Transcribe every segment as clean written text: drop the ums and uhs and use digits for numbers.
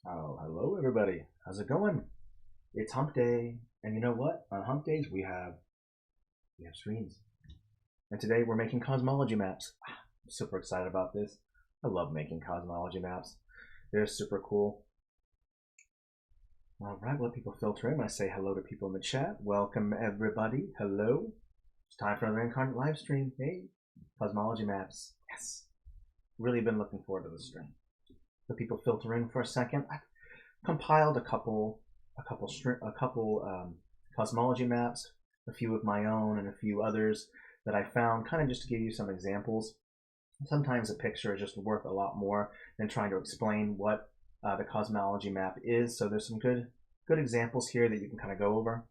Oh, hello everybody. How's it going? It's hump day. And you know what? On hump days we have streams. And today we're making cosmology maps. I'm super excited about this. I love making cosmology maps. They're super cool. All right, let people filter in. I say hello to people in the chat. Welcome everybody. Hello. It's time for another Inkarnate live stream. Hey, cosmology maps. Yes. Really been looking forward to this stream. Let people filter in for a second. I've compiled a couple cosmology maps, a few of my own, and a few others that I found, kind of just to give you some examples. Sometimes a picture is just worth a lot more than trying to explain what the cosmology map is. So there's some good examples here that you can kind of go over.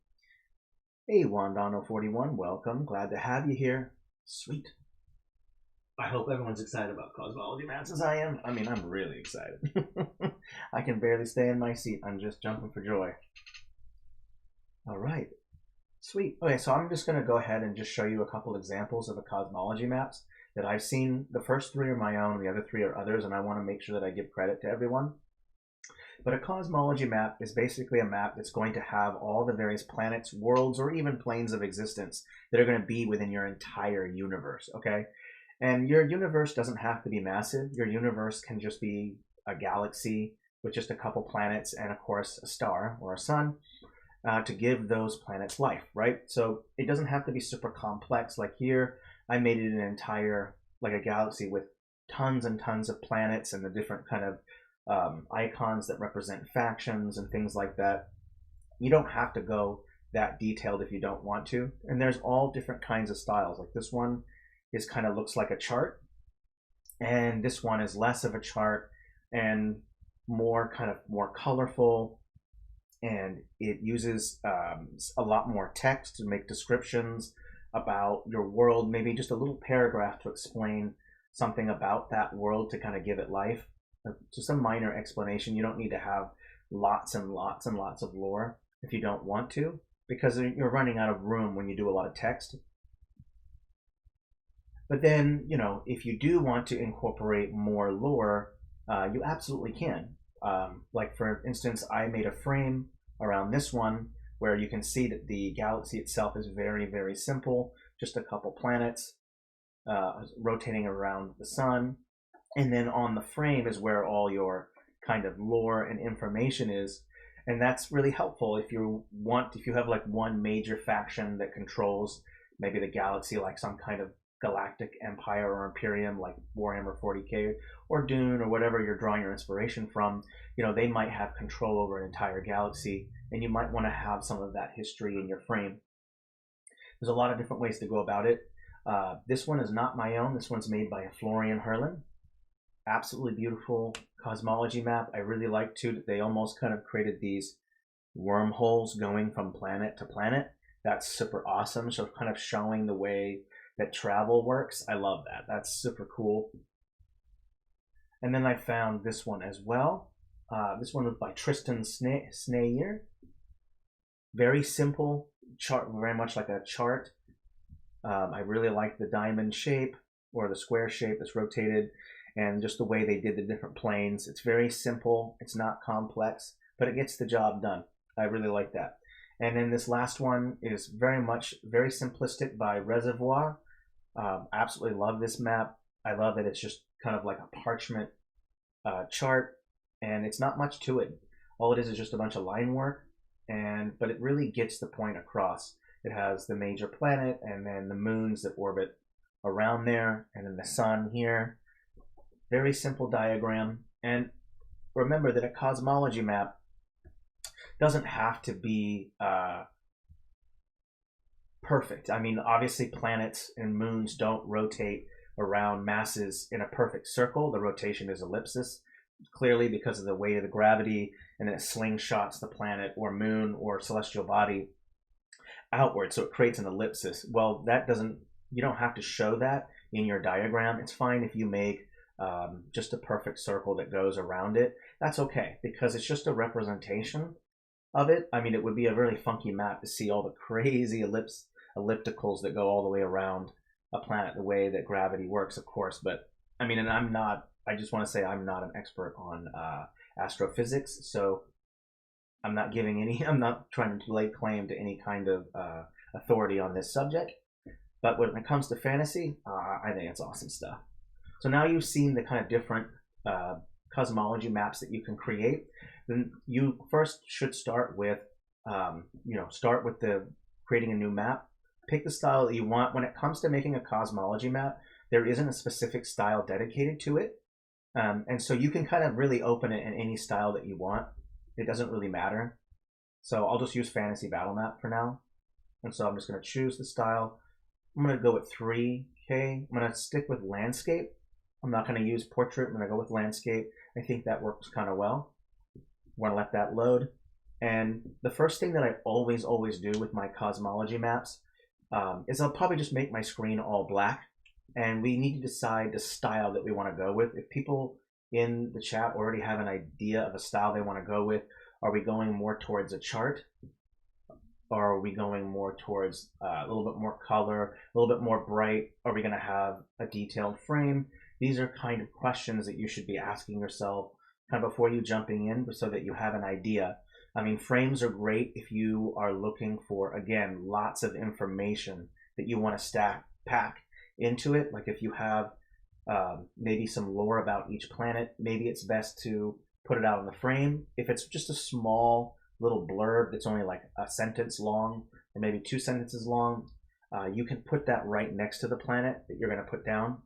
Hey, Wandano41, welcome. Glad to have you here. Sweet. I hope everyone's excited about cosmology maps as I am. I mean, I'm really excited. I can barely stay in my seat. I'm just jumping for joy. All right. Sweet. Okay, so I'm just going to go ahead and just show you a couple examples of the cosmology maps that I've seen. The first three are my own, the other three are others, and I want to make sure that I give credit to everyone. But a cosmology map is basically a map that's going to have all the various planets, worlds, or even planes of existence that are going to be within your entire universe, okay? And your universe doesn't have to be massive. Your universe can just be a galaxy with just a couple planets and, of course, a star or a sun to give those planets life, right? So it doesn't have to be super complex. Like here, I made it an entire, like a galaxy with tons and tons of planets and the different kind of icons that represent factions and things like that. You don't have to go that detailed if you don't want to. And there's all different kinds of styles. Like this one is kind of looks like a chart, and this one is less of a chart and more kind of more colorful, and it uses a lot more text to make descriptions about your world, maybe just a little paragraph to explain something about that world to kind of give it life. Just a minor explanation. You don't need to have lots and lots and lots of lore if you don't want to, because you're running out of room when you do a lot of text. But then, if you do want to incorporate more lore, you absolutely can. Like, for instance, I made a frame around this one where you can see that the galaxy itself is very, very simple. Just a couple planets rotating around the sun. And then on the frame is where all your kind of lore and information is. And that's really helpful if you have like one major faction that controls maybe the galaxy, like some kind of galactic empire or imperium like Warhammer 40k or Dune or whatever you're drawing your inspiration from. They might have control over an entire galaxy, and you might want to have some of that history in your frame. There's a lot of different ways to go about it. This one is not my own. This one's made by Florian Herlin. Absolutely beautiful cosmology map. I really like too that they almost kind of created these wormholes going from planet to planet. That's super awesome. So kind of showing the way that travel works. I love that. That's super cool. And then I found this one as well. This one was by Tristan Snayer. Very simple chart, very much like a chart. I really like the diamond shape or the square shape that's rotated, and just the way they did the different planes. It's very simple. It's not complex, but it gets the job done. I really like that. And then this last one is very simplistic by Reservoir. Absolutely love this map. I love that it's just kind of like a parchment chart, and it's not much to it. All it is just a bunch of line work, but it really gets the point across. It has the major planet and then the moons that orbit around there, and then the sun here. Very simple diagram. And remember that a cosmology map doesn't have to be perfect. I mean, obviously planets and moons don't rotate around masses in a perfect circle. The rotation is ellipsis, clearly because of the weight of the gravity, and then it slingshots the planet or moon or celestial body outward, so it creates an ellipsis. Well, you don't have to show that in your diagram. It's fine if you make just a perfect circle that goes around it. That's okay, because it's just a representation of it. I mean, it would be a really funky map to see all the crazy ellipticals that go all the way around a planet, the way that gravity works, of course. But I mean, and I just want to say I'm not an expert on astrophysics, so I'm not giving any, I'm not trying to lay claim to any kind of authority on this subject. But when it comes to fantasy, I think it's awesome stuff. So now you've seen the kind of different cosmology maps that you can create. Then you first should start with, start with the creating a new map. Pick the style that you want. When it comes to making a cosmology map, there isn't a specific style dedicated to it. And so you can kind of really open it in any style that you want. It doesn't really matter. So I'll just use Fantasy Battle Map for now. And so I'm just going to choose the style. I'm going to go with 3K. I'm going to stick with landscape. I'm not going to use portrait. I'm going to go with landscape. I think that works kind of well. I'm going to let that load. And the first thing that I always do with my cosmology maps is I'll probably just make my screen all black. And we need to decide the style that we want to go with. If people in the chat already have an idea of a style they want to go with, are we going more towards a chart? Or are we going more towards a little bit more color, a little bit more bright? Are we going to have a detailed frame? These are kind of questions that you should be asking yourself kind of before you jumping in, so that you have an idea. I mean, frames are great if you are looking for, again, lots of information that you want to pack into it. Like if you have maybe some lore about each planet, maybe it's best to put it out on the frame. If it's just a small little blurb that's only like a sentence long or maybe 2 sentences long, you can put that right next to the planet that you're going to put down.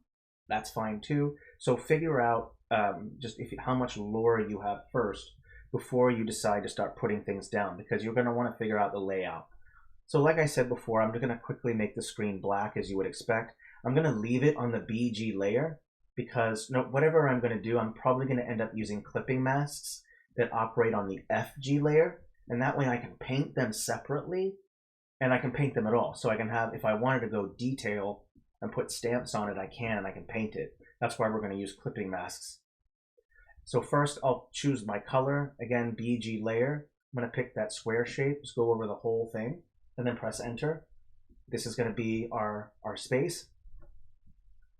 That's fine too. So figure out how much lore you have first before you decide to start putting things down, because you're going to want to figure out the layout. So like I said before, I'm just going to quickly make the screen black as you would expect. I'm going to leave it on the BG layer because whatever I'm going to do, I'm probably going to end up using clipping masks that operate on the FG layer. And that way I can paint them separately, and I can paint them at all. So I can have, if I wanted to go detail and put stamps on it, I can, and I can paint it. That's why we're going to use clipping masks. So first I'll choose my color. Again, BG layer. I'm going to pick that square shape, just go over the whole thing, and then press enter. This is going to be our space.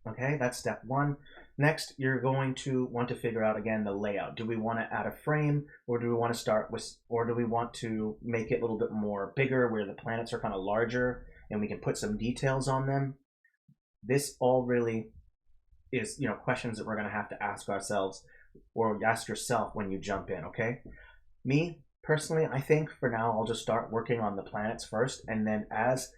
Okay, that's step 1. Next, you're going to want to figure out, again, the layout. Do we want to add a frame, or do we want to start with, or do we want to make it a little bit more bigger where the planets are kind of larger and we can put some details on them? This all really is, questions that we're going to have to ask ourselves, or ask yourself when you jump in, okay? Me, personally, I think for now I'll just start working on the planets first, and then as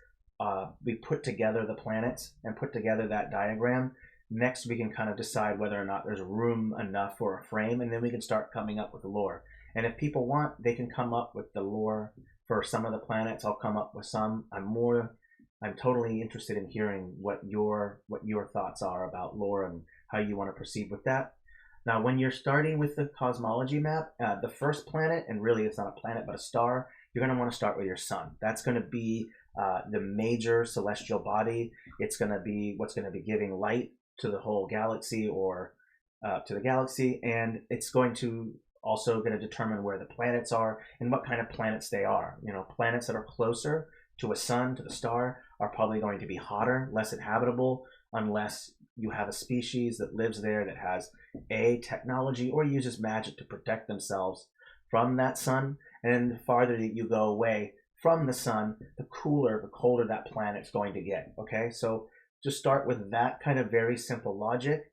we put together the planets and put together that diagram, next we can kind of decide whether or not there's room enough for a frame, and then we can start coming up with the lore. And if people want, they can come up with the lore for some of the planets. I'll come up with some. I'm totally interested in hearing what your thoughts are about lore and how you want to proceed with that. Now, when you're starting with the cosmology map, the first planet, and really it's not a planet but a star, you're going to want to start with your sun. That's going to be the major celestial body. It's going to be what's going to be giving light to the whole galaxy, or to the galaxy, and it's going to also going to determine where the planets are and what kind of planets they are. Planets that are closer to a sun, to the star, are probably going to be hotter, less inhabitable, unless you have a species that lives there that has technology or uses magic to protect themselves from that sun. And the farther that you go away from the sun, the colder that planet's going to get. Okay, so just start with that kind of very simple logic.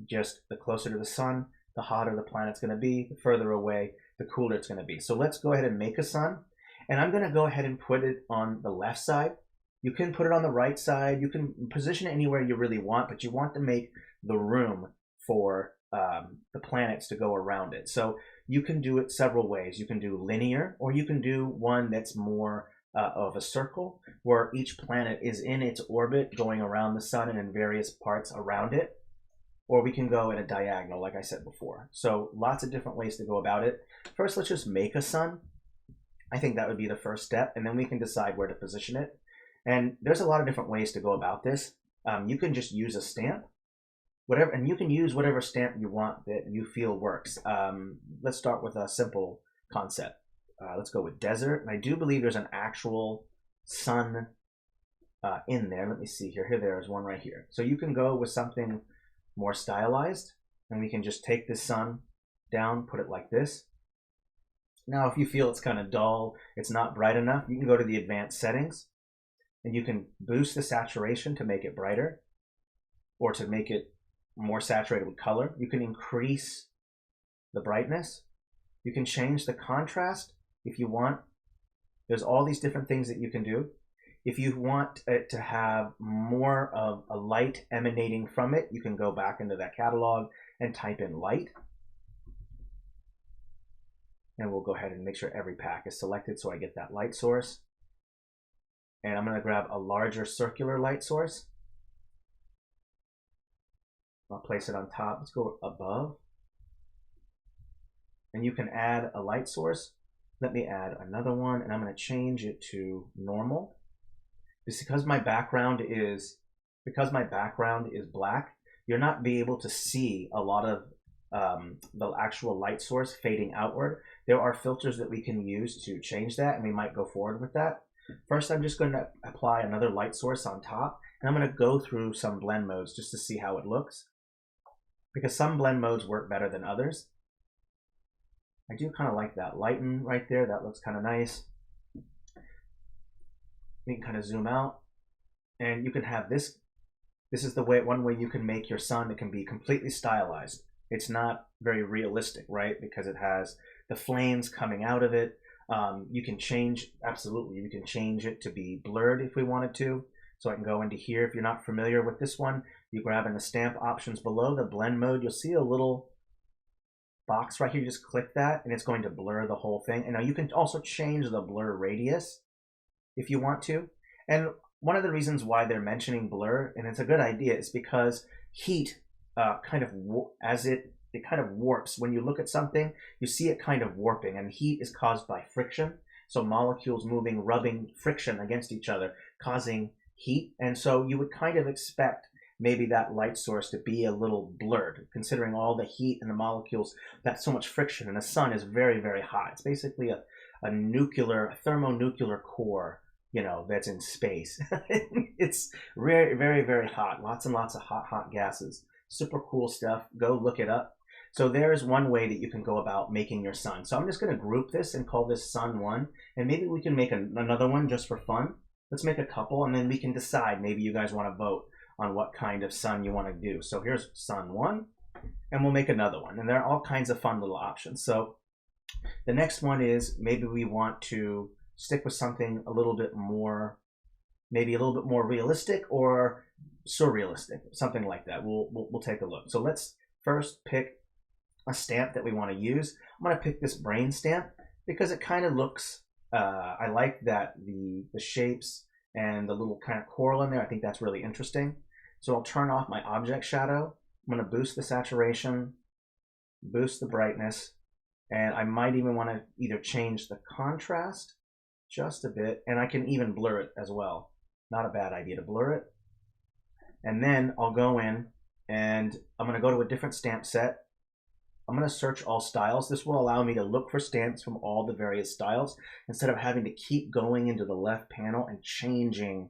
Just the closer to the sun, the hotter the planet's going to be. The further away, the cooler it's going to be. So let's go ahead and make a sun. And I'm going to go ahead and put it on the left side. You can put it on the right side. You can position it anywhere you really want, but you want to make the room for the planets to go around it. So you can do it several ways. You can do linear, or you can do one that's more of a circle, where each planet is in its orbit going around the sun and in various parts around it. Or we can go in a diagonal, like I said before. So lots of different ways to go about it. First, let's just make a sun. I think that would be the first step, and then we can decide where to position it. And there's a lot of different ways to go about this. You can just use a stamp, and you can use whatever stamp you want that you feel works. Let's start with a simple concept. Let's go with desert. And I do believe there's an actual sun in there. Let me see here. There's one right here. So you can go with something more stylized, and we can just take this sun down, put it like this. Now, if you feel it's kind of dull, it's not bright enough, you can go to the advanced settings and you can boost the saturation to make it brighter or to make it more saturated with color. You can increase the brightness. You can change the contrast if you want. There's all these different things that you can do. If you want it to have more of a light emanating from it, you can go back into that catalog and type in light. And we'll go ahead and make sure every pack is selected so I get that light source. And I'm going to grab a larger circular light source. I'll place it on top. Let's go above. And you can add a light source. Let me add another one, and I'm going to change it to normal. Because my background is black, you're not be able to see a lot of the actual light source fading outward. There are filters that we can use to change that, and we might go forward with that. First, I'm just going to apply another light source on top, and I'm going to go through some blend modes just to see how it looks, because some blend modes work better than others. I do kind of like that lighten right there. That looks kind of nice. You can kind of zoom out, and you can have this. This is the way, one way you can make your sun. It can be completely stylized. It's not very realistic, right? Because it has the flames coming out of it. You can change, absolutely, we can change it to be blurred if we wanted to. So I can go into here. If you're not familiar with this one, you grab in the stamp options below the blend mode. You'll see a little box right here. You just click that, and it's going to blur the whole thing. And now you can also change the blur radius if you want to. And one of the reasons why they're mentioning blur, and it's a good idea, is because heat kind of warps. When you look at something, you see it kind of warping, and heat is caused by friction. So molecules moving, rubbing friction against each other, causing heat. And so you would kind of expect maybe that light source to be a little blurred, considering all the heat and the molecules, that's so much friction, and the sun is very, very hot. It's basically a thermonuclear core, you know, that's in space. It's very, very, very hot. Lots and lots of hot gases. Super cool stuff. Go look it up. So there's one way that you can go about making your sun. So I'm just going to group this and call this sun 1, and maybe we can make another one just for fun. Let's make a couple, and then we can decide. Maybe you guys want to vote on what kind of sun you want to do. So here's sun 1, and we'll make another one. And there are all kinds of fun little options. So the next one is maybe we want to stick with something a little bit more, maybe a little bit more realistic or surrealistic, something like that. We'll take a look. So let's first pick a stamp that we want to use. I'm going to pick this brain stamp because it kind of looks, I like that the shapes and the little kind of coral in there. I think that's really interesting. So I'll turn off my object shadow. I'm going to boost the saturation, boost the brightness, and I might even want to either change the contrast just a bit, and I can even blur it as well. Not a bad idea to blur it. And then I'll go in and I'm going to go to a different stamp set. I'm going to search all styles. This will allow me to look for stamps from all the various styles instead of having to keep going into the left panel and changing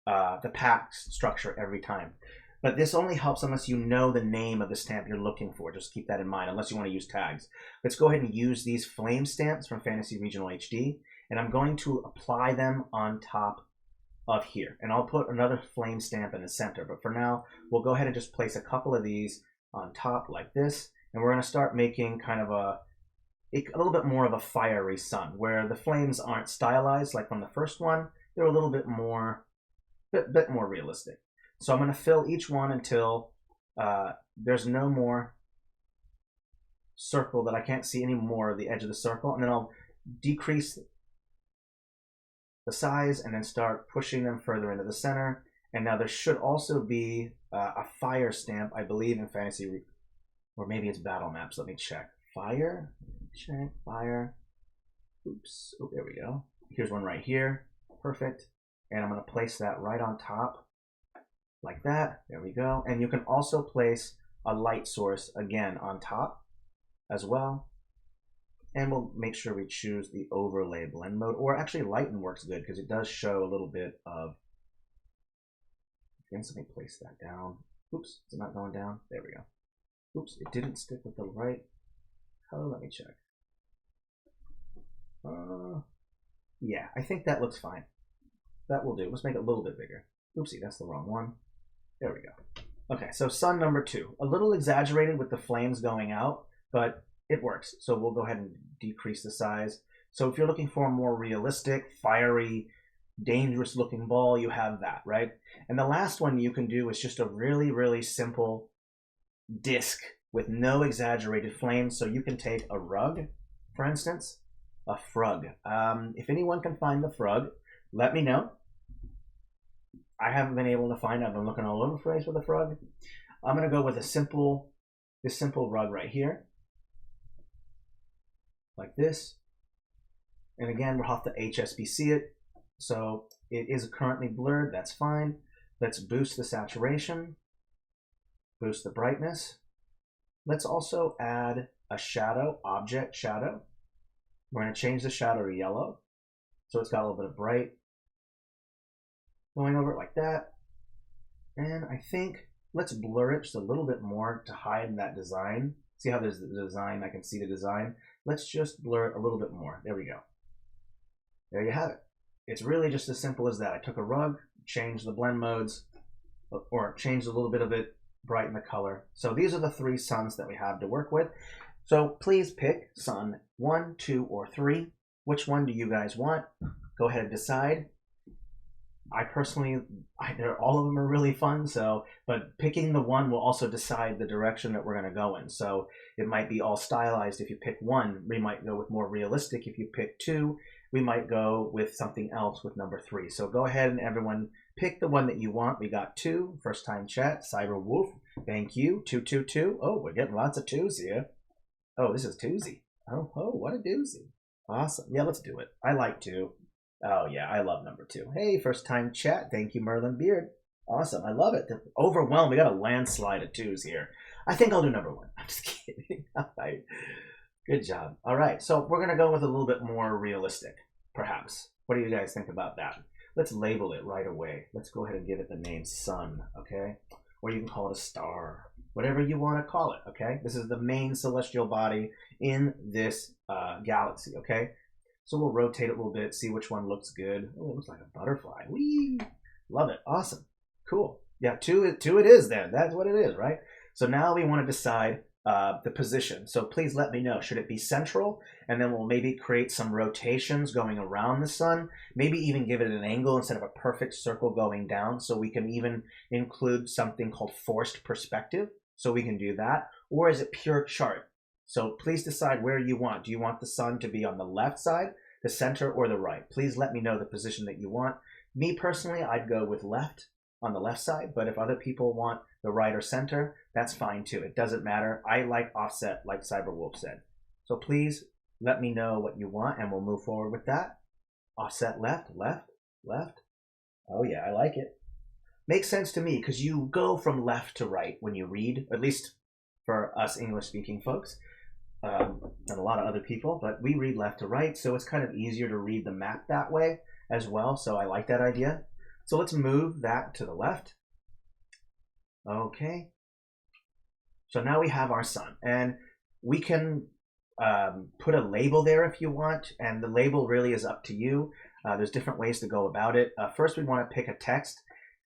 the pack structure every time. But this only helps unless you know the name of the stamp you're looking for. Just keep that in mind, unless you want to use tags. Let's go ahead and use these flame stamps from Fantasy Regional HD, and I'm going to apply them on top of here. And I'll put another flame stamp in the center, but for now, we'll go ahead and just place a couple of these on top like this, and we're going to start making kind of a little bit more of a fiery sun, where the flames aren't stylized like from the first one. They're a little bit more realistic. So I'm going to fill each one until there's no more circle, that I can't see any more of the edge of the circle, and then I'll decrease the size and then start pushing them further into the center. And now there should also be a fire stamp, I believe, in Fantasy, or maybe it's Battle Maps. Let me check. Fire, check, fire. Oops, oh, there we go. Here's one right here. Perfect. And I'm going to place that right on top like that. There we go. And you can also place a light source again on top as well. And we'll make sure we choose the overlay blend mode, or actually lighten works good because it does show a little bit of, again, let me place that down. Oops, it's not going down. There we go. Oops, it didn't stick with the right. color? Let me check. Yeah, I think that looks fine. That will do. Let's make it a little bit bigger. Oopsie, that's the wrong one. There we go. Okay, so sun number 2. A little exaggerated with the flames going out, but it works. So we'll go ahead and decrease the size. So if you're looking for a more realistic, fiery, dangerous looking ball, you have that, right? And the last one you can do is just a really, really simple disc with no exaggerated flames. So you can take a rug, for instance, a frug. If anyone can find the frug, let me know. I haven't been able to find it. I've been looking all over the place with a frug. I'm going to go with this simple rug right here, like this. And again, we'll have to HSBC it. So it is currently blurred. That's fine. Let's boost the saturation, boost the brightness. Let's also add a shadow, object shadow. We're going to change the shadow to yellow. So it's got a little bit of bright going over it like that. And I think let's blur it just a little bit more to hide that design. See how there's the design? I can see the design. Let's just blur it a little bit more. There we go. There you have it. It's really just as simple as that. I took a rug, changed the blend modes, or changed a little bit of it, brighten the color. So these are the 3 suns that we have to work with. So please pick sun 1, 2, or 3. Which one do you guys want? Go ahead and decide. I personally, all of them are really fun. But picking the one will also decide the direction that we're going to go in. So it might be all stylized. If you pick 1, we might go with more realistic. If you pick 2, we might go with something else with number 3. So go ahead and everyone pick the one that you want. We got 2, first time chat, Cyber Wolf. Thank you. 222. Oh, we're getting lots of 2s here. Oh, this is twosie. Oh, what a doozy. Awesome. Yeah, let's do it. I like 2. Oh, yeah, I love number 2. Hey, first time chat. Thank you, Merlin Beard. Awesome. I love it. Overwhelmed. We got a landslide of 2s here. I think I'll do number 1. I'm just kidding. All right. Good job. All right. So we're going to go with a little bit more realistic, perhaps. What do you guys think about that? Let's label it right away. Let's go ahead and give it the name sun, okay? Or you can call it a star. Whatever you want to call it, okay? This is the main celestial body in this galaxy, okay? So we'll rotate it a little bit, see which one looks good. Oh, it looks like a butterfly. Whee! Love it. Awesome. Cool. Yeah, 2 it is then. That's what it is, right? So now we want to decide the position. So please let me know. Should it be central? And then we'll maybe create some rotations going around the sun. Maybe even give it an angle instead of a perfect circle going down. So we can even include something called forced perspective. So we can do that. Or is it pure chart? So please decide where you want. Do you want the sun to be on the left side, the center, or the right? Please let me know the position that you want. Me personally, I'd go with left on the left side, but if other people want the right or center, that's fine too. It doesn't matter. I like offset, like Cyberwolf said. So please let me know what you want, and we'll move forward with that. Offset left, left, left. Oh yeah, I like it. Makes sense to me because you go from left to right when you read, at least for us English-speaking folks. And a lot of other people, but we read left to right, so it's kind of easier to read the map that way as well. So I like that idea. So let's move that to the left. Okay. So now we have our sun, and we can put a label there if you want, and the label really is up to you. There's different ways to go about it. First, we want to pick a text.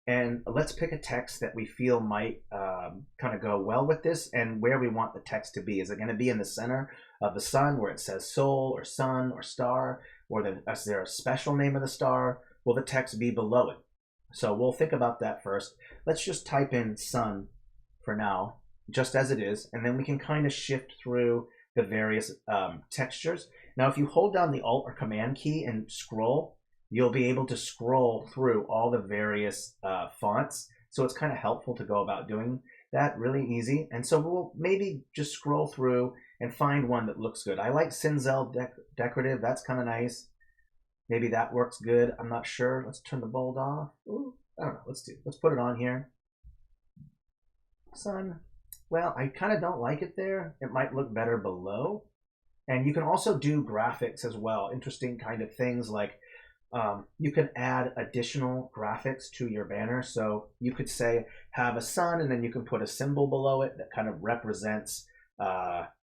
And let's pick a text that we feel might kind of go well with this and where we want the text to be. Is it going to be in the center of the sun where it says soul or sun or star? Or is there a special name of the star? Will the text be below it? So we'll think about that first. Let's just type in sun for now, just as it is. And then we can kind of shift through the various textures. Now, if you hold down the Alt or Command key and scroll, you'll be able to scroll through all the various fonts. So it's kind of helpful to go about doing that really easy. And so we'll maybe just scroll through and find one that looks good. I like Cinzel Decorative. That's kind of nice. Maybe that works good. I'm not sure. Let's turn the bold off. Ooh, I don't know. Let's put it on here. Sun. Well, I kind of don't like it there. It might look better below. And you can also do graphics as well. Interesting kind of things like you can add additional graphics to your banner. So you could say have a sun, and then you can put a symbol below it that kind of represents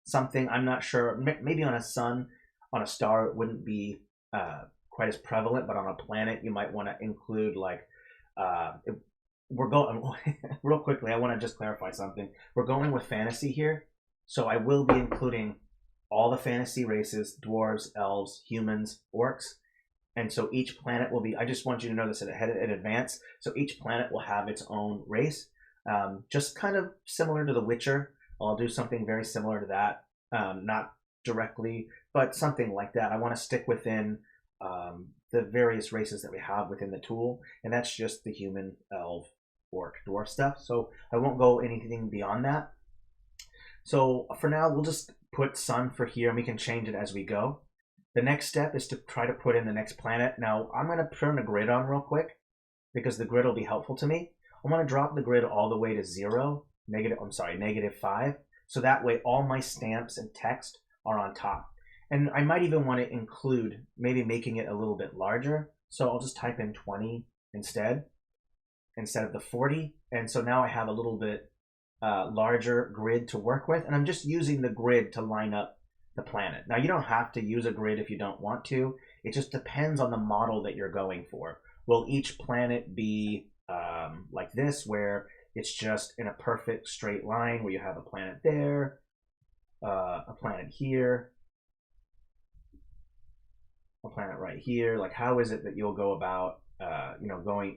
something. I'm not sure. Maybe on a sun, on a star, it wouldn't be quite as prevalent, but on a planet, you might want to include like if we're going real quickly. I want to just clarify something. We're going with fantasy here, so I will be including all the fantasy races: dwarves, elves, humans, orcs. And so each planet will be, I just want you to know this ahead in advance. So each planet will have its own race, just kind of similar to The Witcher. I'll do something very similar to that, not directly, but something like that. I want to stick within the various races that we have within the tool, and that's just the human, elf, orc, dwarf stuff. So I won't go anything beyond that. So for now, we'll just put sun for here, and we can change it as we go. The next step is to try to put in the next planet. Now, I'm going to turn the grid on real quick because the grid will be helpful to me. I want to drop the grid all the way to -5. So that way all my stamps and text are on top. And I might even want to include maybe making it a little bit larger. So I'll just type in 20 instead of the 40. And so now I have a little bit larger grid to work with. And I'm just using the grid to line up the planet. Now, you don't have to use a grid if you don't want to. It just depends on the model that you're going for. Will each planet be like this, where it's just in a perfect straight line, where you have a planet there, a planet here, a planet right here? Like, how is it that you'll go about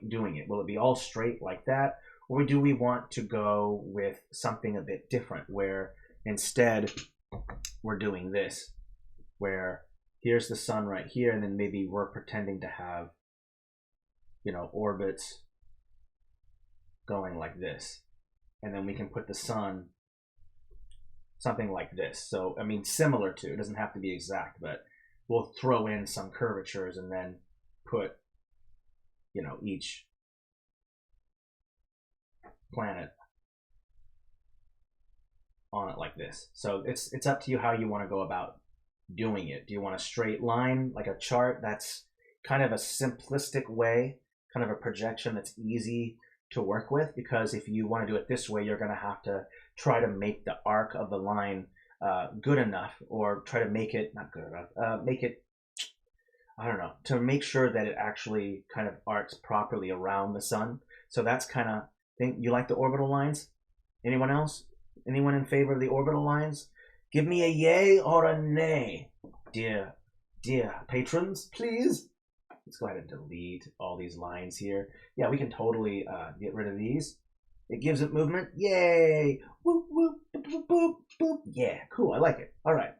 doing it? Will it be all straight like that, or do we want to go with something a bit different, where instead we're doing this, where here's the sun right here, and then maybe we're pretending to have orbits going like this, and then we can put the sun something like this. So I mean, similar to, it doesn't have to be exact, but we'll throw in some curvatures and then put each planet on it like this. So it's up to you how you want to go about doing it. Do you want a straight line like a chart? That's kind of a simplistic way, kind of a projection that's easy to work with, because if you want to do it this way, you're going to have to try to make the arc of the line good enough, or try to make it not good enough, make it, I don't know, to make sure that it actually kind of arcs properly around the sun. So that's kind of thing. You like the orbital lines? Anyone else? Anyone in favor of the orbital lines? Give me a yay or a nay, dear patrons, please. Let's go ahead and delete all these lines here. Yeah, we can totally get rid of these. It gives it movement. Yay! Whoop, whoop, boop, boop, boop, boop. Yeah, cool. I like it. All right.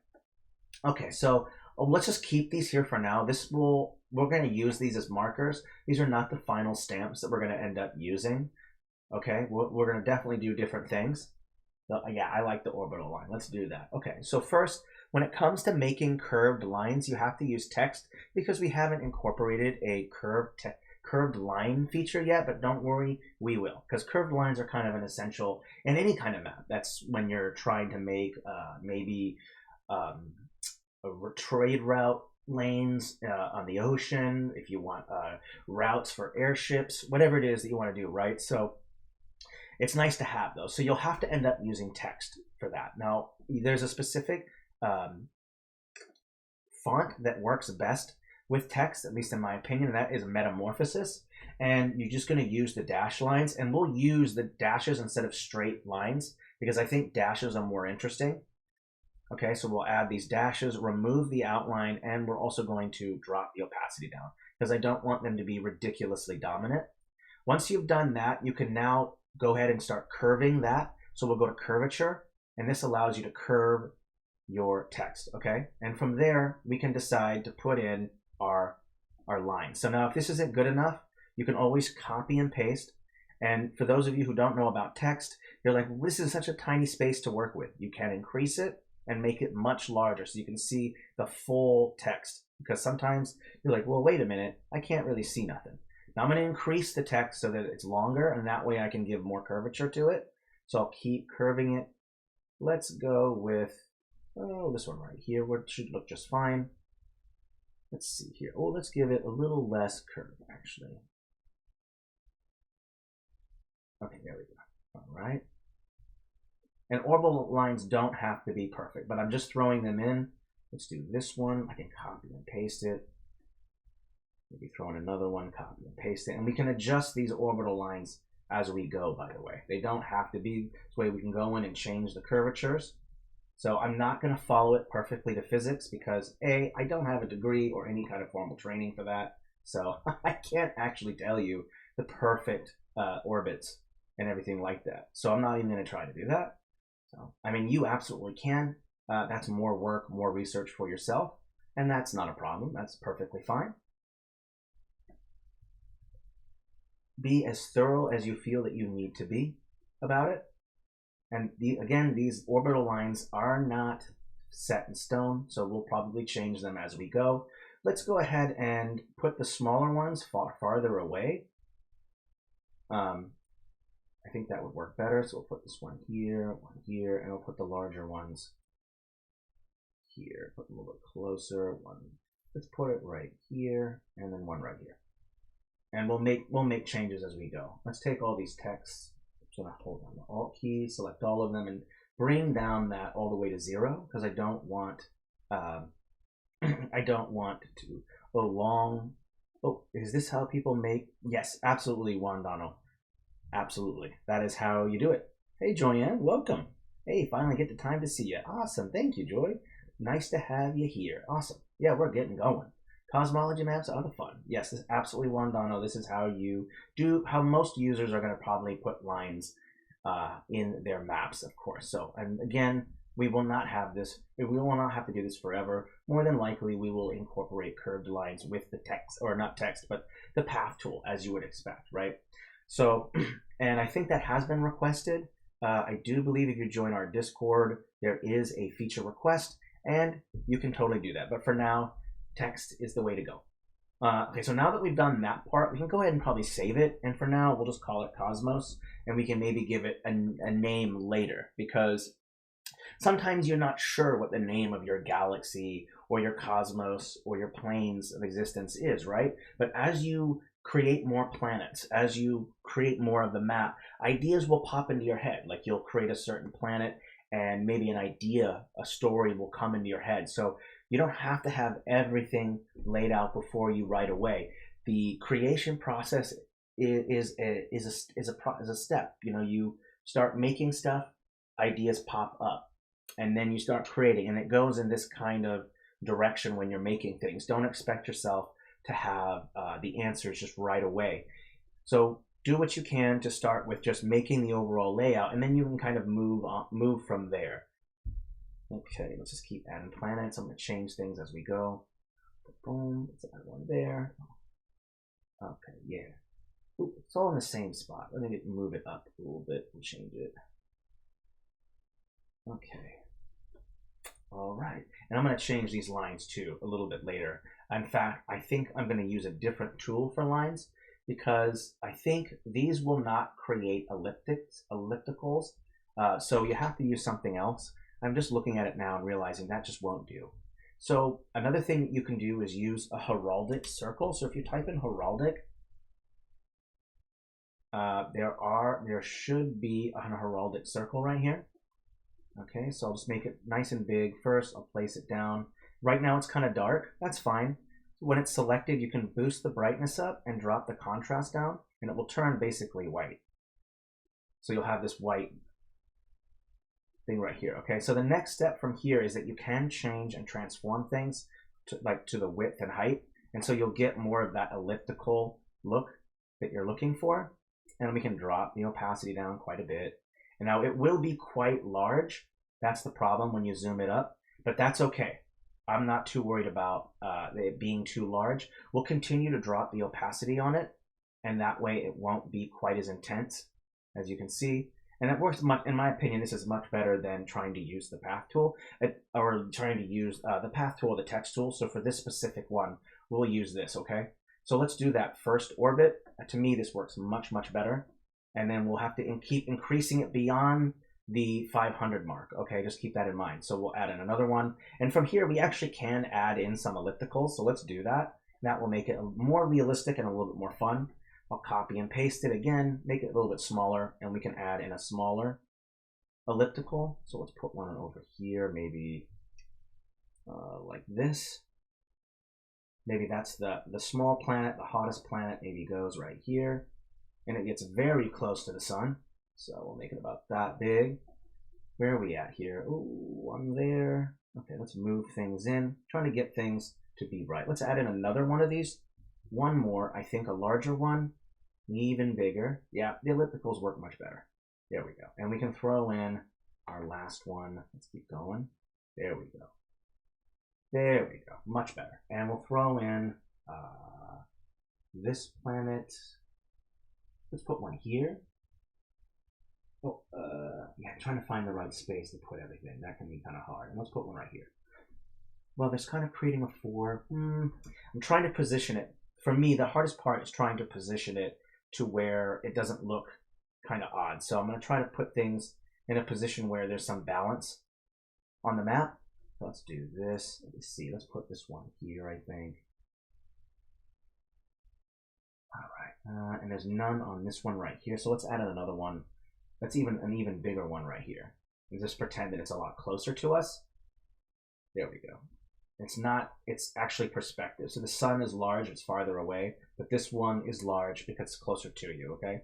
Okay, so let's just keep these here for now. We're going to use these as markers. These are not the final stamps that we're going to end up using. Okay, we're going to definitely do different things. So, yeah, I like the orbital line. Let's do that. Okay, so first, when it comes to making curved lines, you have to use text, because we haven't incorporated a curved line feature yet, but don't worry, we will, because curved lines are kind of an essential in any kind of map. That's when you're trying to make maybe a trade route lanes on the ocean, if you want routes for airships, whatever it is that you want to do, right? So it's nice to have those. So you'll have to end up using text for that. Now, there's a specific font that works best with text, at least in my opinion, and that is Metamorphosis. And you're just going to use the dash lines, and we'll use the dashes instead of straight lines, because I think dashes are more interesting. Okay, so we'll add these dashes, remove the outline, and we're also going to drop the opacity down, because I don't want them to be ridiculously dominant. Once you've done that, you can now go ahead and start curving that. So we'll go to curvature, and this allows you to curve your text, okay? And from there, we can decide to put in our line. So now if this isn't good enough, you can always copy and paste. And for those of you who don't know about text, you're like, this is such a tiny space to work with. You can increase it and make it much larger so you can see the full text. Because sometimes you're like, well, wait a minute, I can't really see nothing. Now I'm going to increase the text so that it's longer, and that way I can give more curvature to it. So I'll keep curving it. Let's go with, this one right here, which should look just fine. Let's see here. Oh, let's give it a little less curve, actually. Okay, there we go. All right. And orbital lines don't have to be perfect, but I'm just throwing them in. Let's do this one. I can copy and paste it. Maybe throw in another one, copy and paste it. And we can adjust these orbital lines as we go, by the way. They don't have to be this way. We can go in and change the curvatures. So I'm not going to follow it perfectly to physics because A, I don't have a degree or any kind of formal training for that. So I can't actually tell you the perfect orbits and everything like that. So I'm not even going to try to do that. So, I mean, you absolutely can. That's more work, more research for yourself. And that's not a problem. That's perfectly fine. Be as thorough as you feel that you need to be about it. And again, these orbital lines are not set in stone, so we'll probably change them as we go. Let's go ahead and put the smaller ones farther away. I think that would work better. So we'll put this one here, and we'll put the larger ones here. Put them a little bit closer. Let's put it right here, and then one right here. And we'll make changes as we go. Let's take all these texts. I'm gonna hold down the Alt key, select all of them, and bring down that all the way to 0 because I don't want I don't want to go long. Oh, is this how people make? Yes, absolutely, Wandano. Absolutely, that is how you do it. Hey, Joyanne, welcome. Hey, finally get the time to see you. Awesome, thank you, Joy. Nice to have you here. Awesome. Yeah, we're getting going. Cosmology maps are the fun. Yes, this is absolutely Wandano. This is how you do, how most users are going to probably put lines in their maps, of course. So, and again, we will not have this, we will not have to do this forever. More than likely, we will incorporate curved lines with the text, or not text, but the path tool, as you would expect, right? So, and I think that has been requested. I do believe if you join our Discord, there is a feature request, and you can totally do that. But for now, text is the way to go. Okay, so now that we've done that part, we can go ahead and probably save it. And for now, we'll just call it Cosmos, and we can maybe give it a name later, because sometimes you're not sure what the name of your galaxy or your cosmos or your planes of existence is, right? But as you create more planets, as you create more of the map, ideas will pop into your head. Like you'll create a certain planet and maybe an idea, a story will come into your head. So you don't have to have everything laid out before you right away. The creation process is a step. You know, you start making stuff, ideas pop up, and then you start creating, and it goes in this kind of direction when you're making things. Don't expect yourself to have the answers just right away. So do what you can to start with just making the overall layout, and then you can kind of move from there. Okay, let's just keep adding planets. I'm going to change things as we go. Boom, let's add one there. Okay, yeah. Ooh, it's all in the same spot. Let me move it up a little bit and change it. Okay. All right. And I'm going to change these lines too a little bit later. In fact, I think I'm going to use a different tool for lines because I think these will not create ellipticals. So you have to use something else. I'm just looking at it now and realizing that just won't do. So another thing that you can do is use a heraldic circle. So if you type in heraldic, there should be a heraldic circle right here. Okay, so I'll just make it nice and big. First, I'll place it down. Right now it's kind of dark. That's fine. When it's selected, you can boost the brightness up and drop the contrast down, and it will turn basically white. So you'll have this white thing right here. Okay, so the next step from here is that you can change and transform things to the width and height, and so you'll get more of that elliptical look that you're looking for. And we can drop the opacity down quite a bit. And now it will be quite large. That's the problem when you zoom it up, but that's okay. I'm not too worried about it being too large. We'll continue to drop the opacity on it, and that way it won't be quite as intense, as you can see. And it works much, in my opinion, this is much better than trying to use the path tool, or trying to use the path tool or the text tool. So for this specific one, we'll use this, okay? So let's do that first orbit. To me, this works much, much better. And then we'll have to keep increasing it beyond the 500 mark. Okay, just keep that in mind. So we'll add in another one. And from here, we actually can add in some ellipticals. So let's do that. That will make it more realistic and a little bit more fun. I'll copy and paste it again, make it a little bit smaller, and we can add in a smaller elliptical. So let's put one over here, maybe like this. Maybe that's the small planet, the hottest planet maybe goes right here. And it gets very close to the sun. So we'll make it about that big. Where are we at here? Ooh, one there. Okay, let's move things in. Trying to get things to be right. Let's add in another one of these. One more, I think a larger one. Even bigger. Yeah, the ellipticals work much better. There we go. And we can throw in our last one. Let's keep going. There we go. There we go. Much better. And we'll throw in this planet. Let's put one here. Oh, yeah, trying to find the right space to put everything. That can be kind of hard. And let's put one right here. Well, there's kind of creating a 4. I'm trying to position it. For me, the hardest part is trying to position it to where it doesn't look kind of odd. So I'm going to try to put things in a position where there's some balance on the map. So let's do this. Let me see. Let's put this one here, I think. All right. And there's none on this one right here. So let's add in another one. That's an even bigger one right here. And just pretend that it's a lot closer to us. There we go. It's not, it's actually perspective. So the sun is large, it's farther away, but this one is large because it's closer to you, okay?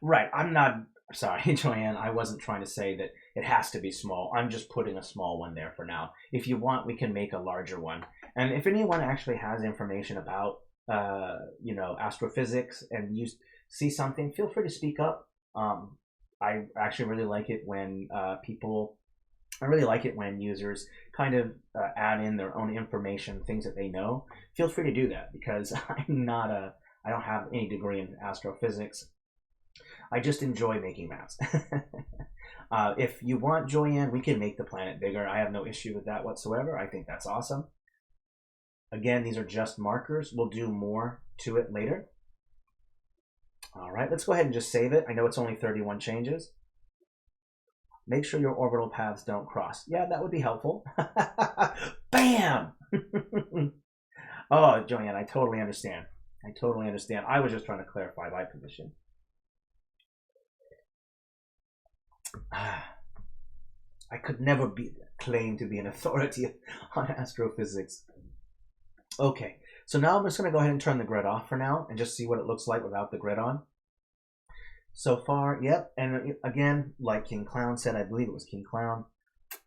Right, I'm not, sorry, Joanne, I wasn't trying to say that it has to be small. I'm just putting a small one there for now. If you want, we can make a larger one. And if anyone actually has information about, astrophysics and you see something, feel free to speak up. I actually really like it when I really like it when users kind of add in their own information, things that they know. Feel free to do that because I don't have any degree in astrophysics. I just enjoy making maps. If you want, Joyanne, we can make the planet bigger. I have no issue with that whatsoever. I think that's awesome. Again, these are just markers. We'll do more to it later. All right, let's go ahead and just save it. I know it's only 31 changes. Make sure your orbital paths don't cross. Yeah, that would be helpful. Bam! Oh, Joanne, I totally understand. I totally understand. I was just trying to clarify my position. I could never claim to be an authority on astrophysics. Okay, so now I'm just going to go ahead and turn the grid off for now and just see what it looks like without the grid on. So far, yep, and again, like King Clown said, I believe it was King Clown.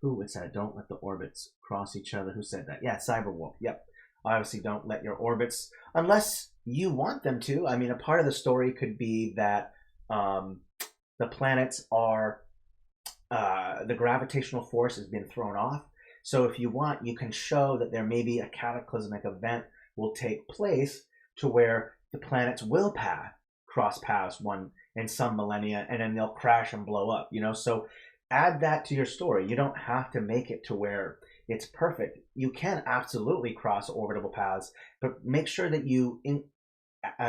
Who said, don't let the orbits cross each other? Who said that? Yeah, Cyberwolf, yep. Obviously, don't let your orbits, unless you want them to. I mean, a part of the story could be that the planets are, the gravitational force has been thrown off. So if you want, you can show that there may be a cataclysmic event will take place to where the planets will cross paths one in some millennia, and then they'll crash and blow up, so add that to your story. You don't have to make it to where it's perfect. You can absolutely cross orbitable paths, but make sure that you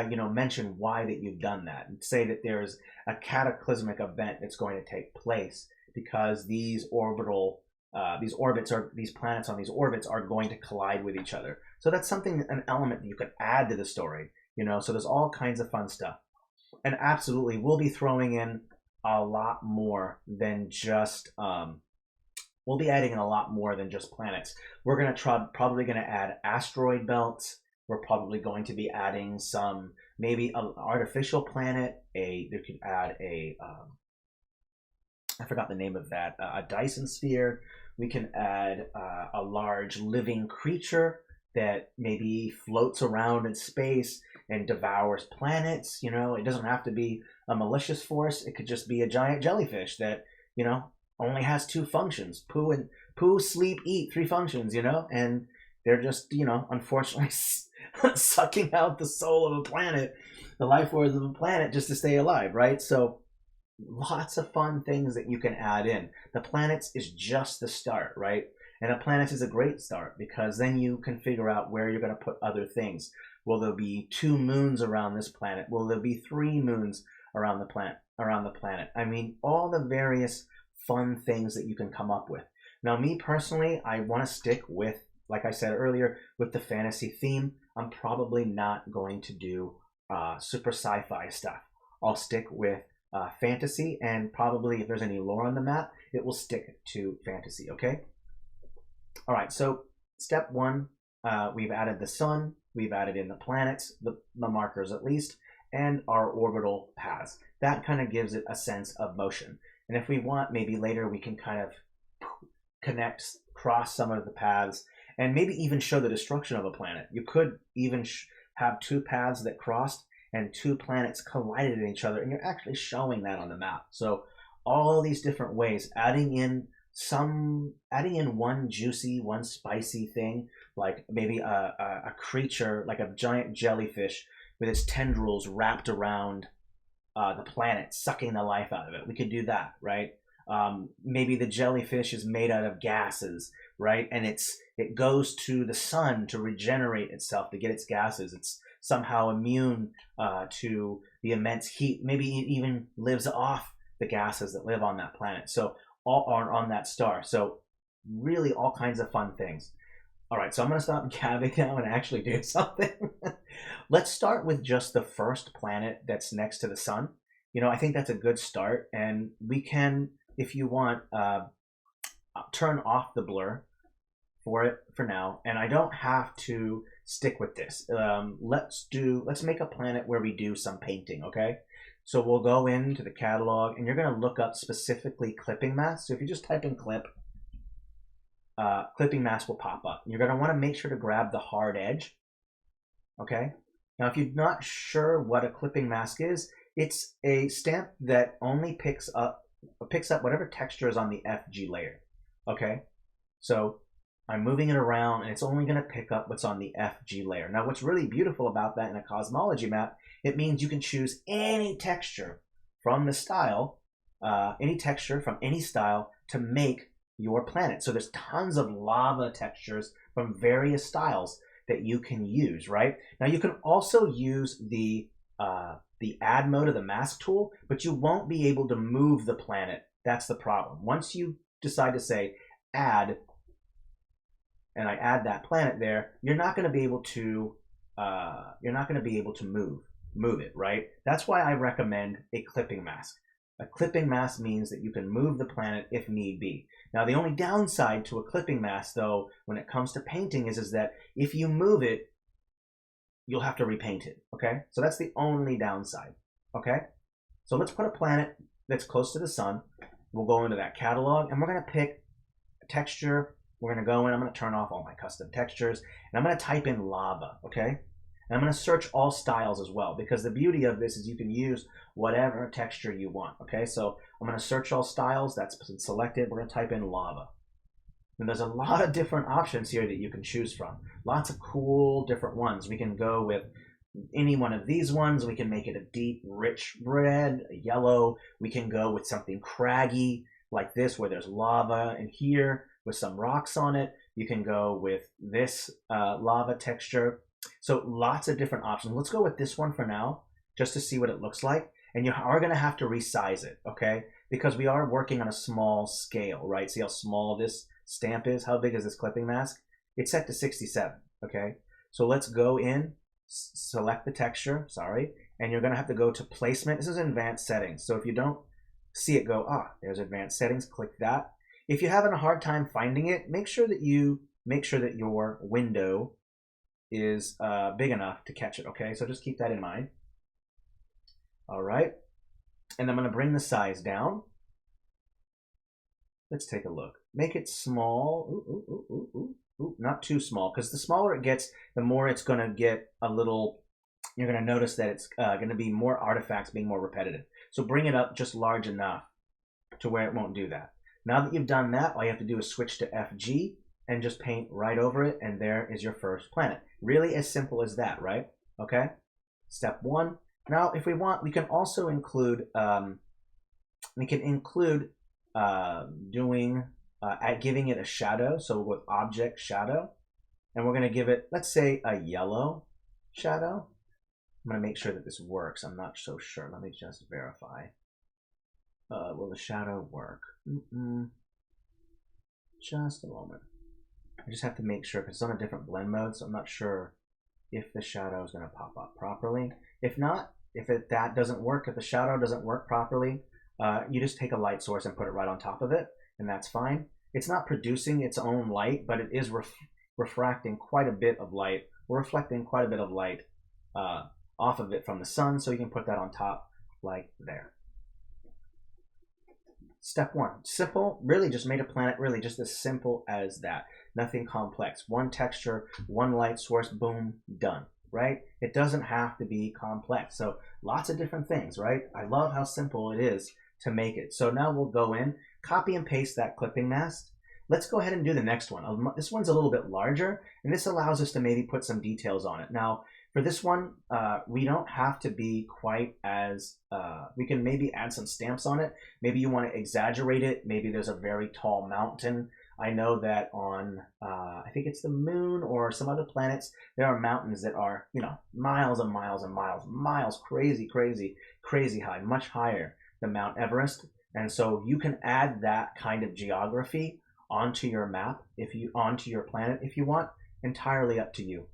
mention why that you've done that, and say that there's a cataclysmic event that's going to take place because these planets on these orbits are going to collide with each other. So that's an element that you could add to the story, so there's all kinds of fun stuff. And absolutely, we'll be throwing in a lot more than just, we'll be adding in a lot more than just planets. We're going to probably going to add asteroid belts. We're probably going to be adding some, maybe an artificial planet. You could add I forgot the name of that, a Dyson sphere. We can add a large living creature that maybe floats around in space and devours planets. It doesn't have to be a malicious force. It could just be a giant jellyfish that, only has 2 functions: poo, sleep, eat, 3 functions, and they're just, unfortunately sucking out the soul of a planet, the life force of a planet, just to stay alive, right? So lots of fun things that you can add in. The planets is just the start, right? And a planet is a great start because then you can figure out where you're going to put other things. Will there be 2 moons around this planet? Will there be 3 moons around the planet? I mean, all the various fun things that you can come up with. Now, me personally, I want to stick with, like I said earlier, with the fantasy theme. I'm probably not going to do super sci-fi stuff. I'll stick with fantasy, and probably if there's any lore on the map, it will stick to fantasy, okay? All right, so step one, we've added the sun, we've added in the planets, the markers at least, and our orbital paths. That kind of gives it a sense of motion. And if we want, maybe later we can kind of connect, cross some of the paths, and maybe even show the destruction of a planet. You could even have two paths that crossed and two planets collided in each other, and you're actually showing that on the map. So all these different ways, adding in one juicy, one spicy thing, like maybe a creature, like a giant jellyfish with its tendrils wrapped around the planet, sucking the life out of it. We could do that, right? Maybe the jellyfish is made out of gases, right? And it goes to the sun to regenerate itself, to get its gases. It's somehow immune to the immense heat. Maybe it even lives off the gases that live on that planet. So all are on that star. So really all kinds of fun things. All right, so I'm going to stop gabbing now and actually do something. Let's start with just the first planet that's next to the sun. I think that's a good start, and we can, if you want, turn off the blur for it for now, and I don't have to stick with this. Let's make a planet where we do some painting, okay? So we'll go into the catalog, and you're going to look up specifically clipping mass. So if you just type in clipping mask will pop up. You're going to want to make sure to grab the hard edge. Okay. Now, if you're not sure what a clipping mask is, it's a stamp that only picks up whatever texture is on the FG layer. Okay. So I'm moving it around, and it's only going to pick up what's on the FG layer. Now, what's really beautiful about that in a cosmology map, it means you can choose any texture from the style, any texture from any style to make your planet. So there's tons of lava textures from various styles that you can use, right? Now you can also use the add mode of the mask tool, but you won't be able to move the planet. That's the problem. Once you decide to say add, and I add that planet there, you're not going to be able to move it, right? That's why I recommend a clipping mask. A clipping mask means that you can move the planet if need be. Now, the only downside to a clipping mask, though, when it comes to painting is that if you move it, you'll have to repaint it, okay? So that's the only downside, okay? So let's put a planet that's close to the sun. We'll go into that catalog, and we're going to pick a texture. We're going to go in. I'm going to turn off all my custom textures, and I'm going to type in lava, okay? And I'm going to search all styles as well, because the beauty of this is you can use whatever texture you want, okay? So I'm going to search all styles. That's selected. We're going to type in lava. And there's a lot of different options here that you can choose from. Lots of cool different ones. We can go with any one of these ones. We can make it a deep, rich red, a yellow. We can go with something craggy like this where there's lava in here with some rocks on it. You can go with this lava texture. So lots of different options. Let's go with this one for now, just to see what it looks like. And you are going to have to resize it, okay? Because we are working on a small scale, right? See how small this stamp is? How big is this clipping mask? It's set to 67, okay? So let's go in, select the texture, and you're going to have to go to placement. This is advanced settings. So if you don't see it, go, there's advanced settings, click that. If you're having a hard time finding it, make sure that your window is big enough to catch it, okay? So just keep that in mind. All right. And I'm going to bring the size down. Let's take a look. Make it small. Ooh, not too small, because the smaller it gets, the more it's going to get a little, you're going to notice that it's going to be more artifacts being more repetitive. So bring it up just large enough to where it won't do that. Now that you've done that, all you have to do is switch to FG and just paint right over it, and there is your first planet. Really as simple as that, right? Okay. Step one. Now, if we want, we can also include giving it a shadow. So with object shadow, and we're going to give it, let's say, a yellow shadow. I'm going to make sure that this works. I'm not so sure. Let me just verify. Will the shadow work? Just a moment. I just have to make sure, because it's on a different blend mode, so I'm not sure if the shadow is going to pop up properly. If not, that doesn't work, if the shadow doesn't work properly, you just take a light source and put it right on top of it, and that's fine. It's not producing its own light, but it is refracting quite a bit of light, or reflecting quite a bit of light off of it from the sun, so you can put that on top like there. Step one, simple, really just made a planet really just as simple as that. Nothing complex. One texture, one light source, boom, done, right? It doesn't have to be complex. So lots of different things, right? I love how simple it is to make it. So now we'll go in, copy and paste that clipping mask. Let's go ahead and do the next one. This one's a little bit larger, and this allows us to maybe put some details on it. Now, for this one, we don't have to be quite as, we can maybe add some stamps on it. Maybe you want to exaggerate it. Maybe there's a very tall mountain. I know that on, I think it's the moon or some other planets, there are mountains that are, you know, miles and miles and miles, crazy, crazy, crazy high, much higher than Mount Everest. And so you can add that kind of geography onto your map, onto your planet if you want, entirely up to you.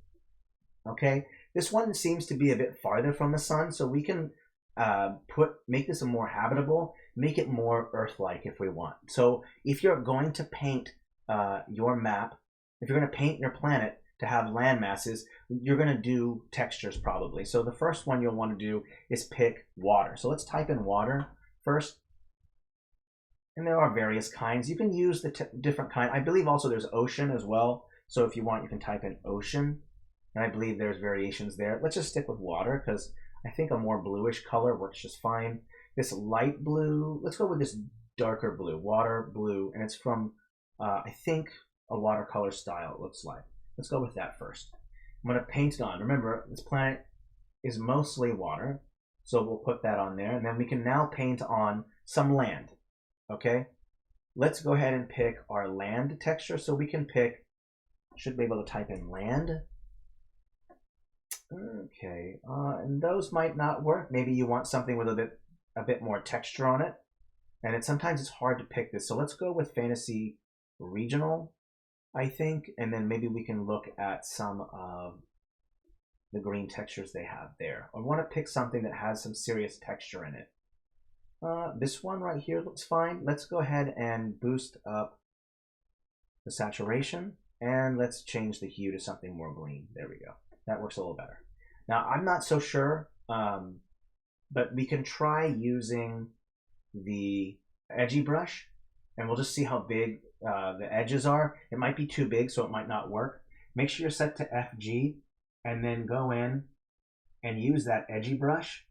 Okay, this one seems to be a bit farther from the sun, so we can make this a more habitable, make it more Earth-like if we want. So if you're going to paint your map, if you're going to paint your planet to have land masses, you're going to do textures probably. So the first one you'll want to do is pick water. So let's type in water first. And there are various kinds. You can use the different kind. I believe also there's ocean as well. So if you want, you can type in ocean. And I believe there's variations there. Let's just stick with water because I think a more bluish color works just fine. This light blue, let's go with this darker blue, water blue. And it's from, I think, a watercolor style it looks like. Let's go with that first. I'm going to paint it on. Remember, this planet is mostly water. So we'll put that on there. And then we can now paint on some land. Okay, let's go ahead and pick our land texture. So we can pick, should be able to type in land. Okay, and those might not work. Maybe you want something with a bit more texture on it. And sometimes it's hard to pick this. So let's go with fantasy regional, I think. And then maybe we can look at some of the green textures they have there. I want to pick something that has some serious texture in it. This one right here looks fine. Let's go ahead and boost up the saturation, and let's change the hue to something more green. There we go. That works a little better. Now, I'm not so sure, but we can try using the edgy brush, and we'll just see how big the edges are. It might be too big, so it might not work. Make sure you're set to FG, and then go in and use that edgy brush.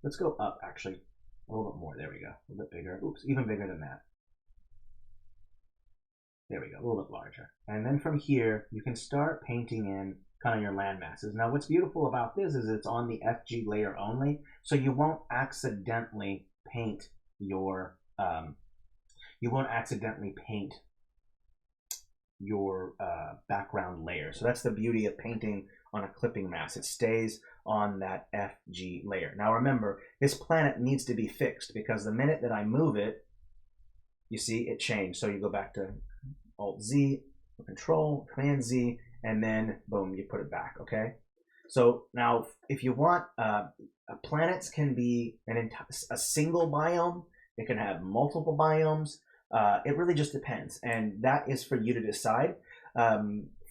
Let's go up, actually. A little bit more. There we go. A little bit bigger. Oops, even bigger than that. There we go. A little bit larger. And then from here, you can start painting in kind of your land masses. Now, what's beautiful about this is it's on the FG layer only, so you won't accidentally paint your background layer. So that's the beauty of painting on a clipping mask. It stays on that FG layer. Now remember, this planet needs to be fixed because the minute that I move it, you see it changed. So you go back to Alt-Z, Control, Command-Z, and then boom, you put it back, okay? So now if you want, planets can be a single biome. It can have multiple biomes. It really just depends, and that is for you to decide.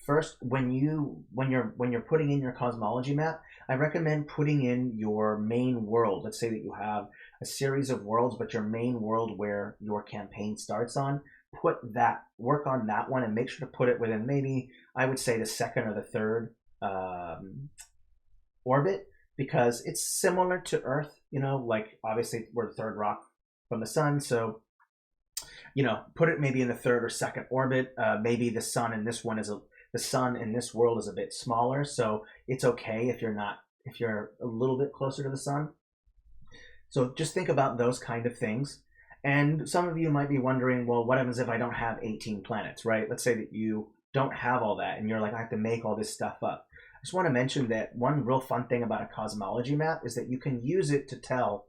First, when you're putting in your cosmology map, I recommend putting in your main world. Let's say that you have a series of worlds, but your main world where your campaign starts on, work on that one and make sure to put it within maybe, I would say, the second or the third orbit, because it's similar to Earth, you know, like obviously we're the third rock from the sun, so you know, put it maybe in the third or second orbit. Maybe the sun in this world is a bit smaller, so it's okay if you're a little bit closer to the sun. So just think about those kind of things. And some of you might be wondering, well, what happens if I don't have 18 planets, right? Let's say that you don't have all that and you're like, I have to make all this stuff up. I just want to mention that one real fun thing about a cosmology map is that you can use it to tell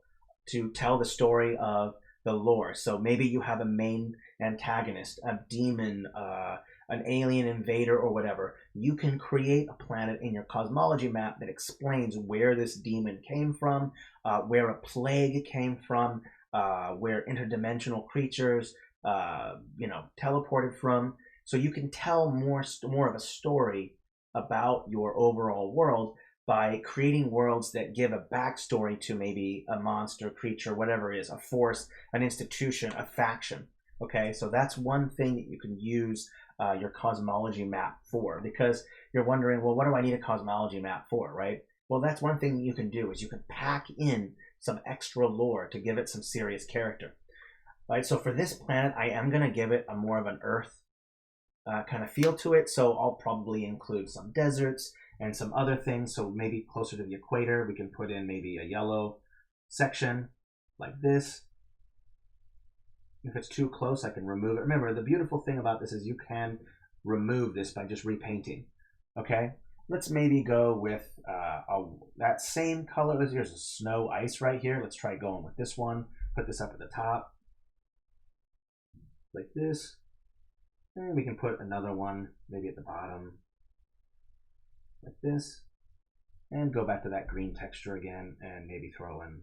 the story of the lore. So maybe you have a main antagonist, a demon, a an alien invader or whatever, you can create a planet in your cosmology map that explains where this demon came from, where a plague came from, where interdimensional creatures, teleported from. So you can tell more of a story about your overall world by creating worlds that give a backstory to maybe a monster, creature, whatever it is, a force, an institution, a faction. Okay, so that's one thing that you can use your cosmology map for, because you're wondering, well, what do I need a cosmology map for, right? Well, that's one thing that you can do, is you can pack in some extra lore to give it some serious character. Right, so for this planet, I am going to give it a more of an Earth kind of feel to it, so I'll probably include some deserts and some other things. So maybe closer to the equator, we can put in maybe a yellow section like this. If it's too close, I can remove it. Remember, the beautiful thing about this is you can remove this by just repainting. Okay, let's maybe go with that same color. Here's a snow ice right here. Let's try going with this one. Put this up at the top like this. And we can put another one maybe at the bottom like this. And go back to that green texture again and maybe throw in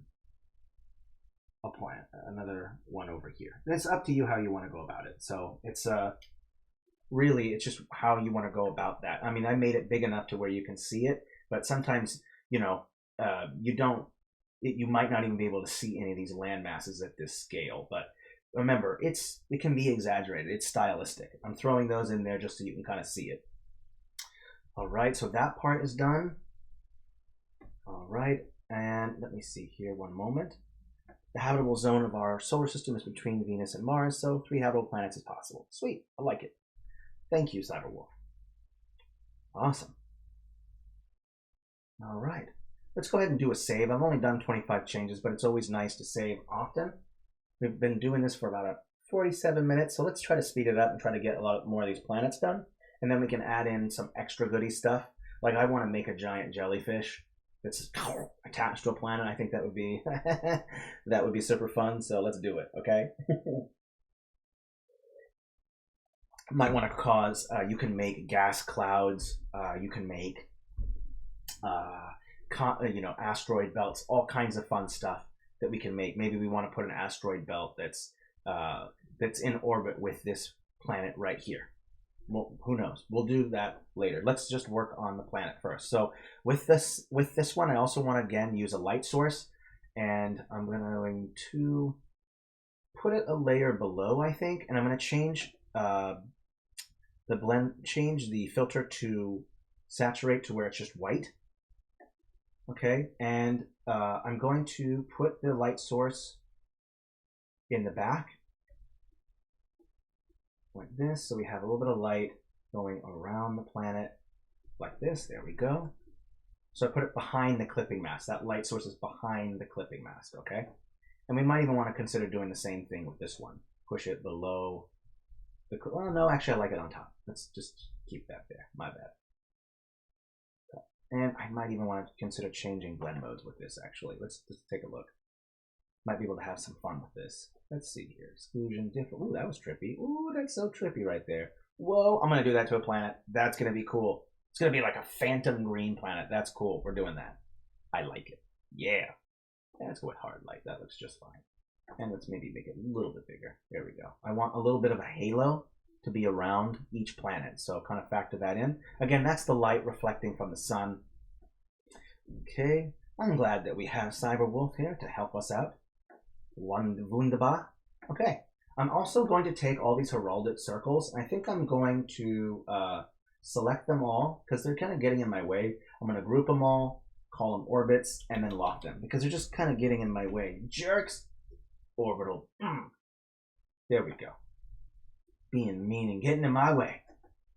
a plant, another one over here. It's up to you how you want to go about it. So it's really, it's just how you want to go about that. I mean, I made it big enough to where you can see it, but sometimes, you might not even be able to see any of these land masses at this scale. But remember, it can be exaggerated. It's stylistic. I'm throwing those in there just so you can kind of see it. All right, so that part is done. All right, and let me see here one moment. The habitable zone of our solar system is between Venus and Mars, so 3 habitable planets is possible. Sweet, I like it. Thank you, Cyberwolf. Awesome. All right, let's go ahead and do a save. I've only done 25 changes, but it's always nice to save often. We've been doing this for about 47 minutes, so let's try to speed it up and try to get a lot more of these planets done. And then we can add in some extra goodie stuff. Like I want to make a giant jellyfish that's attached to a planet. I think that would be that would be super fun. So let's do it, okay? Might want to cause. You can make gas clouds. You can make asteroid belts. All kinds of fun stuff that we can make. Maybe we want to put an asteroid belt that's in orbit with this planet right here. Well, who knows? We'll do that later. Let's just work on the planet first. So with this one, I also want to again use a light source, and I'm going to put it a layer below, I think, and I'm going to change change the filter to saturate to where it's just white. Okay, and I'm going to put the light source in the back like this, so we have a little bit of light going around the planet like this. There we go. So I put it behind the clipping mask. That light source is behind the clipping mask, okay? And we might even want to consider doing the same thing with this one. Push it below the... Oh, no, actually, I like it on top. Let's just keep that there. My bad. And I might even want to consider changing blend modes with this, actually. Let's just take a look. Might be able to have some fun with this. Let's see here. Exclusion, different. Ooh, that was trippy. Ooh, that's so trippy right there. Whoa, I'm going to do that to a planet. That's going to be cool. It's going to be like a phantom green planet. That's cool. We're doing that. I like it. Yeah. Let's go with hard light. That looks just fine. And let's maybe make it a little bit bigger. There we go. I want a little bit of a halo to be around each planet. So kind of factor that in. Again, that's the light reflecting from the sun. Okay. I'm glad that we have Cyberwolf here to help us out. Wunderbar. Okay. I'm also going to take all these heraldic circles. I think I'm going to select them all because they're kind of getting in my way. I'm going to group them all, call them orbits, and then lock them because they're just kind of getting in my way. Jerks. Orbital. There we go. Being mean and getting in my way.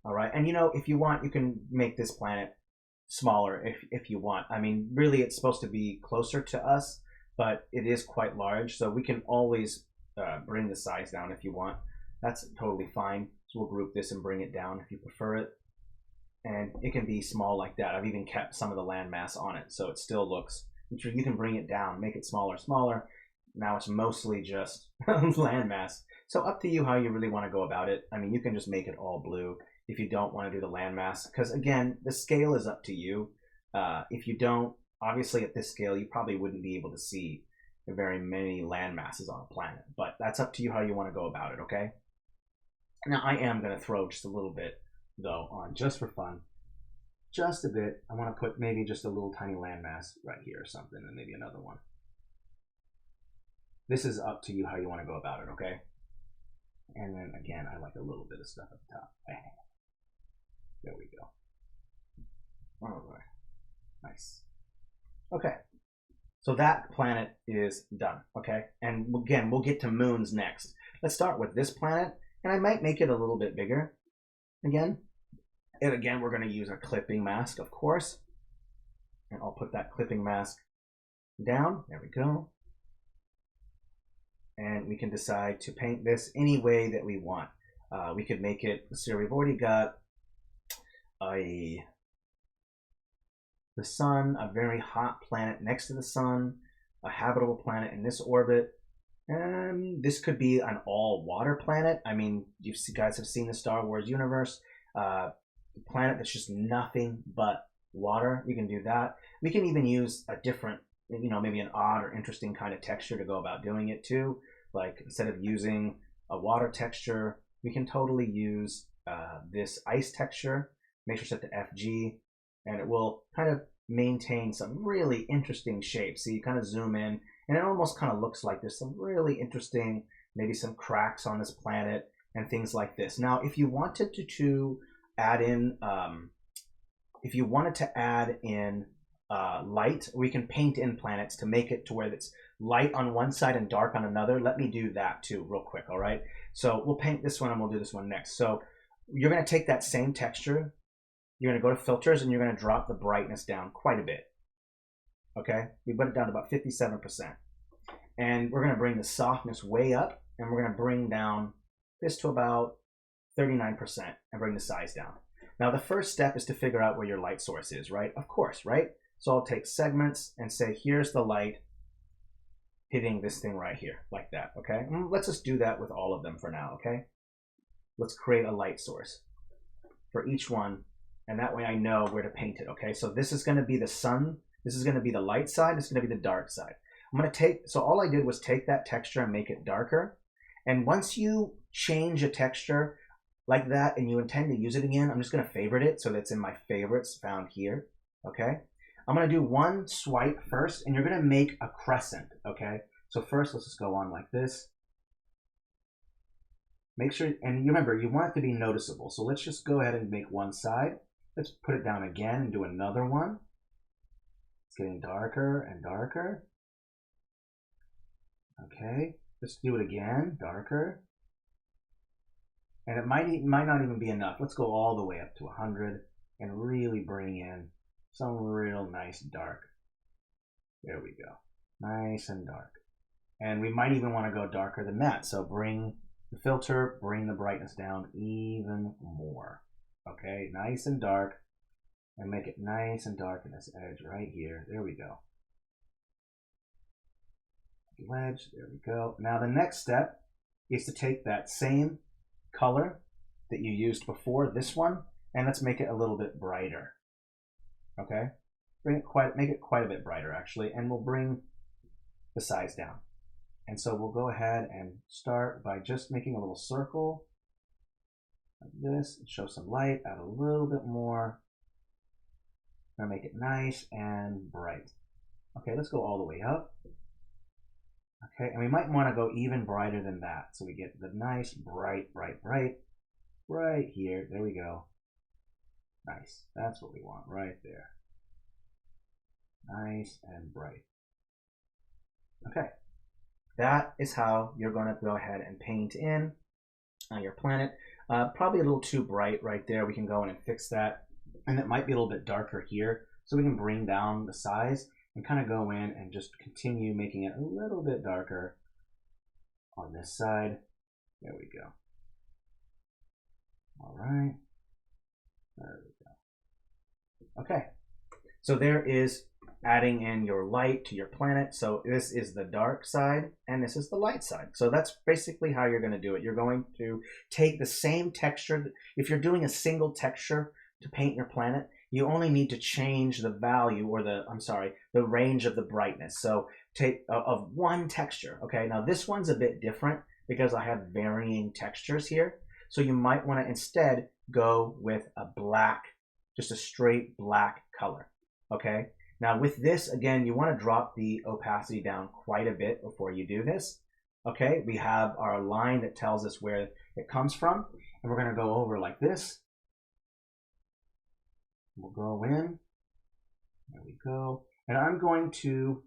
All right. And if you want, you can make this planet smaller if you want. I mean, really, it's supposed to be closer to us, but it is quite large. So we can always bring the size down if you want. That's totally fine. So we'll group this and bring it down if you prefer it. And it can be small like that. I've even kept some of the landmass on it, so it still looks. You can bring it down, make it smaller. Now it's mostly just landmass. So up to you how you really want to go about it. I mean, you can just make it all blue. if you don't want to do the landmass, because again, the scale is up to you. If you don't, obviously at this scale, you probably wouldn't be able to see very many land masses on a planet, but that's up to you how you want to go about it, okay? Now I am going to throw just a little bit though on, just for fun, just a bit. I want to put maybe just a little tiny landmass right here or something, and maybe another one. This is up to you how you want to go about it, okay? And then again, I like a little bit of stuff at the top. There we go. All right, nice. Okay, so that planet is done, okay? And again, we'll get to moons next. Let's start with this planet, and I might make it a little bit bigger again. And again, we're going to use a clipping mask, of course. And I'll put that clipping mask down. There we go. And we can decide to paint this any way that we want. We could make it, so we've already got the sun, a very hot planet next to the sun, a habitable planet in this orbit. And this could be an all-water planet. I mean, you guys have seen the Star Wars universe. Planet that's just nothing but water. We can do that. We can even use a different, maybe an odd or interesting kind of texture to go about doing it too. Like instead of using a water texture, we can totally use this ice texture. Make sure to set the FG, and it will kind of maintain some really interesting shapes. So you kind of zoom in, and it almost kind of looks like there's some really interesting, maybe some cracks on this planet and things like this. Now, if you wanted to add in, if you wanted to add in light, we can paint in planets to make it to where it's light on one side and dark on another. Let me do that too real quick, all right? So we'll paint this one and we'll do this one next. So you're going to take that same texture, you're going to go to filters, and you're going to drop the brightness down quite a bit, okay? We put it down to about 57%. And we're going to bring the softness way up, and we're going to bring down this to about 39% and bring the size down. Now the first step is to figure out where your light source is, right? Of course, right? So I'll take segments and say, here's the light hitting this thing right here, like that, okay? Let's just do that with all of them for now, okay? Let's create a light source for each one, and that way I know where to paint it, okay? So this is gonna be the sun, this is gonna be the light side, this is gonna be the dark side. I'm gonna so all I did was take that texture and make it darker, and once you change a texture like that and you intend to use it again, I'm just gonna favorite it so that's in my favorites found here, okay? I'm gonna do one swipe first, and you're gonna make a crescent, okay? So first, let's just go on like this. Make sure, and remember, you want it to be noticeable. So let's just go ahead and make one side. Let's put it down again and do another one. It's getting darker and darker. Okay, let's do it again, darker. And it might not even be enough. Let's go all the way up to 100 and really bring in some real nice dark. There we go. Nice and dark. And we might even want to go darker than that. So bring the filter, bring the brightness down even more. Okay, nice and dark. And make it nice and dark in this edge right here. There we go. Ledge, there we go. Now the next step is to take that same color that you used before, this one, and let's make it a little bit brighter. Okay, make it quite a bit brighter actually, and we'll bring the size down. And so we'll go ahead and start by just making a little circle like this, show some light, add a little bit more. I'm gonna make it nice and bright. Okay, let's go all the way up. Okay, and we might want to go even brighter than that, so we get the nice bright right here. There we go. Nice. That's what we want right there. Nice and bright. Okay, that is how you're going to go ahead and paint in your planet. Probably a little too bright right there. We can go in and fix that, and it might be a little bit darker here, so we can bring down the size and kind of go in and just continue making it a little bit darker on this side. There we go. All right. There we go. Okay. So there is adding in your light to your planet. So this is the dark side and this is the light side. So that's basically how you're going to do it. You're going to take the same texture. If you're doing a single texture to paint your planet, you only need to change the value or the range of the brightness. So take of one texture. Okay, now this one's a bit different because I have varying textures here. So you might want to instead go with a black, just a straight black color. Okay, now with this, again, you want to drop the opacity down quite a bit before you do this. Okay, we have our line that tells us where it comes from, and we're going to go over like this. We'll go in, there we go, and I'm going to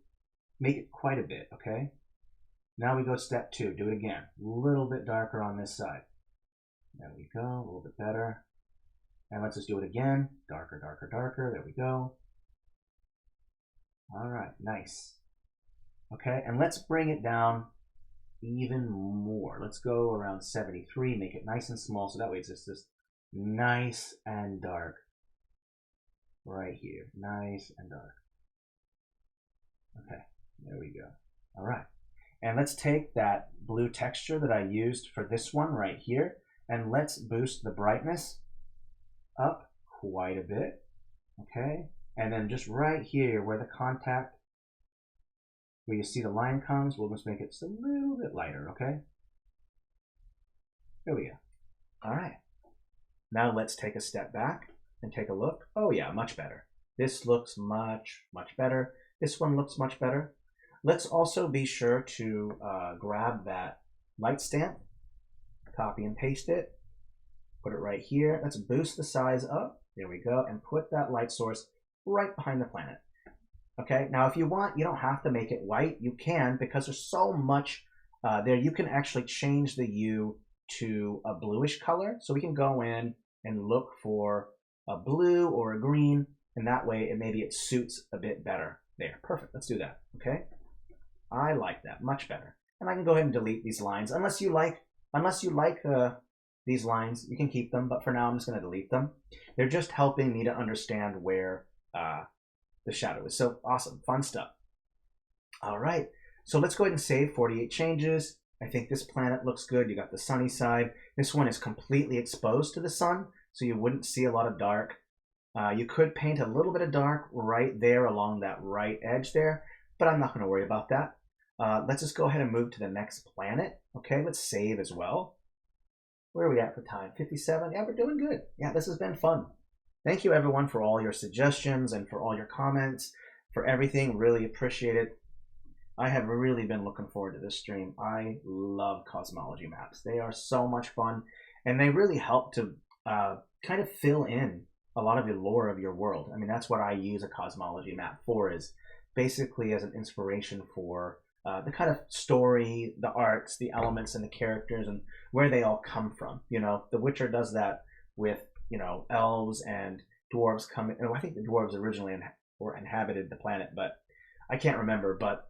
make it quite a bit, okay? Now we go step 2, do it again, a little bit darker on this side. There we go, a little bit better. And let's just do it again, darker, darker, darker, there we go. All right, nice. Okay, and let's bring it down even more. Let's go around 73, make it nice and small, so that way it's just this nice and dark. Right here, nice and dark. Okay, there we go. All right, and let's take that blue texture that I used for this one right here, and let's boost the brightness up quite a bit. Okay, and then just right here where the contact, where you see the line comes, we'll just make it just a little bit lighter, okay? There we go. All right, now let's take a step back and take a look. Oh yeah, much better. This looks much, much better. This one looks much better. Let's also be sure to grab that light stamp, copy and paste it, put it right here. Let's boost the size up. There we go, and put that light source right behind the planet. Okay, now if you want, you don't have to make it white. You can, because there's so much there, you can actually change the hue to a bluish color. So we can go in and look for a blue or a green, and that way maybe it suits a bit better there. Perfect, let's do that, okay? I like that, much better. And I can go ahead and delete these lines. Unless you like these lines, you can keep them, but for now I'm just gonna delete them. They're just helping me to understand where the shadow is. So awesome, fun stuff. All right, so let's go ahead and save 48 changes. I think this planet looks good. You got the sunny side. This one is completely exposed to the sun, so you wouldn't see a lot of dark. You could paint a little bit of dark right there along that right edge there, but I'm not going to worry about that. Let's just go ahead and move to the next planet. Okay, let's save as well. Where are we at for time? 57? Yeah, we're doing good. Yeah, this has been fun. Thank you everyone for all your suggestions and for all your comments, for everything. Really appreciate it. I have really been looking forward to this stream. I love cosmology maps. They are so much fun, and they really help to kind of fill in a lot of the lore of your world. I mean, that's what I use a cosmology map for, is basically as an inspiration for the kind of story, the arts, the elements, and the characters, and where they all come from. You know, The Witcher does that with, you know, elves and dwarves coming. I think the dwarves originally inhabited the planet, but I can't remember. But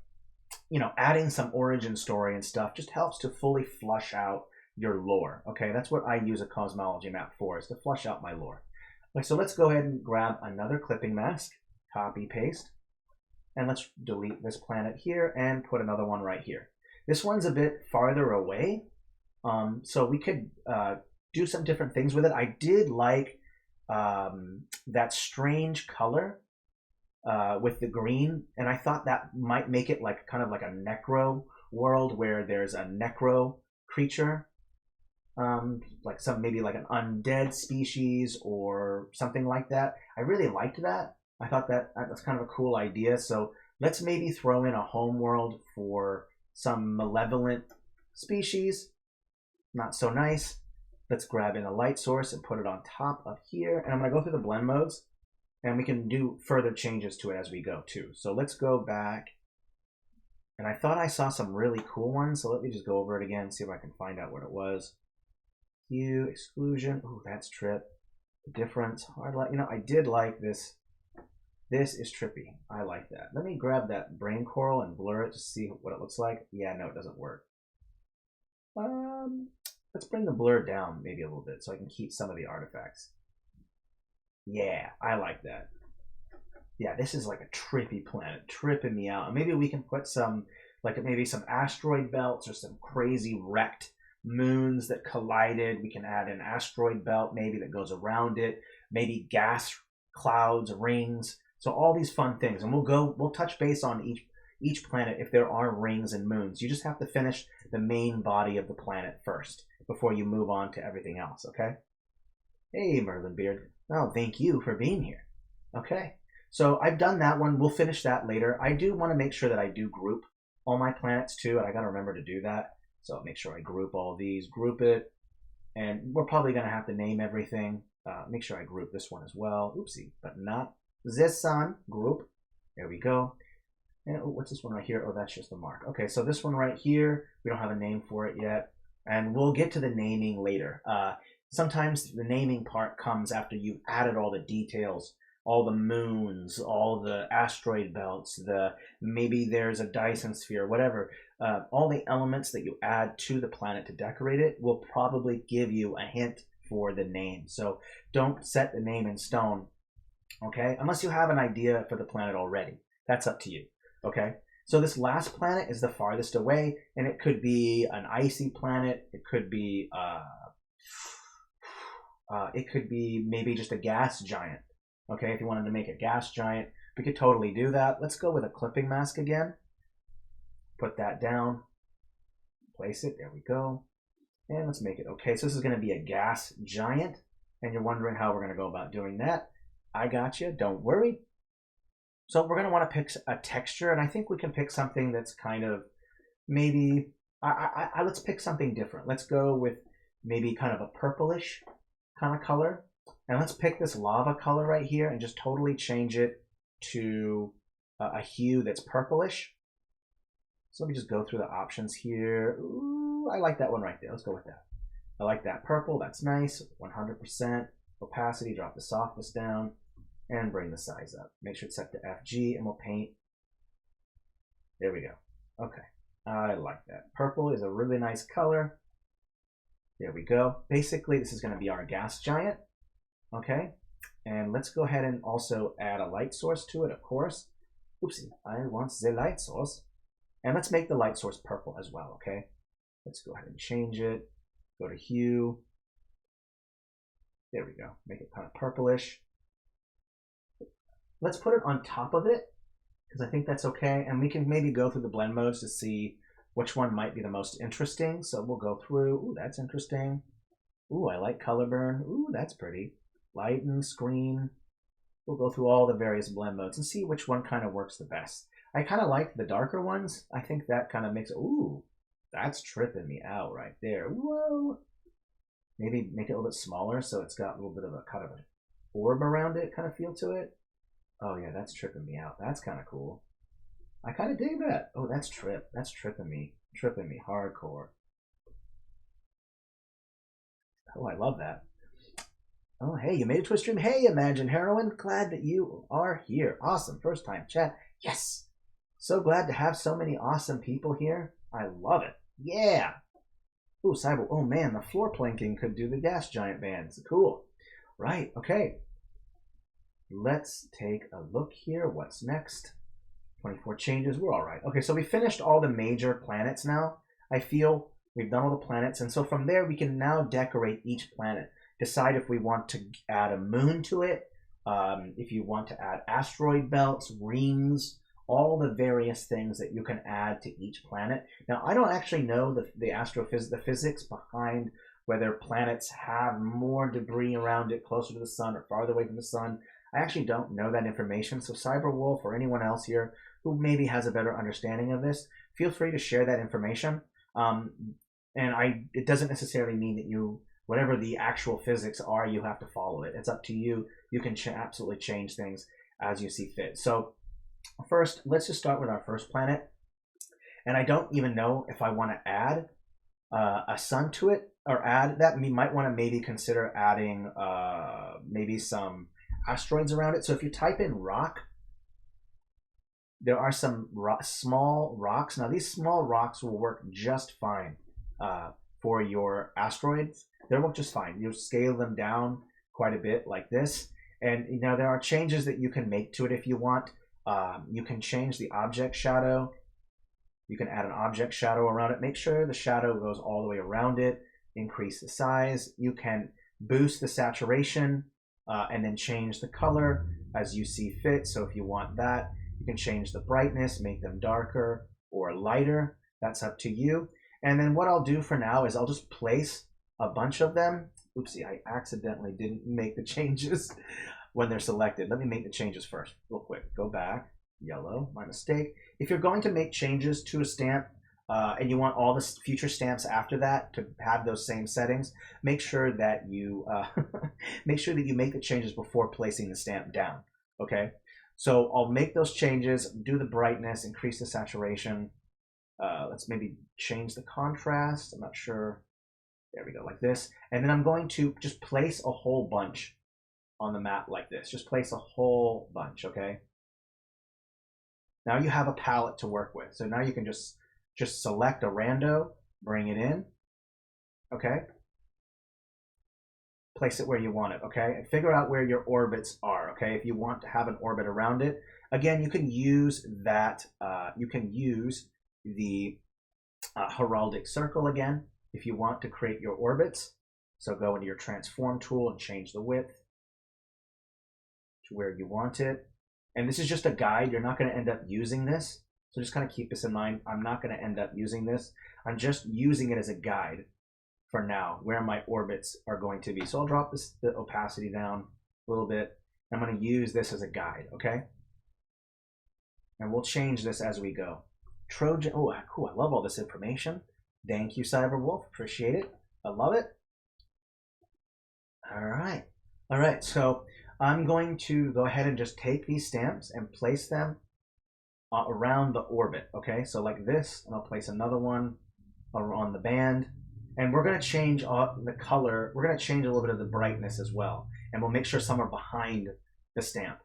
you know, adding some origin story and stuff just helps to fully flush out your lore. Okay, that's what I use a cosmology map for, is to flush out my lore. Okay, so let's go ahead and grab another clipping mask, copy, paste, and let's delete this planet here and put another one right here. This one's a bit farther away, so we could do some different things with it. I did like that strange color with the green, and I thought that might make it like kind of like a necro world where there's a necro creature, like maybe like an undead species or something like that. I really liked that. I thought that was kind of a cool idea. So let's maybe throw in a home world for some malevolent species. Not so nice. Let's grab in a light source and put it on top of here, and I'm going to go through the blend modes, and we can do further changes to it as we go too. So let's go back. And I thought I saw some really cool ones, so let me just go over it again, see if I can find out what it was. Hue, exclusion, ooh, that's trip. Difference, hard light. You know, I did like this. This is trippy. I like that. Let me grab that brain coral and blur it to see what it looks like. Yeah, no, it doesn't work. Let's bring the blur down maybe a little bit so I can keep some of the artifacts. Yeah, I like that. Yeah, this is like a trippy planet, tripping me out. Maybe we can put some, like maybe some asteroid belts or some crazy wrecked moons that collided. We can add an asteroid belt maybe that goes around it, maybe gas clouds, rings. So all these fun things, and we'll touch base on each planet if there are rings and moons. You just have to finish the main body of the planet first before you move on to everything else, okay? Hey, Merlin Beard. Oh, thank you for being here. Okay. So I've done that one. We'll finish that later. I do want to make sure that I do group all my planets too, and I got to remember to do that. So make sure I group all these, group it, and we're probably going to have to name everything. Make sure I group this one as well. Oopsie, but not this one. Group. There we go. And what's this one right here? Oh, that's just a mark. Okay, so this one right here, we don't have a name for it yet, and we'll get to the naming later. Sometimes the naming part comes after you've added all the details, all the moons, all the asteroid belts, maybe there's a Dyson sphere, whatever. All the elements that you add to the planet to decorate it will probably give you a hint for the name. So don't set the name in stone, okay? Unless you have an idea for the planet already. That's up to you, okay? So this last planet is the farthest away, and it could be an icy planet. It could be maybe just a gas giant. Okay, if you wanted to make a gas giant, we could totally do that. Let's go with a clipping mask again. Put that down. Place it. There we go. And let's make it. Okay, so this is going to be a gas giant. And you're wondering how we're going to go about doing that. I got you. Don't worry. So we're going to want to pick a texture. And I think we can pick something that's kind of maybe... let's pick something different. Let's go with maybe kind of a purplish kind of color. And let's pick this lava color right here and just totally change it to a hue that's purplish. So let me just go through the options here. Ooh, I like that one right there. Let's go with that. I like that purple. That's nice. 100% opacity. Drop the softness down and bring the size up. Make sure it's set to FG and we'll paint. There we go. Okay. I like that. Purple is a really nice color. There we go. Basically, this is going to be our gas giant. Okay, and let's go ahead and also add a light source to it, of course. Oopsie, I want the light source. And let's make the light source purple as well, okay? Let's go ahead and change it. Go to hue. There we go. Make it kind of purplish. Let's put it on top of it, because I think that's okay. And we can maybe go through the blend modes to see which one might be the most interesting. So we'll go through. Ooh, that's interesting. Ooh, I like color burn. Ooh, that's pretty. Lighten, screen. We'll go through all the various blend modes and see which one kind of works the best. I kind of like the darker ones. I think that kind of makes it, ooh, that's tripping me out right there. Whoa. Maybe make it a little bit smaller so it's got a little bit of a kind of an orb around it kind of feel to it. Oh yeah, that's tripping me out. That's kind of cool. I kind of dig that. Oh, that's tripping me hardcore. Oh, I love that. Oh, hey, you made it to a stream. Hey, Imagine Heroine. Glad that you are here. Awesome. First time chat. Yes. So glad to have so many awesome people here. I love it. Yeah. Ooh, Cyber. Oh, man, the floor planking could do the gas giant bands. Cool. Right. Okay. Let's take a look here. What's next? 24 changes. We're all right. Okay, so we finished all the major planets now. I feel we've done all the planets. And so from there, we can now decorate each planet. Decide if we want to add a moon to it, if you want to add asteroid belts, rings, all the various things that you can add to each planet. Now, I don't actually know the physics behind whether planets have more debris around it closer to the sun or farther away from the sun. I actually don't know that information. So Cyberwolf or anyone else here who maybe has a better understanding of this, feel free to share that information. It doesn't necessarily mean that whatever the actual physics are, you have to follow it. It's up to you. You can absolutely change things as you see fit. So first, let's just start with our first planet. And I don't even know if I want to add a sun to it or add that. We might want to maybe consider adding maybe some asteroids around it. So if you type in rock, there are some small rocks. Now, these small rocks will work just fine for your asteroids. They work just fine. You scale them down quite a bit like this, And there are changes that you can make to it if you want. You can change the object shadow. You can add an object shadow around it. Make sure the shadow goes all the way around it. Increase the size. You can boost the saturation and then change the color as you see fit. So if you want that, you can change the brightness, make them darker or lighter. That's up to you. And then what I'll do for now is I'll just place a bunch of them. Oopsie, I accidentally didn't make the changes when they're selected. Let me make the changes first, real quick. Go back, yellow, my mistake. If you're going to make changes to a stamp and you want all the future stamps after that to have those same settings, make sure that you make the changes before placing the stamp down. Okay, so I'll make those changes, do the brightness, increase the saturation. Let's maybe change the contrast. I'm not sure. There we go, like this. And then I'm going to just place a whole bunch on the map like this. Just place a whole bunch, okay? Now you have a palette to work with. So now you can just select a rando, bring it in, okay? Place it where you want it, okay? And figure out where your orbits are, okay? If you want to have an orbit around it. Again, you can use that, you can use the heraldic circle again if you want to create your orbits. So go into your transform tool and change the width to where you want it. And this is just a guide. You're not going to end up using this. So just kind of keep this in mind. I'm not going to end up using this. I'm just using it as a guide for now, where my orbits are going to be. So I'll drop the opacity down a little bit. I'm going to use this as a guide, okay? And we'll change this as we go. Trojan, oh, cool. I love all this information. Thank you, Cyberwolf. Appreciate it. I love it. All right. All right. So I'm going to go ahead and just take these stamps and place them around the orbit. Okay. So like this, and I'll place another one on the band. And we're going to change the color. We're going to change a little bit of the brightness as well. And we'll make sure some are behind the stamp,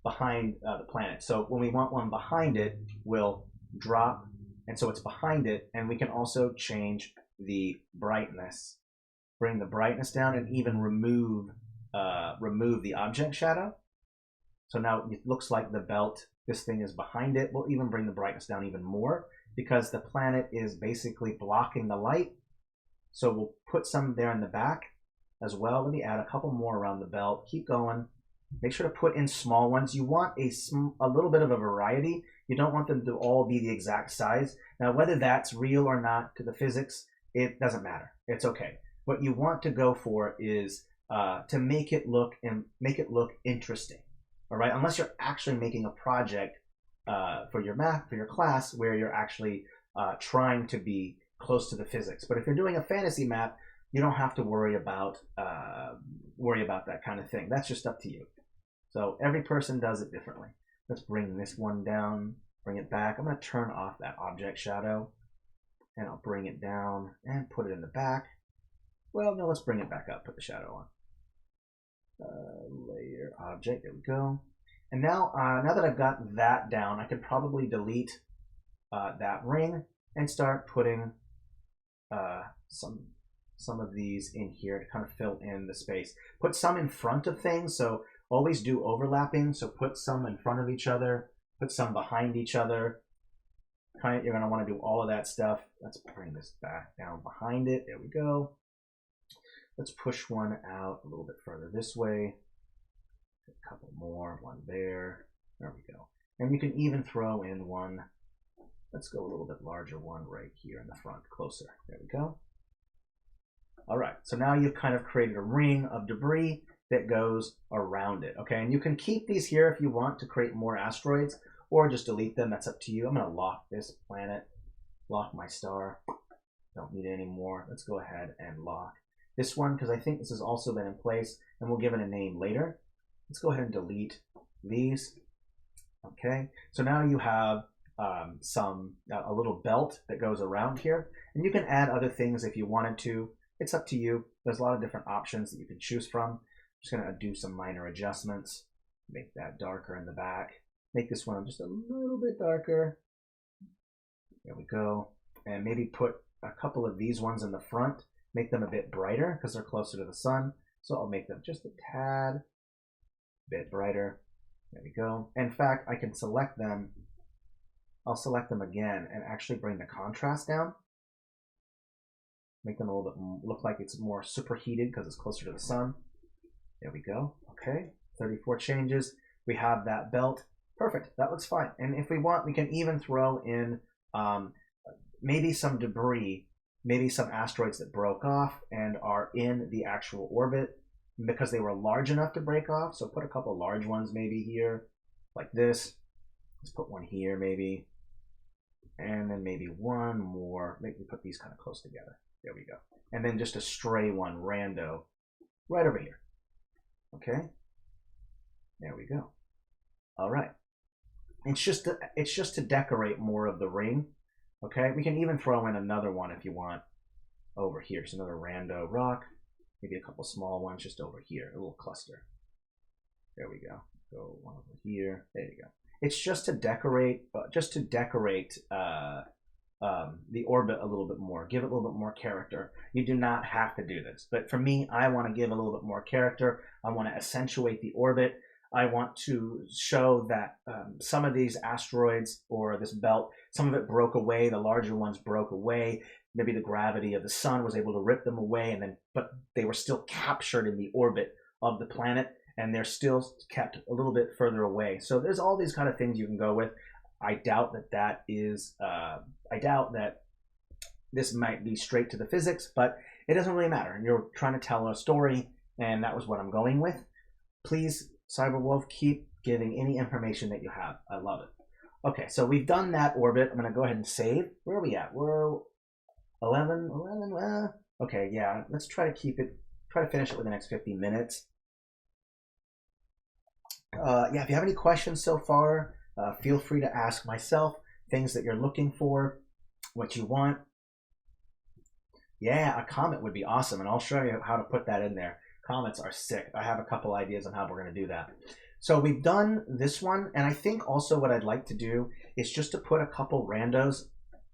behind the planet. So when we want one behind it, we'll drop. And so it's behind it, and we can also change the brightness, bring the brightness down, and even remove the object shadow. So now it looks like the belt, this thing is behind it. We'll even bring the brightness down even more because the planet is basically blocking the light. So we'll put some there in the back as well. Let me add a couple more around the belt. Keep going. Make sure to put in small ones. You want a little bit of a variety. You don't want them to all be the exact size. Now, whether that's real or not to the physics, it doesn't matter. It's okay. What you want to go for is to make it look interesting. All right, unless you're actually making a project for your class where you're actually trying to be close to the physics. But if you're doing a fantasy map, you don't have to worry about that kind of thing. That's just up to you. So every person does it differently. Let's bring this one down, bring it back. I'm going to turn off that object shadow, and I'll bring it down and put it in the back. Well, no, let's bring it back up, put the shadow on. Layer object, there we go. And now that I've got that down, I could probably delete that ring and start putting some of these in here to kind of fill in the space. Put some in front of things, so always do overlapping. So put some in front of each other, put some behind each other. You're going to want to do all of that stuff. Let's bring this back down behind it. There we go. Let's push one out a little bit further this way. A couple more, one there. There we go. And you can even throw in one. Let's go a little bit larger one right here in the front, closer. There we go. All right, so now you've kind of created a ring of debris that goes around it, okay? And you can keep these here if you want to create more asteroids, or just delete them. That's up to you. I'm going to lock this planet, lock my star. Don't need it anymore. Let's go ahead and lock this one because I think this has also been in place, and we'll give it a name later. Let's go ahead and delete these. Okay, so now you have a little belt that goes around here, and you can add other things if you wanted to. It's up to you. There's a lot of different options that you can choose from. I'm just going to do some minor adjustments. Make that darker in the back. Make this one just a little bit darker. There we go. And maybe put a couple of these ones in the front. Make them a bit brighter because they're closer to the sun. So I'll make them just a tad bit brighter. There we go. In fact, I can select them. I'll select them again and actually bring the contrast down. Make them a little bit look like it's more superheated because it's closer to the sun. There we go. Okay, 34 changes. We have that belt. Perfect. That looks fine. And if we want, we can even throw in maybe some debris, maybe some asteroids that broke off and are in the actual orbit because they were large enough to break off. So put a couple large ones maybe here, like this. Let's put one here maybe. And then maybe one more. Maybe put these kind of close together. There we go. And then just a stray one, rando, right over here. Okay. There we go. All right. It's just to decorate more of the ring. Okay. We can even throw in another one if you want over here. So another rando rock. Maybe a couple small ones just over here. A little cluster. There we go. Go one over here. There you go. It's just to decorate, the orbit a little bit more, give it a little bit more character. You do not have to do this, but for me, I want to give a little bit more character. I want to accentuate the orbit. I want to show that some of these asteroids or this belt, some of it broke away. The larger ones broke away. Maybe the gravity of the sun was able to rip them away, and then but they were still captured in the orbit of the planet. And they're still kept a little bit further away. So there's all these kind of things you can go with. I doubt that I doubt that this might be straight to the physics, but it doesn't really matter. You're trying to tell a story, and that was what I'm going with. Please, Cyberwolf, keep giving any information that you have. I love it. Okay, so we've done that orbit. I'm going to go ahead and save. Where are we at? We're 11. Okay, yeah. Let's try to finish it within the next 50 minutes. Yeah, if you have any questions so far, feel free to ask myself, things that you're looking for, what you want. Yeah, a comet would be awesome, and I'll show you how to put that in there. Comets are sick. I have a couple ideas on how we're going to do that. So we've done this one, and I think also what I'd like to do is just to put a couple randos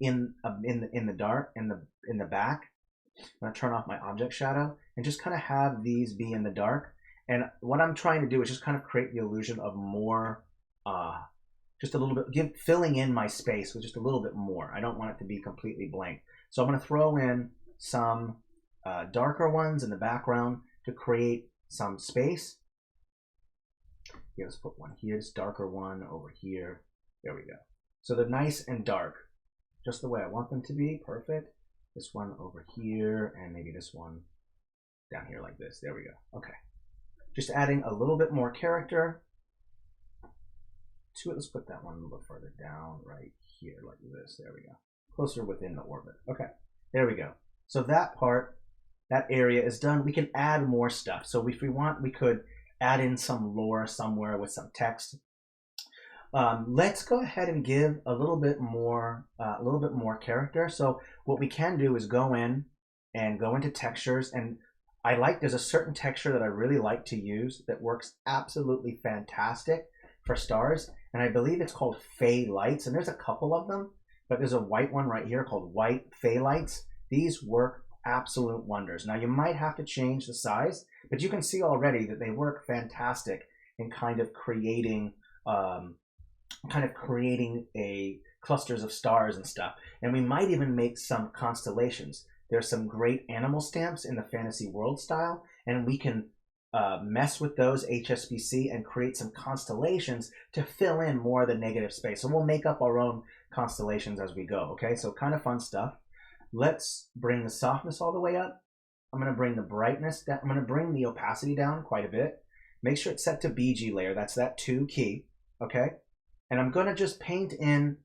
in the dark, in the back. I'm going to turn off my object shadow and just kind of have these be in the dark. And what I'm trying to do is just kind of create the illusion of more, just a little bit, filling in my space with just a little bit more. I don't want it to be completely blank. So I'm going to throw in some darker ones in the background to create some space. Here, let's put one here, this darker one over here. There we go. So they're nice and dark, just the way I want them to be. Perfect. This one over here, and maybe this one down here like this. There we go. Okay. Just adding a little bit more character to it. Let's put that one a little bit further down right here like this. There we go. Closer within the orbit. Okay, there we go. So that part, that area is done. We can add more stuff. So if we want, we could add in some lore somewhere with some text. Let's go ahead and give a little bit more character. So what we can do is go into textures, and there's a certain texture that I really like to use that works absolutely fantastic for stars, and I believe it's called Fey Lights, and there's a couple of them, but there's a white one right here called White Fey Lights. These work absolute wonders. Now you might have to change the size, but you can see already that they work fantastic in kind of creating a clusters of stars and stuff, and we might even make some constellations. There's some great animal stamps in the fantasy world style, and we can mess with those HSBC and create some constellations to fill in more of the negative space. So we'll make up our own constellations as we go, okay? So kind of fun stuff. Let's bring the softness all the way up. I'm going to bring the brightness down. I'm going to bring the opacity down quite a bit. Make sure it's set to BG layer. That's that 2 key, okay? And I'm going to just paint in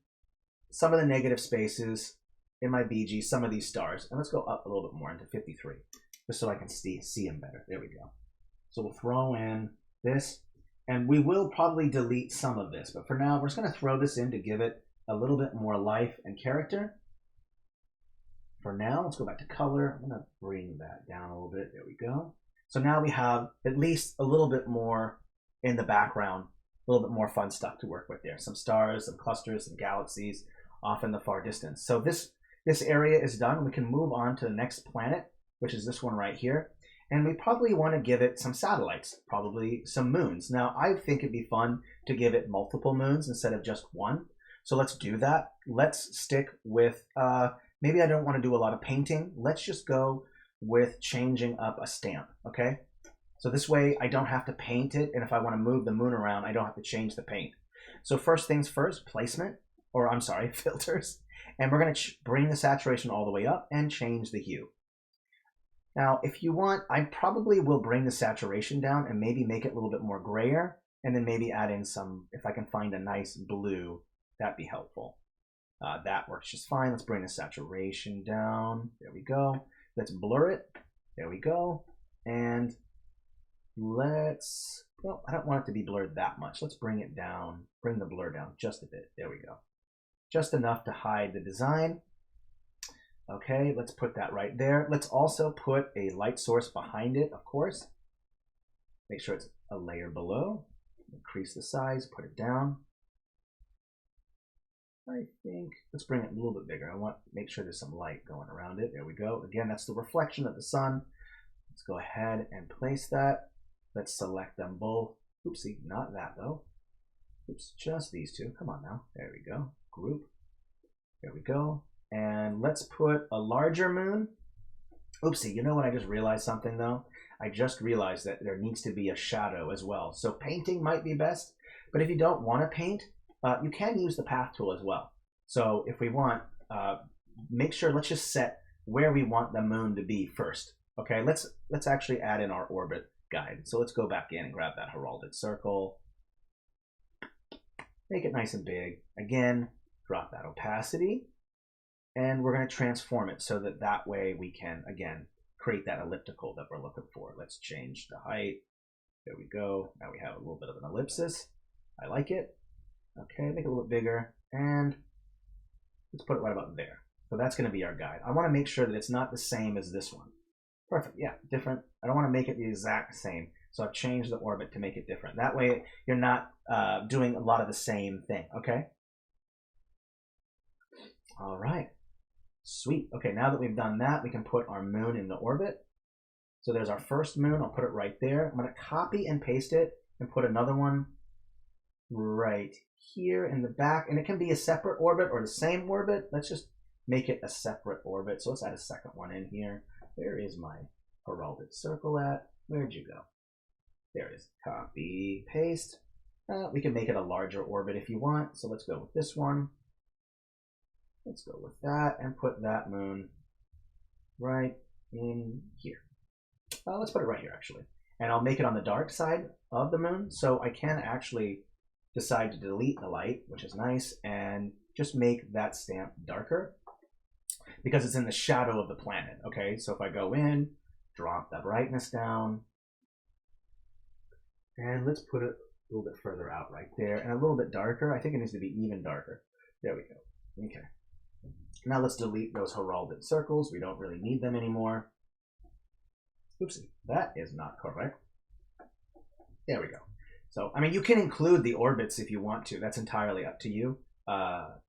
some of the negative spaces in my BG, some of these stars. And let's go up a little bit more into 53, just so I can see them better. There we go. So we'll throw in this, and we will probably delete some of this, but for now, we're just going to throw this in to give it a little bit more life and character. For now, let's go back to color. I'm going to bring that down a little bit. There we go. So now we have at least a little bit more in the background, a little bit more fun stuff to work with there. Some stars, some clusters, some galaxies off in the far distance. So this area is done. We can move on to the next planet, which is this one right here. And we probably want to give it some satellites, probably some moons. Now, I think it'd be fun to give it multiple moons instead of just one. So let's do that. Let's stick with, maybe I don't want to do a lot of painting. Let's just go with changing up a stamp, okay? So this way I don't have to paint it, and if I want to move the moon around, I don't have to change the paint. So first things first, placement, or I'm sorry, filters. And we're going to bring the saturation all the way up and change the hue. Now, if you want, I probably will bring the saturation down and maybe make it a little bit more grayer, and then maybe add in some, if I can find a nice blue, that'd be helpful. That works just fine. Let's bring the saturation down. There we go. Let's blur it. There we go. And let's, well, I don't want it to be blurred that much. Let's bring it down, bring the blur down just a bit. There we go. Just enough to hide the design. Okay, let's put that right there. Let's also put a light source behind it, of course. Make sure it's a layer below. Increase the size, put it down. I think, let's bring it a little bit bigger. I want to make sure there's some light going around it. There we go. Again, that's the reflection of the sun. Let's go ahead and place that. Let's select them both. Oopsie, not that though. Oops, just these two. Come on now. There we go. Group. There we go. And let's put a larger moon. Oopsie, you know what? I just realized something though. I just realized that there needs to be a shadow as well. So painting might be best, but if you don't want to paint, you can use the path tool as well. So if we want, make sure, let's just set where we want the moon to be first. Okay, let's actually add in our orbit guide. So let's go back in and grab that heralded circle. Make it nice and big. Again, drop that opacity. And we're going to transform it so that that way we can, again, create that elliptical that we're looking for. Let's change the height. There we go. Now we have a little bit of an ellipsis. I like it. Okay, make it a little bit bigger. And let's put it right about there. So that's going to be our guide. I want to make sure that it's not the same as this one. Perfect. Yeah, different. I don't want to make it the exact same. So I've changed the orbit to make it different. That way you're not doing a lot of the same thing. Okay. All right. Sweet. Okay, now that we've done that, we can put our moon in the orbit. So there's our first moon. I'll put it right there. I'm going to copy and paste it and put another one right here in the back. And it can be a separate orbit or the same orbit. Let's just make it a separate orbit. So let's add a second one in here. Where is my heralded circle at? Where'd you go? There it is. Copy, paste. We can make it a larger orbit if you want. So let's go with this one. Let's go with that and put that moon right in here. Let's put it right here, actually. And I'll make it on the dark side of the moon, so I can actually decide to delete the light, which is nice, and just make that stamp darker because it's in the shadow of the planet. Okay, so if I go in, drop the brightness down, and let's put it a little bit further out right there, and a little bit darker. I think it needs to be even darker. There we go. Okay. Now let's delete those heralded circles. We don't really need them anymore. Oopsie, that is not correct. There we go. So, I mean, you can include the orbits if you want to. That's entirely up to you.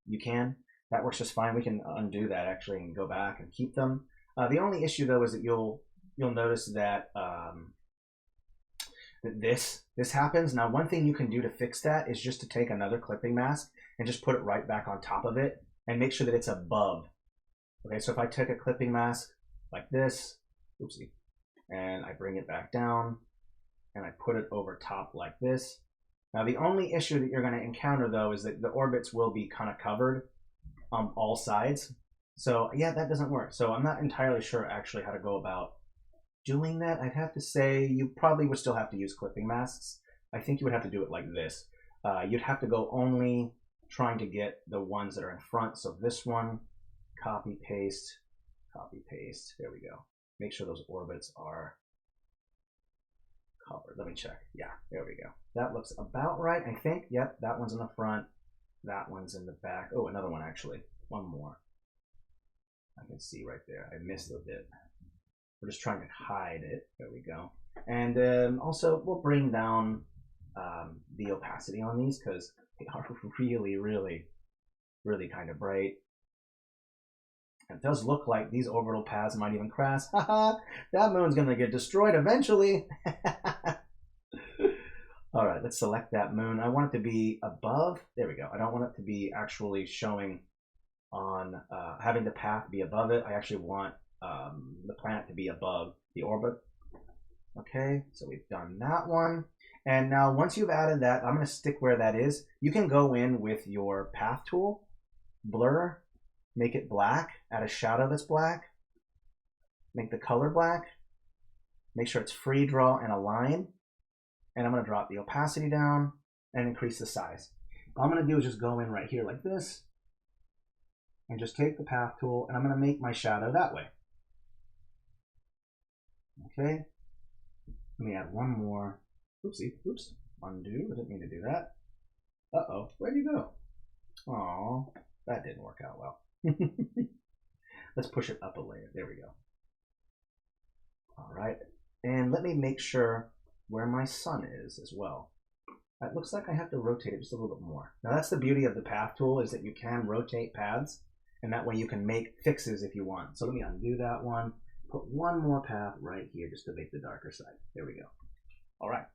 You can. That works just fine. We can undo that actually and go back and keep them. The only issue though is that you'll notice that this happens. Now, one thing you can do to fix that is just to take another clipping mask and just put it right back on top of it. And make sure that it's above. Okay, so if I take a clipping mask like this, oopsie, and I bring it back down, and I put it over top like this. Now the only issue that you're going to encounter though is that the orbits will be kind of covered on all sides. So yeah, that doesn't work. So I'm not entirely sure actually how to go about doing that. I'd have to say you probably would still have to use clipping masks. I think you would have to do it like this. You'd have to go only trying to get the ones that are in front. So this one, copy, paste, there we go. Make sure those orbits are covered. Let me check. Yeah, there we go. That looks about right, I think. Yep, that one's in the front. That one's in the back. Oh, another one actually. One more. I can see right there. I missed a bit. We're just trying to hide it. There we go. And also, we'll bring down the opacity on these because they are really, really, really kind of bright. It does look like these orbital paths might even crash. Haha, that moon's going to get destroyed eventually. All right, let's select that moon. I want it to be above. There we go. I don't want it to be actually showing on having the path be above it. I actually want the planet to be above the orbit. Okay, so we've done that one. And now once you've added that, I'm going to stick where that is. You can go in with your path tool, blur, make it black, add a shadow that's black, make the color black, make sure it's free draw and align. And I'm going to drop the opacity down and increase the size. All I'm going to do is just go in right here like this and just take the path tool, and I'm going to make my shadow that way. Okay. Let me add one more. Oopsie, oops. Undo. I didn't mean to do that. Uh-oh. Where'd you go? Aw, that didn't work out well. Let's push it up a layer. There we go. All right. And let me make sure where my sun is as well. It looks like I have to rotate it just a little bit more. Now that's the beauty of the path tool, is that you can rotate paths, and that way you can make fixes if you want. So let me undo that one. Put one more path right here just to make the darker side. There we go. All right.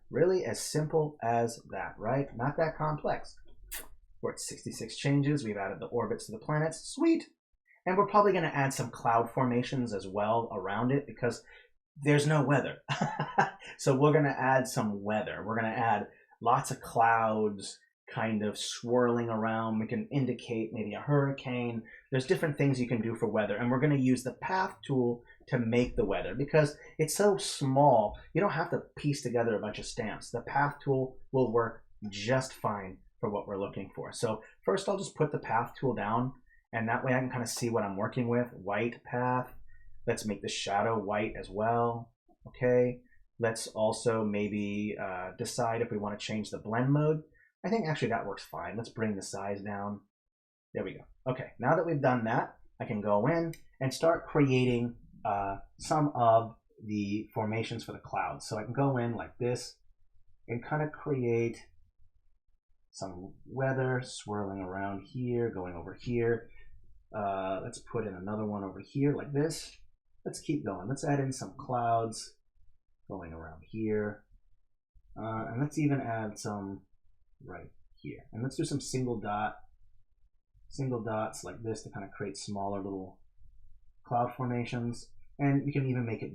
Really as simple as that, right? Not that complex. We're at 66 changes. We've added the orbits to the planets. Sweet. And we're probably going to add some cloud formations as well around it, because there's no weather. So we're going to add some weather. We're going to add lots of clouds kind of swirling around. We can indicate maybe a hurricane. There's different things you can do for weather. And we're going to use the path tool to make the weather, because it's so small. You don't have to piece together a bunch of stamps. The path tool will work just fine for what we're looking for. So first I'll just put the path tool down, and that way I can kind of see what I'm working with. White path. Let's make the shadow white as well. Okay. Let's also maybe decide if we want to change the blend mode. I think actually that works fine. Let's bring the size down. There we go. Okay, now that we've done that, I can go in and start creating some of the formations for the clouds. So I can go in like this and kind of create some weather swirling around here, going over here. Let's put in another one over here like this. Let's keep going. Let's add in some clouds going around here. And let's even add some right here. And let's do some single dots like this to kind of create smaller little cloud formations. And you can even make it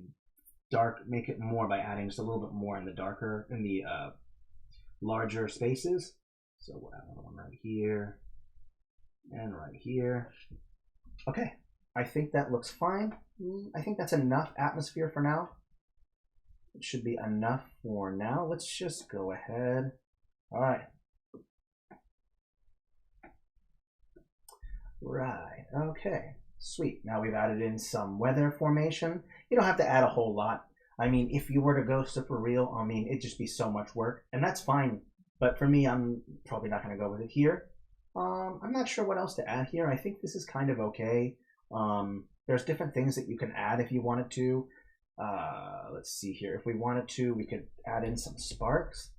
dark, make it more by adding just a little bit more in the darker, in the larger spaces. So we'll add another one right here and right here. Okay, I think that looks fine. I think that's enough atmosphere for now. It should be enough for now. Let's just go ahead. All right. Right, okay, sweet. Now we've added in some weather formation. You don't have to add a whole lot. I mean, if you were to go super real, I mean, it'd just be so much work, and that's fine. But for me, I'm probably not going to go with it here. I'm not sure what else to add here. I think this is kind of okay. There's different things that you can add if you wanted to. Let's see here. If we wanted to, we could add in some sparks.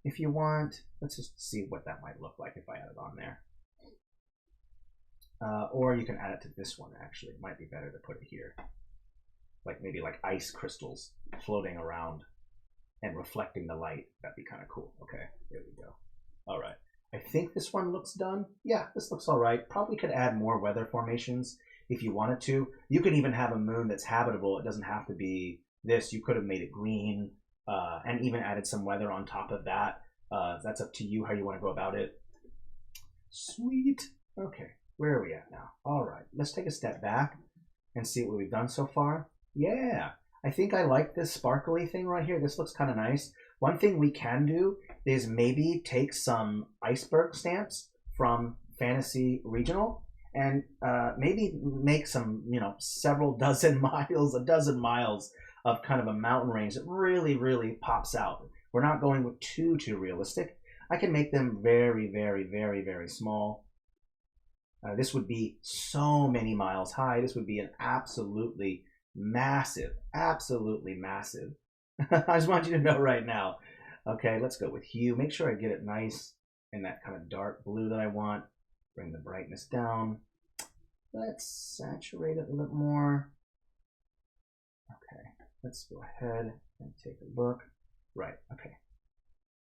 If you want, let's just see what that might look like if I add it on there. Or you can add it to this one, actually. It might be better to put it here. Like maybe like ice crystals floating around and reflecting the light. That'd be kind of cool. Okay, there we go. All right. I think this one looks done. Yeah, this looks all right. Probably could add more weather formations if you wanted to. You can even have a moon that's habitable. It doesn't have to be this. You could have made it green and even added some weather on top of that. That's up to you how you want to go about it. Sweet. Okay. Where are we at now? All right, let's take a step back and see what we've done so far. Yeah, I think I like this sparkly thing right here. This looks kind of nice. One thing we can do is maybe take some iceberg stamps from Fantasy Regional and maybe make some, several dozen miles, a dozen miles of kind of a mountain range that really, really pops out. We're not going with too realistic. I can make them very, very, very, very small. This would be so many miles high. This would be an absolutely massive. I just want you to know right now. Okay, let's go with hue. Make sure I get it nice in that kind of dark blue that I want. Bring the brightness down. Let's saturate it a little bit more. Okay, let's go ahead and take a look. Right, okay.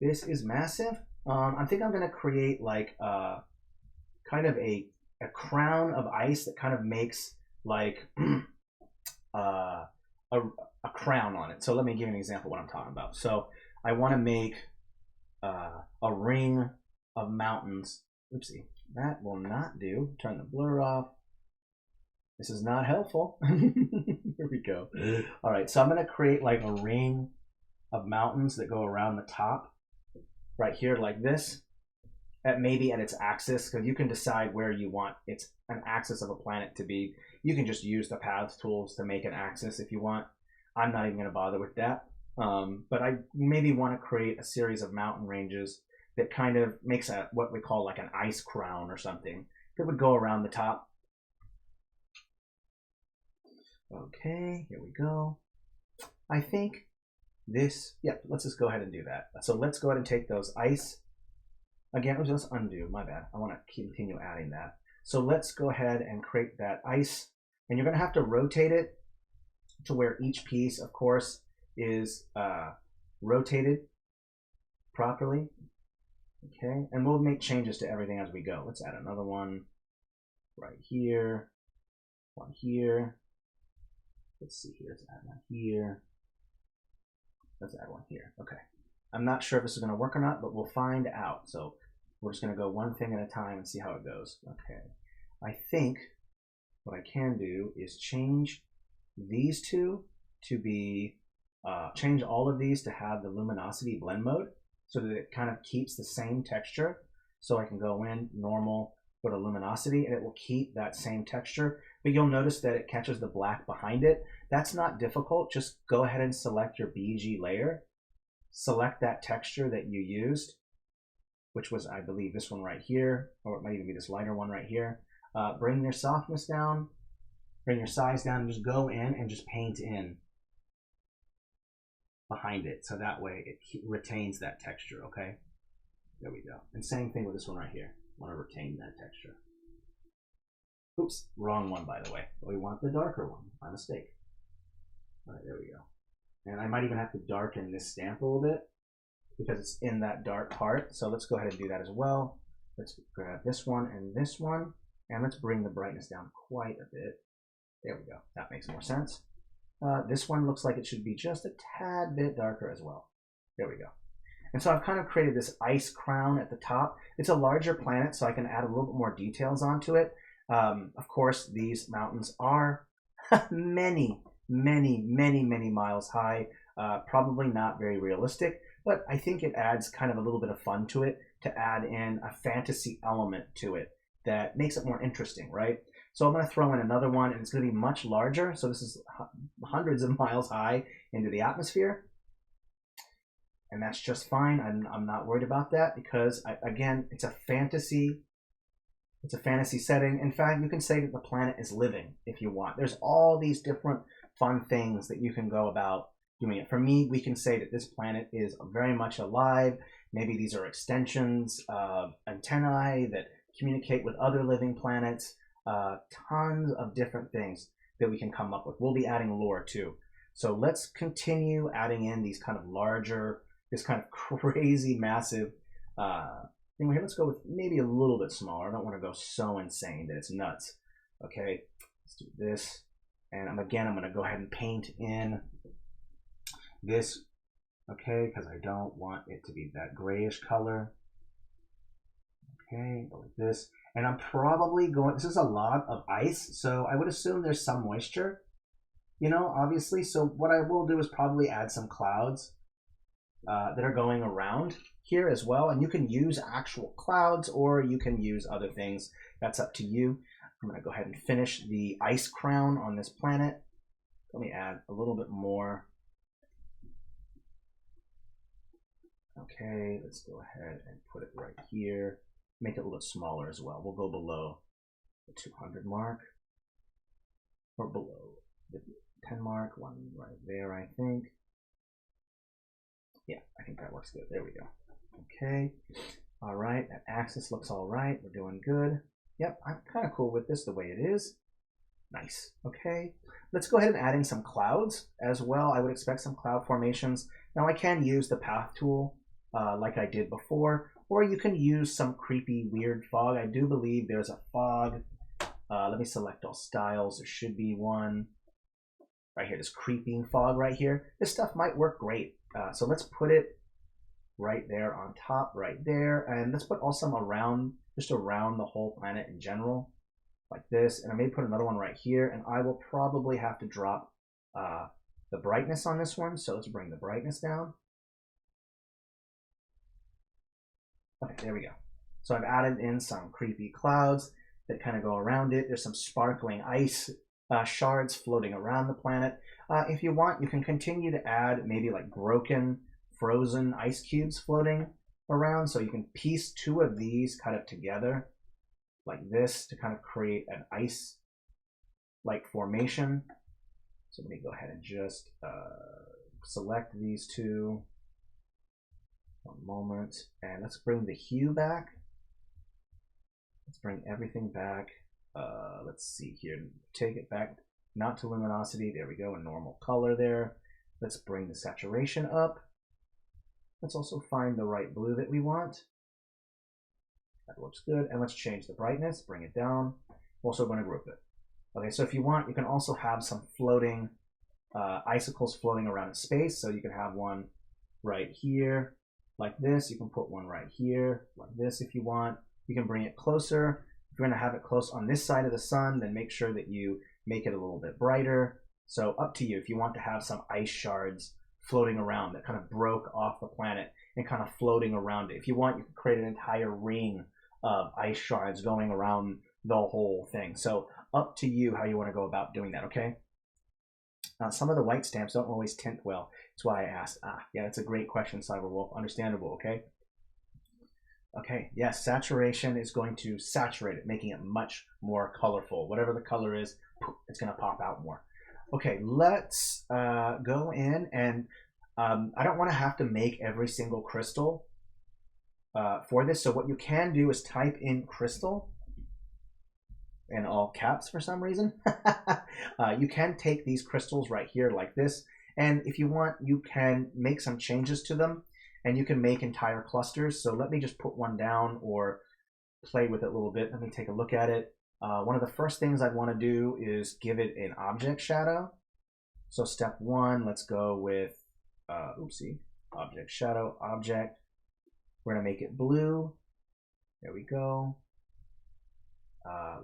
This is massive. I think I'm gonna create like kind of a crown of ice that kind of makes like a crown on it. So let me give you an example of what I'm talking about. So I want to make a ring of mountains. Oopsie, that will not do. Turn the blur off. This is not helpful. Here we go. All right, so I'm going to create like a ring of mountains that go around the top right here like this, at maybe at its axis, because you can decide where you want its an axis of a planet to be. You can just use the paths tools to make an axis if you want. I'm not even going to bother with that. But I maybe want to create a series of mountain ranges that kind of makes a what we call like an ice crown or something that would go around the top. Okay, here we go. I think this, yeah, let's just go ahead and do that. So let's go ahead and take those ice. Again, let's undo, my bad. I want to continue adding that. So let's go ahead and create that ice. And you're going to have to rotate it to where each piece, of course, is rotated properly. Okay, and we'll make changes to everything as we go. Let's add another one right here, one here. Let's see here, let's add one here. Let's add one here. Okay. I'm not sure if this is going to work or not, but we'll find out. So we're just going to go one thing at a time and see how it goes. Okay. I think what I can do is change these two to be, change all of these to have the luminosity blend mode so that it kind of keeps the same texture. So I can go in, normal, go to luminosity, and it will keep that same texture. But you'll notice that it catches the black behind it. That's not difficult. Just go ahead and select your BG layer. Select that texture that you used, which was, I believe, this one right here, or it might even be this lighter one right here. Bring your softness down, bring your size down, and just go in and just paint in behind it. So that way it retains that texture, okay? There we go. And same thing with this one right here. I want to retain that texture. Oops, wrong one, by the way. We want the darker one. My mistake. All right, there we go. And I might even have to darken this stamp a little bit because it's in that dark part. So let's go ahead and do that as well. Let's grab this one, and let's bring the brightness down quite a bit. There we go. That makes more sense. This one looks like it should be just a tad bit darker as well. There we go. And so I've kind of created this ice crown at the top. It's a larger planet, so I can add a little bit more details onto it. Of course, these mountains are many miles high. Probably not very realistic, but I think it adds kind of a little bit of fun to it to add in a fantasy element to it that makes it more interesting, right? So I'm going to throw in another one, and it's going to be much larger. So this is hundreds of miles high into the atmosphere. And that's just fine. I'm not worried about that because, again, it's a fantasy. It's a fantasy setting. In fact, you can say that the planet is living if you want. There's all these different fun things that you can go about doing it. For me, we can say that this planet is very much alive. Maybe these are extensions of antennae that communicate with other living planets. Tons of different things that we can come up with. We'll be adding lore too. So let's continue adding in these kind of larger, this kind of crazy, massive thing here. Let's go with maybe a little bit smaller. I don't want to go so insane that it's nuts. Okay, let's do this. And I'm going to go ahead and paint in this, okay, because I don't want it to be that grayish color. Okay, go like this. And I'm probably going, this is a lot of ice, so I would assume there's some moisture, you know, obviously. So what I will do is probably add some clouds that are going around here as well. And you can use actual clouds or you can use other things. That's up to you. I'm going to go ahead and finish the ice crown on this planet. Let me add a little bit more. Okay, let's go ahead and put it right here. Make it a little bit smaller as well. We'll go below the 200 mark, or below the 10 mark, one right there, I think. Yeah, I think that works good. There we go. Okay, all right, that axis looks all right. We're doing good. Yep, I'm kind of cool with this the way it is. Nice. Okay. Let's go ahead and add in some clouds as well. I would expect some cloud formations. Now I can use the path tool like I did before, or you can use some creepy weird fog. I do believe there's a fog. Let me select all styles. There should be one right here. This creeping fog right here. This stuff might work great. So let's put it right there on top, right there. And let's put also some around, just around the whole planet in general, like this. And I may put another one right here. And I will probably have to drop the brightness on this one. So let's bring the brightness down. Okay, there we go. So I've added in some creepy clouds that kind of go around it. There's some sparkling ice shards floating around the planet. If you want, you can continue to add maybe like broken, frozen ice cubes floating around. So you can piece two of these kind of together like this to kind of create an ice-like formation. So let me go ahead and just select these two. One moment. And let's bring the hue back. Let's bring everything back. Let's see here. Take it back, not to luminosity. There we go, a normal color there. Let's bring the saturation up. Let's also find the right blue that we want. That looks good. And let's change the brightness, bring it down. We're also going to group it. Okay, so if you want, you can also have some floating icicles floating around in space. So you can have one right here like this. You can put one right here like this if you want. You can bring it closer. If you're going to have it close on this side of the sun, then make sure that you make it a little bit brighter. So up to you if you want to have some ice shards floating around that kind of broke off the planet and kind of floating around it. If you want, you can create an entire ring of ice shards going around the whole thing. So up to you how you want to go about doing that, okay? Some of the white stamps don't always tint well. That's why I asked. Yeah, that's a great question, Cyberwolf. Understandable, okay? Okay, yes, saturation is going to saturate it, making it much more colorful. Whatever the color is, it's going to pop out more. Okay, let's go in and I don't want to have to make every single crystal for this. So what you can do is type in crystal in all caps for some reason. You can take these crystals right here like this. And if you want, you can make some changes to them. And you can make entire clusters. So let me just put one down or play with it a little bit. Let me take a look at it. One of the first things I'd want to do is give it an object shadow. So step one, let's go with, object shadow, object. We're going to make it blue. There we go.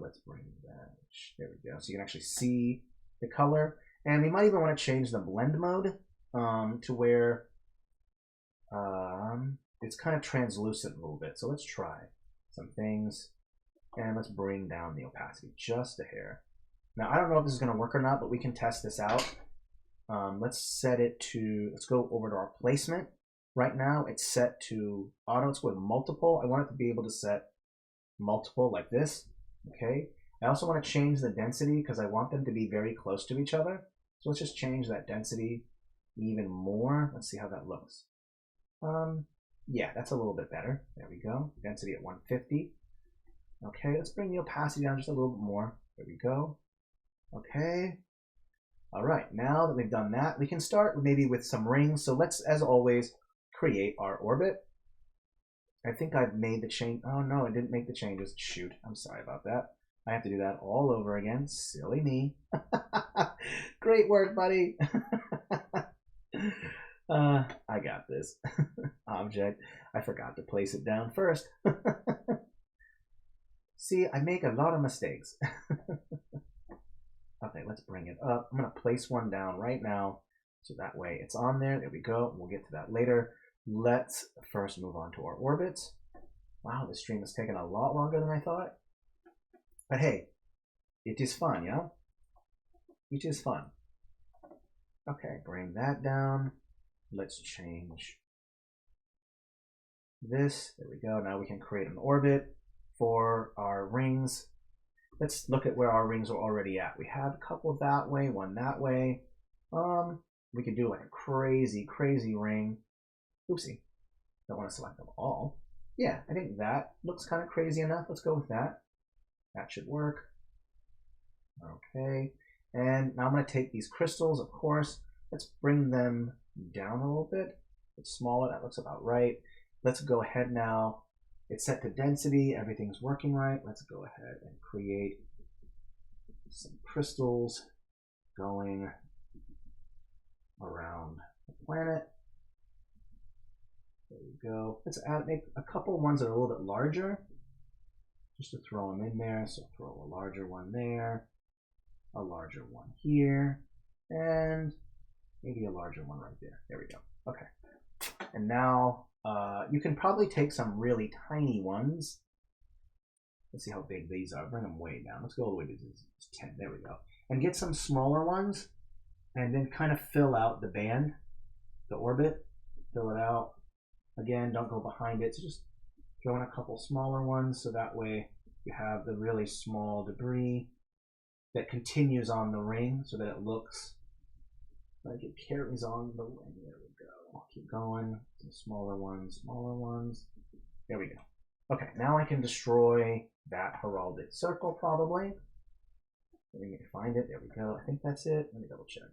Let's bring that. There we go. So you can actually see the color. And we might even want to change the blend mode to where it's kind of translucent a little bit. So let's try some things and let's bring down the opacity just a hair. Now I don't know if this is going to work or not, but we can test this out. Let's set it to, let's go over to our placement. Right now it's set to auto. Let's go with multiple. I want it to be able to set multiple like this. Okay. I also want to change the density because I want them to be very close to each other. So let's just change that density even more. Let's see how that looks. Yeah, that's a little bit better. There we go. Density at 150. Okay, let's bring the opacity down just a little bit more. There we go. Okay. All right, now that we've done that, we can start maybe with some rings. So let's, as always, create our orbit. I think I've made the change. Oh no, I didn't make the changes. Shoot, I'm sorry about that. I have to do that all over again. Silly me. Great work, buddy. I got this. Object. I forgot to place it down first. See, I make a lot of mistakes. Okay, let's bring it up. I'm going to place one down right now. So that way it's on there. There we go. We'll get to that later. Let's first move on to our orbits. Wow, this stream has taken a lot longer than I thought. But hey, it is fun, yeah? It is fun. Okay, bring that down. Let's change this. There we go. Now we can create an orbit for our rings. Let's look at where our rings are already at. We have a couple that way, one that way. We could do like a crazy, crazy ring. Oopsie. Don't want to select them all. Yeah, I think that looks kind of crazy enough. Let's go with that. That should work. Okay. And now I'm going to take these crystals, of course. Let's bring them down a little bit. It's smaller. That looks about right. Let's go ahead now. It's set to density. Everything's working right. Let's go ahead and create some crystals going around the planet. There we go. Let's make a couple ones that are a little bit larger, just to throw them in there. So throw a larger one there, a larger one here, and maybe a larger one right there. There we go. Okay. And now you can probably take some really tiny ones. Let's see how big these are. Bring them way down. Let's go all the way to 10. There we go. And get some smaller ones, and then kind of fill out the band, the orbit. Fill it out. Again, don't go behind it. So just throw in a couple smaller ones, so that way you have the really small debris that continues on the ring, so that it looks like it carries on the ring. There we go. Keep going. Some smaller ones, smaller ones. There we go. Okay, now I can destroy that heraldic circle probably. Let me find it. There we go. I think that's it. Let me double check.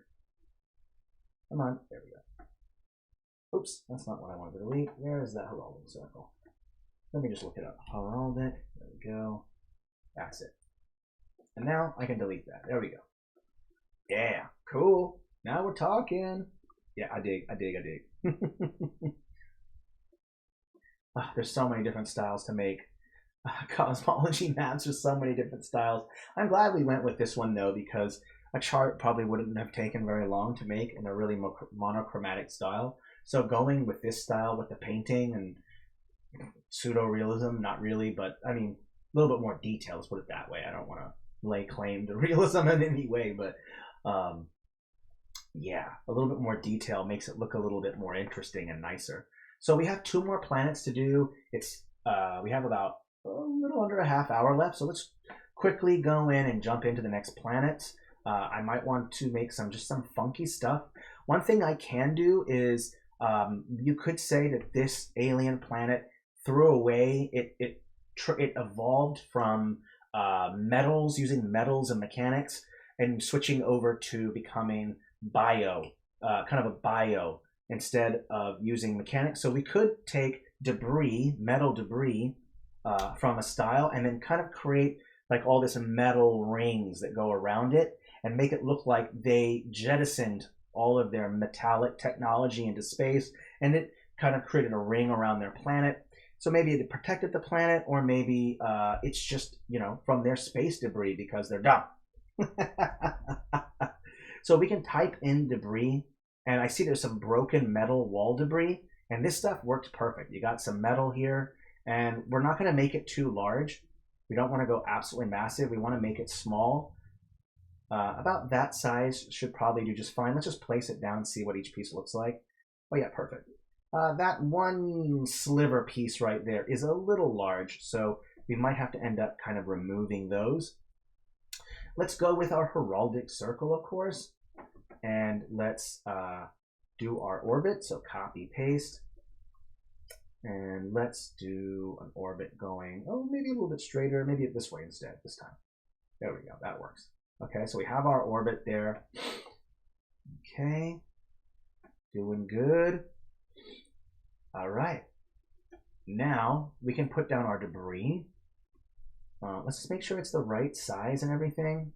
Come on. There we go. Oops, that's not what I wanted to delete. Where is that heraldic circle? Let me just look it up. Heraldic. There we go. That's it. And now I can delete that. There we go. Yeah, cool. Now we're talking. Yeah, I dig. There's so many different styles to make cosmology maps. There's so many different styles. I'm glad we went with this one though, because a chart probably wouldn't have taken very long to make in a really monochromatic style. So going with this style with the painting and pseudo-realism, not really, but I mean, a little bit more detail, let's put it that way. I don't want to lay claim to realism in any way, but yeah, a little bit more detail makes it look a little bit more interesting and nicer. So we have 2 more planets to do. It's we have about a little under a half hour left, so let's quickly go in and jump into the next planets. I might want to make just some funky stuff. One thing I can do is you could say that this alien planet threw away, it evolved from metals, using metals and mechanics, and switching over to becoming bio, kind of a bio, instead of using mechanics. So we could take debris, metal debris, from a style, and then kind of create like all this metal rings that go around it, and make it look like they jettisoned all of their metallic technology into space, and it kind of created a ring around their planet. So maybe it protected the planet, or maybe it's just, from their space debris because they're dumb. So we can type in debris, and I see there's some broken metal wall debris, and this stuff works perfect. You got some metal here, and we're not going to make it too large. We don't want to go absolutely massive. We want to make it small. About that size should probably do just fine. Let's just place it down and see what each piece looks like. Oh yeah, perfect. That one sliver piece right there is a little large, so we might have to end up kind of removing those. Let's go with our heraldic circle, of course, and let's do our orbit. So copy, paste, and let's do an orbit going, maybe a little bit straighter, maybe this way instead this time. There we go, that works. Okay, so we have our orbit there. Okay, doing good. All right, now we can put down our debris. Let's just make sure it's the right size and everything.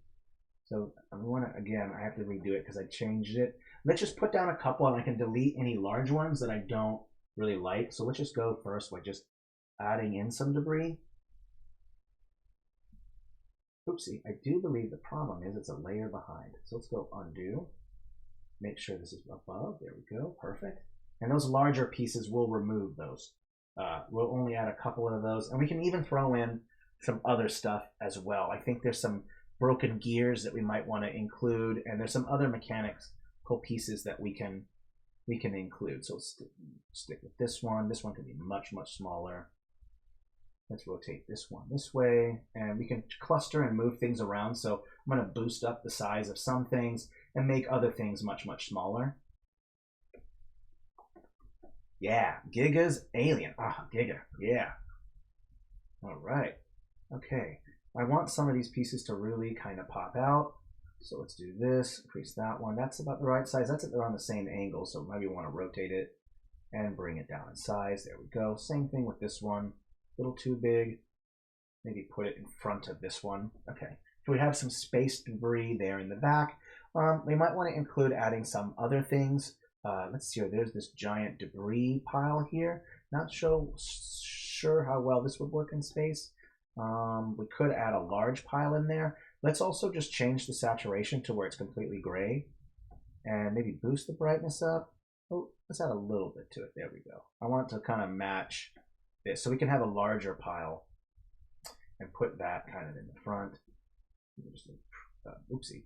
So again, I have to redo it because I changed it. Let's just put down a couple, and I can delete any large ones that I don't really like. So let's just go first by just adding in some debris. Oopsie, I do believe the problem is it's a layer behind. So let's go undo. Make sure this is above. There we go. Perfect. And those larger pieces, we'll remove those. We'll only add a couple of those. And we can even throw in some other stuff as well. I think there's some broken gears that we might want to include. And there's some other mechanical pieces that we can include. So stick with this one. This one can be much, much smaller. Let's rotate this one this way, and we can cluster and move things around. So I'm going to boost up the size of some things and make other things much, much smaller. Yeah, Giga's alien. Giga, yeah. All right. Okay, I want some of these pieces to really kind of pop out. So let's do this, increase that one. That's about the right size. That's around the same angle, so maybe we want to rotate it and bring it down in size. There we go. Same thing with this one. A little too big. Maybe put it in front of this one. Okay. So we have some space debris there in the back. We might want to include adding some other things. Let's see here. There's this giant debris pile here. Not sure how well this would work in space. We could add a large pile in there. Let's also just change the saturation to where it's completely gray and maybe boost the brightness up. Oh, let's add a little bit to it. There we go. I want it to kind of match this so we can have a larger pile and put that kind of in the front. Just, oopsie.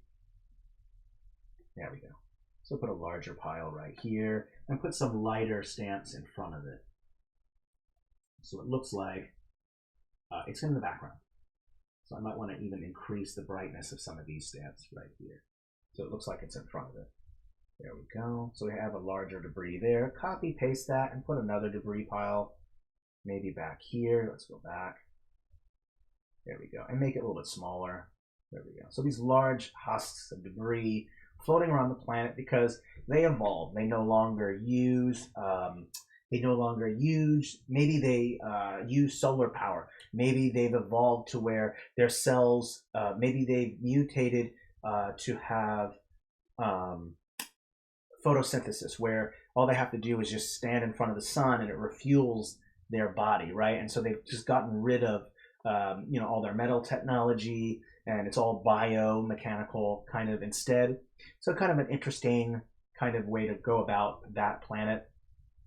There we go. So put a larger pile right here and put some lighter stamps in front of it. So it looks like it's in the background. So I might want to even increase the brightness of some of these stamps right here. So it looks like it's in front of it. There we go. So we have a larger debris there. Copy, paste that, and put another debris pile maybe back here. Let's go back. There we go. And make it a little bit smaller. There we go. So these large husks of debris floating around the planet because they evolved. They no longer use maybe they use solar power. Maybe they've evolved to where their cells, maybe they've mutated to have photosynthesis, where all they have to do is just stand in front of the sun and it refuels their body, right? And so they've just gotten rid of all their metal technology, and it's all biomechanical kind of instead. So kind of an interesting kind of way to go about that planet.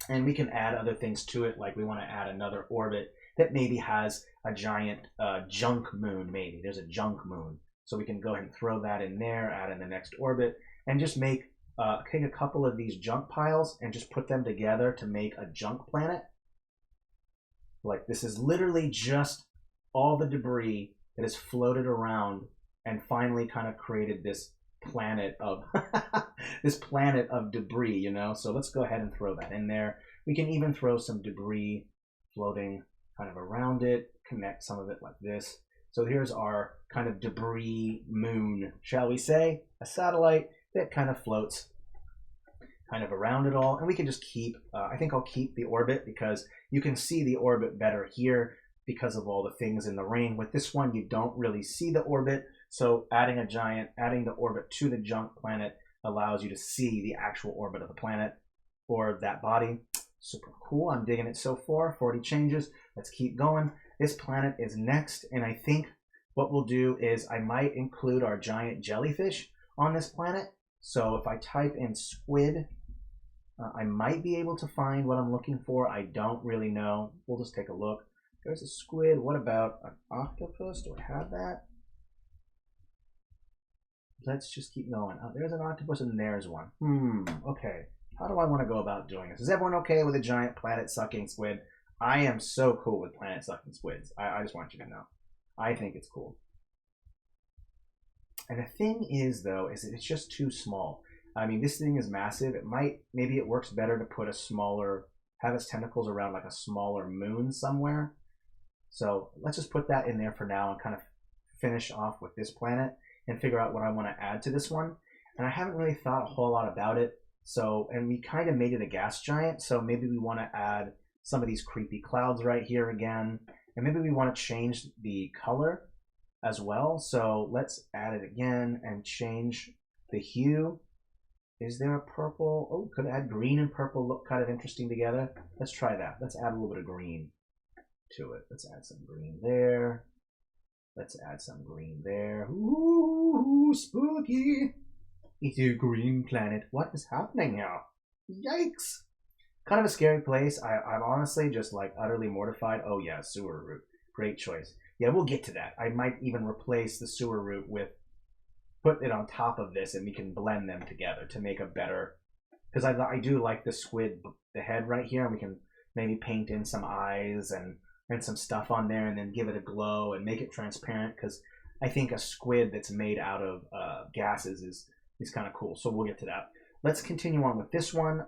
And we can add other things to it, like we want to add another orbit that maybe has a giant junk moon, maybe. There's a junk moon. So we can go ahead and throw that in there, add in the next orbit, and just take a couple of these junk piles and just put them together to make a junk planet. Like this is literally just all the debris that has floated around and finally kind of created this planet of this planet of debris, you know. So let's go ahead and throw that in there. We can even throw some debris floating kind of around it, connect some of it like this. So here's our kind of debris moon, shall we say, a satellite that kind of floats kind of around it all. And we can just keep, I think I'll keep the orbit because you can see the orbit better here because of all the things in the ring. With this one, you don't really see the orbit. So adding the orbit to the junk planet allows you to see the actual orbit of the planet or that body. Super cool. I'm digging it so far. 40 changes. Let's keep going. This planet is next. And I think what we'll do is I might include our giant jellyfish on this planet. So if I type in squid, I might be able to find what I'm looking for. I don't really know. We'll just take a look. There's a squid. What about an octopus? Do I have that? Let's just keep going. Oh, there's an octopus and there's one. Okay. How do I want to go about doing this? Is everyone okay with a giant planet-sucking squid? I am so cool with planet-sucking squids. I just want you to know. I think it's cool. And the thing is, though, is that it's just too small. I mean, this thing is massive. Maybe it works better to put have its tentacles around like a smaller moon somewhere. So let's just put that in there for now and kind of finish off with this planet and figure out what I want to add to this one. And I haven't really thought a whole lot about it. So, and we kind of made it a gas giant. So maybe we want to add some of these creepy clouds right here again. And maybe we want to change the color as well. So let's add it again and change the hue. Is there a purple? Oh, could add green and purple look kind of interesting together. Let's try that. Let's add a little bit of green to it. Let's add some green there. Let's add some green there. Ooh, spooky. It's a green planet. What is happening here? Yikes. Kind of a scary place. I'm honestly just like utterly mortified. Oh yeah, sewer route. Great choice. Yeah, we'll get to that. I might even replace the sewer route with, put it on top of this and we can blend them together to make a better, because I do like the squid, the head right here, and we can maybe paint in some eyes and some stuff on there and then give it a glow and make it transparent, because I think a squid that's made out of gases is kind of cool. So we'll get to that. Let's continue on with this one.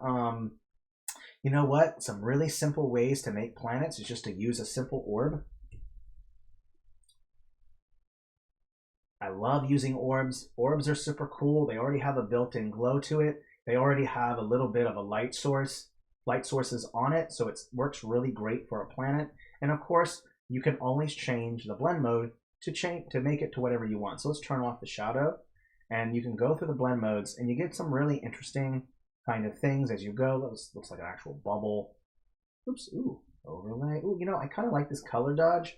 You know what? Some really simple ways to make planets is just to use a simple orb. I love using orbs. Orbs are super cool. They already have a built-in glow to it. They already have a little bit of a light sources on it, so it works really great for a planet. And of course, you can always change the blend mode to make it to whatever you want. So let's turn off the shadow, and you can go through the blend modes, and you get some really interesting kind of things as you go. That looks like an actual bubble. Oops, ooh, overlay. Ooh, you know, I kind of like this color dodge,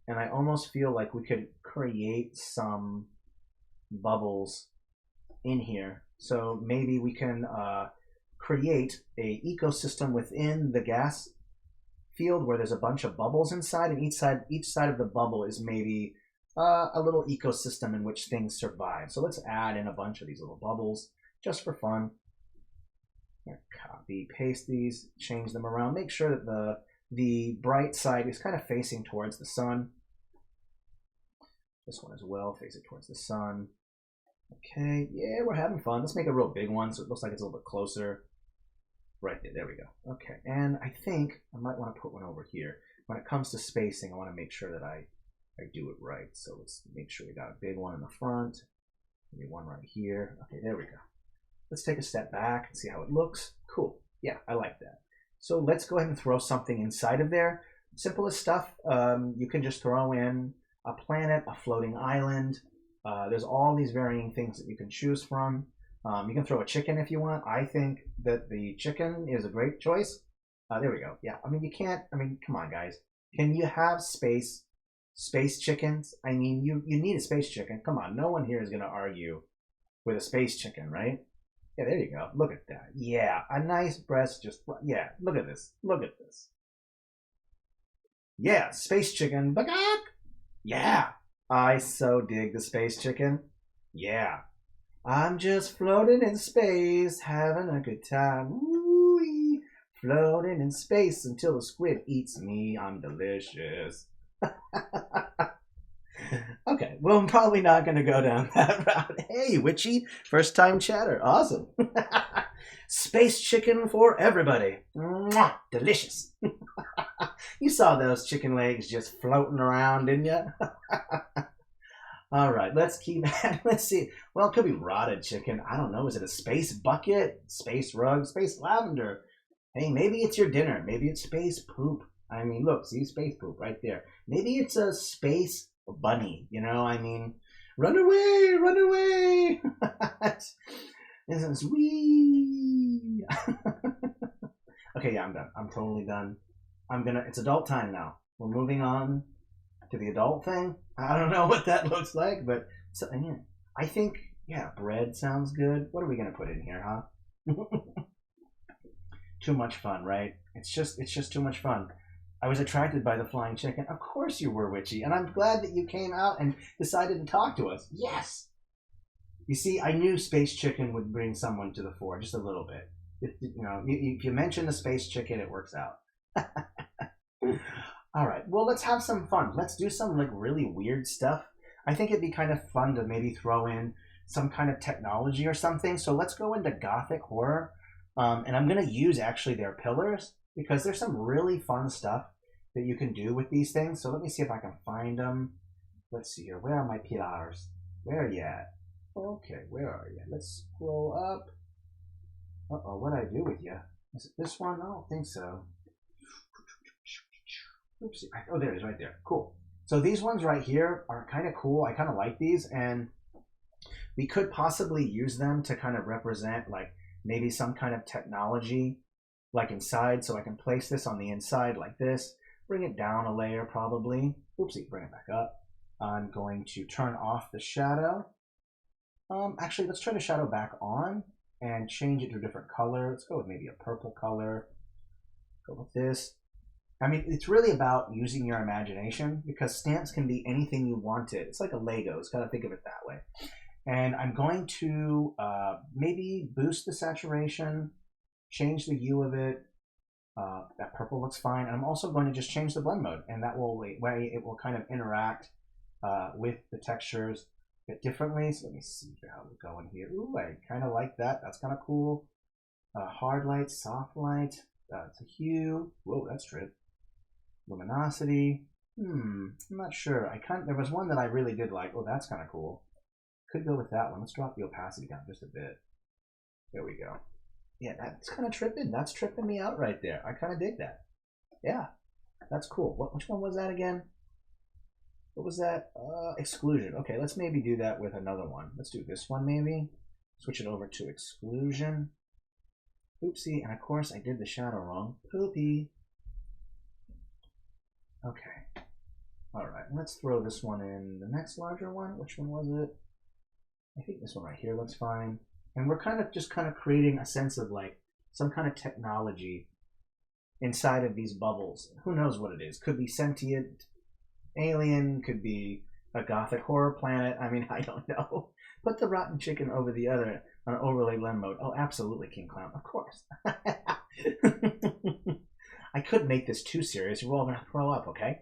and I almost feel like we could create some bubbles in here. So maybe we can create a ecosystem within the gas field where there's a bunch of bubbles inside, and each side of the bubble is maybe a little ecosystem in which things survive. So let's add in a bunch of these little bubbles just for fun. Copy, paste these, change them around. Make sure that the bright side is kind of facing towards the sun. This one as well, face it towards the sun. Okay, yeah, we're having fun. Let's make a real big one so it looks like it's a little bit closer. Right there, there we go. Okay, and I think I might want to put one over here. When it comes to spacing, I want to make sure that I do it right. So let's make sure we got a big one in the front. Maybe one right here. Okay, there we go. Let's take a step back and see how it looks. Cool. Yeah, I like that. So let's go ahead and throw something inside of there. Simplest stuff. You can just throw in a planet, a floating island. There's all these varying things that you can choose from. You can throw a chicken if you want. I think that the chicken is a great choice. There we go. Yeah, I mean, you can't, I mean, come on, guys. Can you have space chickens? I mean, you need a space chicken. Come on, no one here is going to argue with a space chicken, right? Yeah, there you go. Look at that. Yeah, a nice breast just, yeah, look at this. Look at this. Yeah, space chicken. Bagak! Yeah, I so dig the space chicken. Yeah. I'm just floating in space, having a good time. Woo-wee. Floating in space until the squid eats me. I'm delicious. Okay, well, I'm probably not going to go down that route. Hey, Witchy, first time chatter. Awesome. Space chicken for everybody. Mwah, delicious. You saw those chicken legs just floating around, didn't you? All right, let's keep, let's see. Well, it could be rotted chicken. I don't know. Is it a space bucket, space rug, space lavender? Hey, maybe it's your dinner. Maybe it's space poop. I mean, look, see space poop right there. Maybe it's a space bunny, you know? I mean, run away, run away. This is wee. Okay, yeah, I'm done. I'm totally done. It's adult time now. We're moving on to the adult thing. I don't know what that looks like, but so, yeah, I think, yeah, bread sounds good. What are we going to put in here, huh? Too much fun, right? It's just too much fun. I was attracted by the flying chicken. Of course you were, Witchy, and I'm glad that you came out and decided to talk to us. Yes! You see, I knew Space Chicken would bring someone to the fore, just a little bit. You know, if you mention the Space Chicken, it works out. All right, well, let's have some fun. Let's do some like really weird stuff. I think it'd be kind of fun to maybe throw in some kind of technology or something. So let's go into Gothic horror. And I'm going to use actually their pillars because there's some really fun stuff that you can do with these things. So let me see if I can find them. Let's see here. Where are my pillars? Where are you at? Okay, where are you? Let's scroll up. Uh-oh, what did I do with you? Is it this one? I don't think so. Oopsie. Oh, there it is right there. Cool. So these ones right here are kind of cool. I kind of like these, and we could possibly use them to kind of represent like maybe some kind of technology like inside. So I can place this on the inside like this, bring it down a layer probably. Oopsie, bring it back up. I'm going to turn off the shadow. Actually, let's turn the shadow back on and change it to a different color. Let's go with maybe a purple color. Go with this. I mean, it's really about using your imagination because stamps can be anything you want it. It's like a Lego. It's got to think of it that way. And I'm going to maybe boost the saturation, change the hue of it. That purple looks fine. And I'm also going to just change the blend mode, and that will way it will kind of interact with the textures a bit differently. So let me see how we're going here. Ooh, I kind of like that. That's kind of cool. Hard light, soft light. It's a hue. Whoa, that's true. Luminosity. I'm not sure. There was one that I really did like. Oh, that's kind of cool. Could go with that one. Let's drop the opacity down just a bit. There we go. Yeah, that's kind of tripping. That's tripping me out right there. I kind of dig that. Yeah, that's cool. Which one was that again? What was that? Exclusion. Okay, let's maybe do that with another one. Let's do this one maybe. Switch it over to exclusion. Oopsie, and of course I did the shadow wrong. Poopy. Okay. Alright, let's throw this one in the next larger one. Which one was it? I think this one right here looks fine. And we're kind of creating a sense of like some kind of technology inside of these bubbles. Who knows what it is? Could be sentient alien, could be a gothic horror planet. I mean, I don't know. Put the rotten chicken over the other on overlay blend mode. Oh, absolutely, King Clown. Of course. I couldn't make this too serious. We're all going to throw up, okay?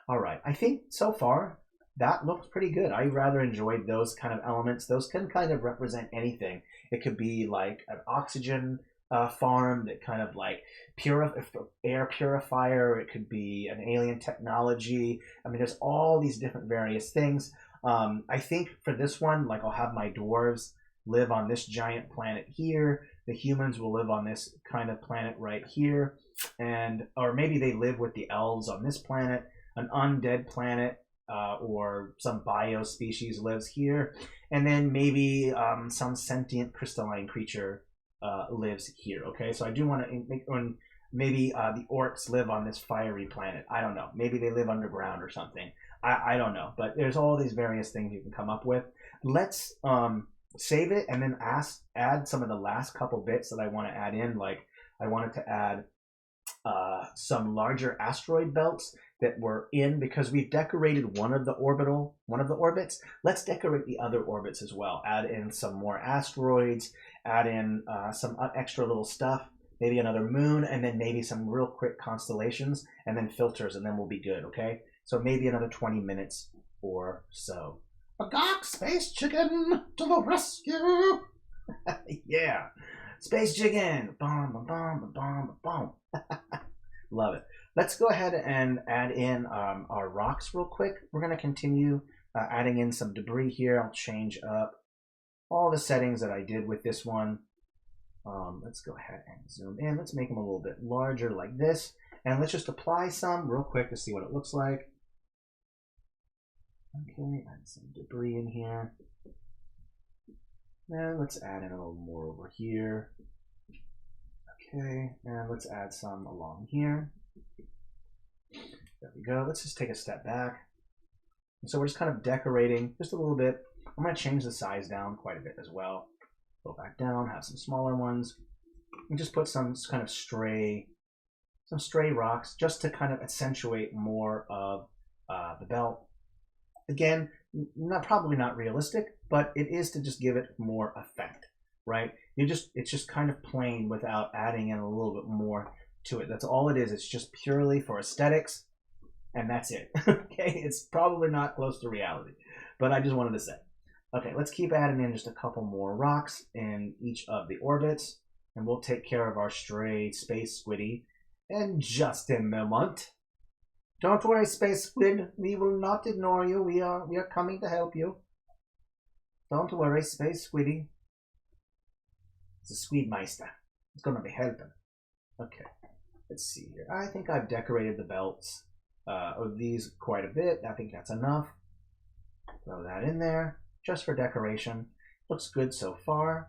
All right. I think so far that looks pretty good. I rather enjoyed those kind of elements. Those can kind of represent anything. It could be like an oxygen farm that kind of like air purifier. It could be an alien technology. I mean, there's all these different various things. I think for this one, like I'll have my dwarves live on this giant planet here. The humans will live on this kind of planet right here. Or maybe they live with the elves on this planet, an undead planet, or some bio species lives here. And then maybe some sentient crystalline creature lives here. Okay, so I do want to make maybe the orcs live on this fiery planet. I don't know. Maybe they live underground or something. I don't know. But there's all these various things you can come up with. Let's save it and then add some of the last couple bits that I want to add in. Like I wanted to add some larger asteroid belts that were in, because we've decorated one of the orbits. Let's decorate the other orbits as well. Add in some more asteroids, add in some extra little stuff, maybe another moon, and then maybe some real quick constellations, and then filters, and then we'll be good, okay? So maybe another 20 minutes or so. A gawk, space chicken, to the rescue! Yeah, space chicken! Bomb, bomb, bomb, bomb. Love it. Let's go ahead and add in our rocks real quick. We're going to continue adding in some debris here. I'll change up all the settings that I did with this one. Let's go ahead and zoom in. Let's make them a little bit larger like this. And let's just apply some real quick to see what it looks like. Okay, add some debris in here. And let's add in a little more over here. Okay, and let's add some along here. There we go. Let's just take a step back. And so we're just kind of decorating just a little bit. I'm going to change the size down quite a bit as well. Go back down, have some smaller ones, and just put some kind of stray rocks just to kind of accentuate more of the belt. Again, probably not realistic, but it is to just give it more effect, right? It's just kind of plain without adding in a little bit more to it. That's all it is. It's just purely for aesthetics, and that's it. Okay, it's probably not close to reality, but I just wanted to say. Okay, let's keep adding in just a couple more rocks in each of the orbits, and we'll take care of our stray space squiddy in just a moment. Don't worry, Space Squid. We will not ignore you. We are coming to help you. Don't worry, Space Squiddy. It's a Squidmeister. It's gonna be helping. Okay, let's see here. I think I've decorated the belts of these quite a bit. I think that's enough. Throw that in there, just for decoration. Looks good so far.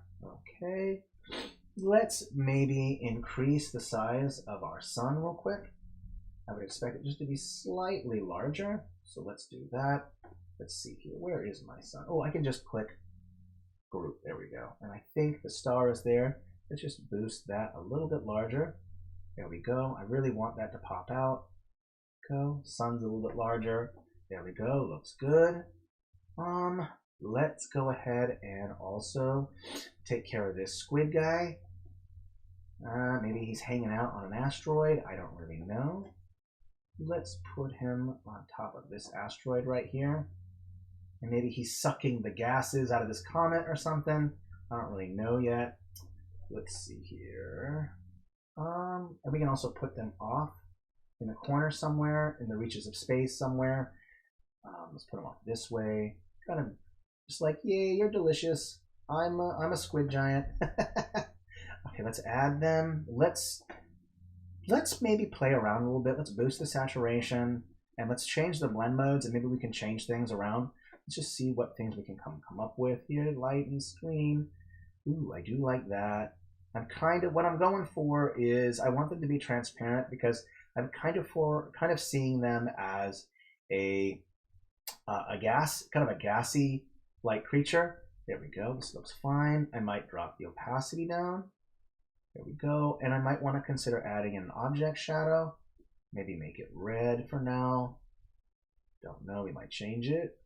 Okay. Let's maybe increase the size of our sun real quick. I would expect it just to be slightly larger. So let's do that. Let's see here. Where is my sun? Oh, I can just click group. There we go. And I think the star is there. Let's just boost that a little bit larger. There we go. I really want that to pop out. Go. Sun's a little bit larger. There we go. Looks good. Let's go ahead and also take care of this squid guy. Maybe he's hanging out on an asteroid. I don't really know. Let's put him on top of this asteroid right here. And maybe he's sucking the gases out of this comet or something. I don't really know yet. Let's see here. And we can also put them off in the corner somewhere, in the reaches of space somewhere. Let's put them off this way. Kind of Just like, yay, you're delicious. I'm a squid giant. Okay, let's add them. Let's maybe play around a little bit. Let's boost the saturation and let's change the blend modes, and maybe we can change things around. Let's just see what things we can come up with here. Light and screen. Ooh, I do like that. I'm kind of, what I'm going for is I want them to be transparent because I'm kind of seeing them as a gas, kind of a gassy like creature. There we go. This looks fine. I might drop the opacity down. There we go. And I might want to consider adding an object shadow. Maybe make it red for now. Don't know. We might change it.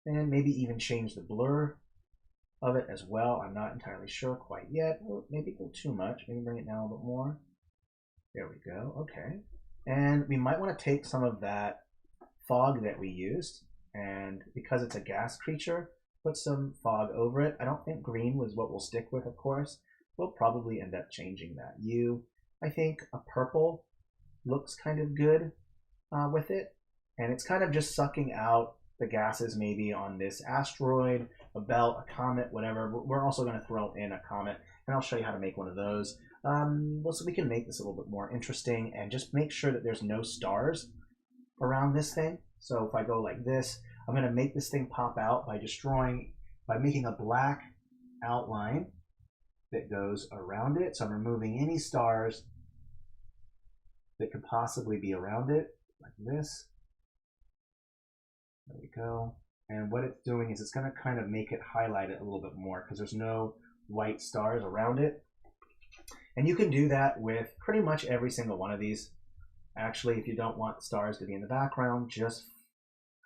And maybe even change the blur of it as well. I'm not entirely sure quite yet. Maybe go too much. Maybe bring it down a little bit more. There we go. Okay. And we might want to take some of that fog that we used, and because it's a gas creature, put some fog over it. I don't think green was what we'll stick with, of course. We'll probably end up changing that. I think a purple looks kind of good with it, and it's kind of just sucking out the gases maybe on this asteroid, a belt, a comet, whatever. We're also going to throw in a comet, and I'll show you how to make one of those. So we can make this a little bit more interesting and just make sure that there's no stars around this thing. So if I go like this, I'm going to make this thing pop out by making a black outline that goes around it. So I'm removing any stars that could possibly be around it, like this. There we go. And what it's doing is it's going to kind of make it highlight it a little bit more because there's no white stars around it. And you can do that with pretty much every single one of these. Actually, if you don't want stars to be in the background, just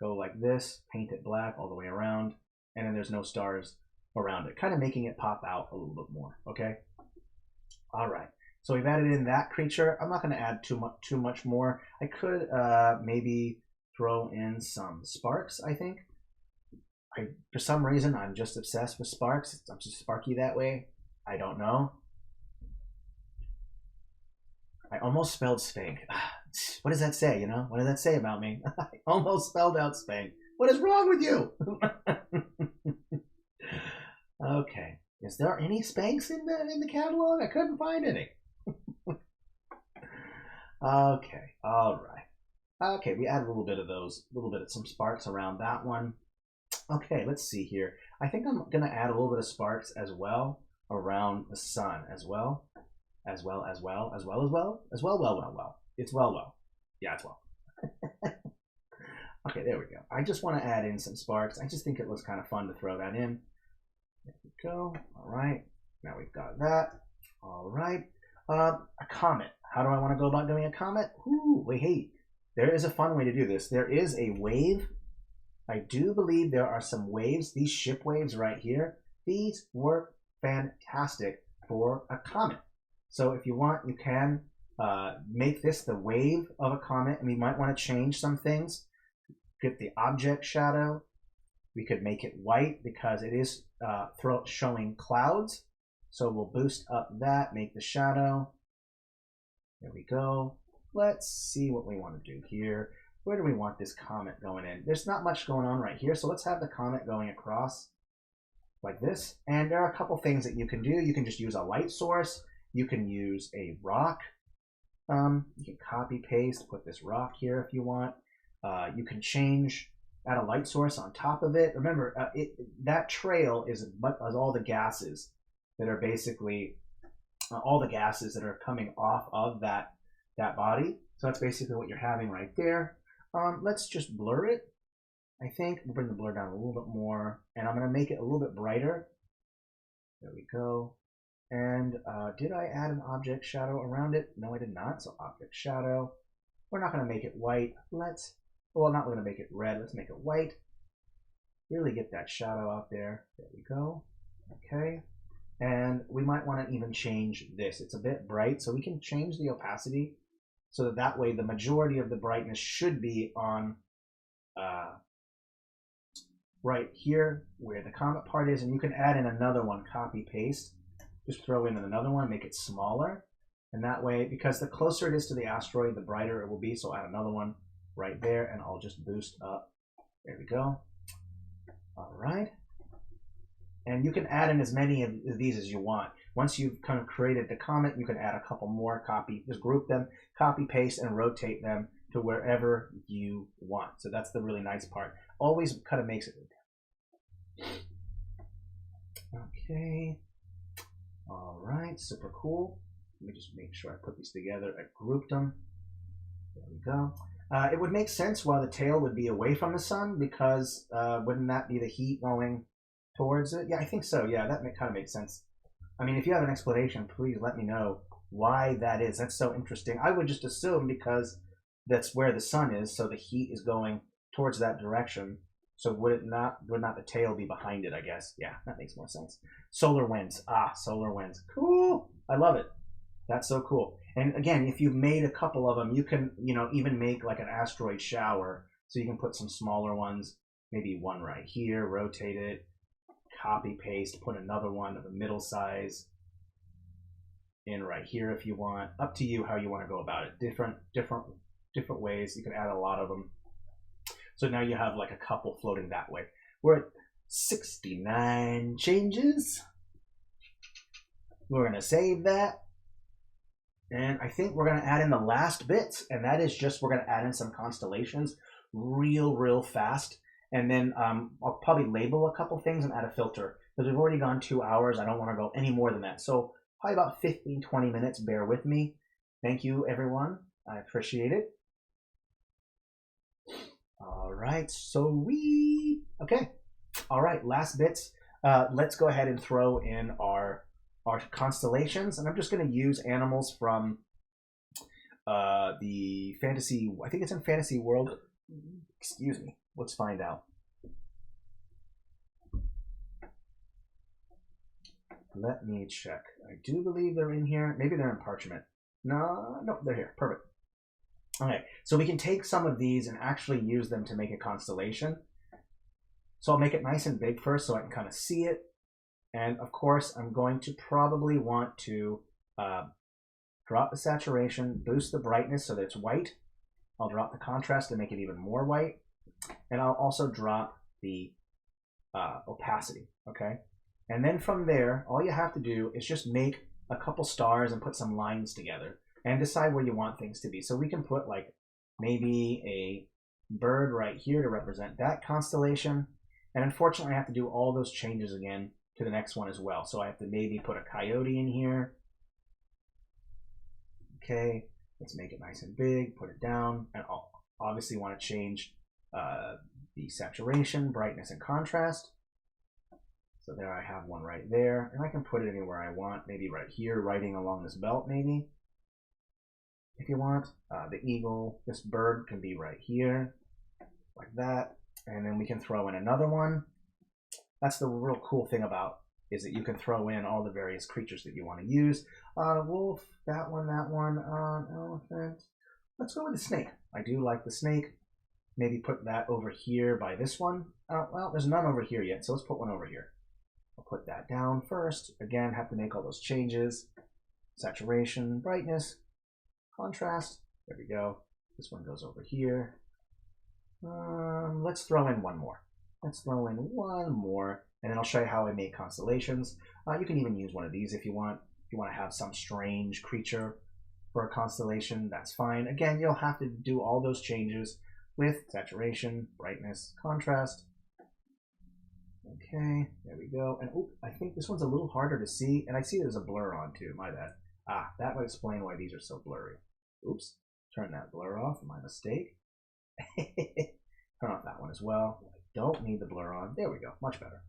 go like this, paint it black all the way around, and then there's no stars around it, kind of making it pop out a little bit more, okay? All right, so we've added in that creature. I'm not going to add too much more. I could maybe throw in some sparks, I think. For some reason, I'm just obsessed with sparks. I'm just sparky that way. I don't know. I almost spelled spank. What does that say, you know? What does that say about me? I almost spelled out spank. What is wrong with you? Okay. Is there any spanks in the catalog? I couldn't find any. Okay. All right. Okay, we add a little bit of those, some sparks around that one. Okay, let's see here. I think I'm going to add a little bit of sparks as well around the sun as well. It's well. Yeah, it's well. Okay, there we go. I just want to add in some sparks. I just think it looks kind of fun to throw that in. There we go. All right. Now we've got that. All right. A comet. How do I want to go about doing a comet? Ooh, wait, hey. There is a fun way to do this. There is a wave. I do believe there are some waves. These ship waves right here. These work fantastic for a comet. So if you want, you can make this the wave of a comet, and we might want to change some things. Get the object shadow. We could make it white because it is showing clouds. So we'll boost up that, make the shadow. There we go. Let's see what we want to do here. Where do we want this comet going in? There's not much going on right here, so let's have the comet going across like this. And there are a couple things that you can do. You can just use a light source. You can use a rock. You can copy paste, put this rock here if you want. You can add a light source on top of it. Remember, that trail is all the gases that are basically all the gases that are coming off of that body. So that's basically what you're having right there. Let's just blur it. I think we'll bring the blur down a little bit more, and I'm going to make it a little bit brighter. There we go. And did I add an object shadow around it? No, I did not. So object shadow. We're not going to make it white. Not going to make it red. Let's make it white. Really get that shadow out there. There we go. Okay. And we might want to even change this. It's a bit bright, so we can change the opacity so that way the majority of the brightness should be on right here where the comet part is, and you can add in another one, copy paste. Just throw in another one, make it smaller, and that way, because the closer it is to the asteroid, the brighter it will be. So add another one right there, and I'll just boost up. There we go. All right. And you can add in as many of these as you want. Once you've kind of created the comet, you can add a couple more, just group them, copy, paste, and rotate them to wherever you want. So that's the really nice part. Always kind of makes it. Okay. All right, super cool. Let me just make sure I put these together. I grouped them. There we go. It would make sense while the tail would be away from the sun because wouldn't that be the heat going towards it? Yeah, I think so. Yeah, that kind of makes sense. I mean, if you have an explanation, please let me know why that is. That's so interesting. I would just assume because that's where the sun is, so the heat is going towards that direction. So would not the tail be behind it, I guess? Yeah, that makes more sense. Solar winds. Ah, solar winds. Cool. I love it. That's so cool. And again, if you've made a couple of them, you can, even make like an asteroid shower. So you can put some smaller ones, maybe one right here, rotate it, copy, paste, put another one of a middle size in right here if you want. Up to you how you want to go about it. Different ways. You can add a lot of them. So now you have like a couple floating that way. We're at 69 changes. We're going to save that. And I think we're going to add in the last bits. And that is just we're going to add in some constellations real fast. And then I'll probably label a couple things and add a filter. Because we've already gone 2 hours. I don't want to go any more than that. So probably about 15, 20 minutes. Bear with me. Thank you, everyone. I appreciate it. All right, sweet. Okay. All right, last bits. Let's go ahead and throw in our constellations. And I'm just going to use animals from the fantasy. I think it's in Fantasy World. Excuse me. Let's find out. Let me check. I do believe they're in here. Maybe they're in parchment. No, they're here. Perfect. Okay, so we can take some of these and actually use them to make a constellation. So I'll make it nice and big first so I can kind of see it. And of course, I'm going to probably want to drop the saturation, boost the brightness so that it's white. I'll drop the contrast to make it even more white. And I'll also drop the opacity, okay? And then from there, all you have to do is just make a couple stars and put some lines together and decide where you want things to be. So we can put like maybe a bird right here to represent that constellation. And unfortunately, I have to do all those changes again to the next one as well. So I have to maybe put a coyote in here. Okay, let's make it nice and big, put it down. And I'll obviously want to change the saturation, brightness, and contrast. So there I have one right there. And I can put it anywhere I want, maybe right here, riding along this belt maybe. If you want, the eagle, this bird can be right here, like that. And then we can throw in another one. That's the real cool thing about is that you can throw in all the various creatures that you want to use. Wolf, that one, elephant. Let's go with the snake. I do like the snake. Maybe put that over here by this one. Well, there's none over here yet, so let's put one over here. I'll put that down first. Again, have to make all those changes. Saturation, brightness, contrast. There we go. This one goes over here. Let's throw in one more. Let's throw in one more, and then I'll show you how I make constellations. You can even use one of these if you want. If you want to have some strange creature for a constellation, that's fine. Again, you'll have to do all those changes with saturation, brightness, contrast. Okay, there we go. And I think this one's a little harder to see, and I see there's a blur on too. My bad. That would explain why these are so blurry. Oops, turn that blur off. My mistake. Turn off that one as well. I don't need the blur on. There we go. Much better.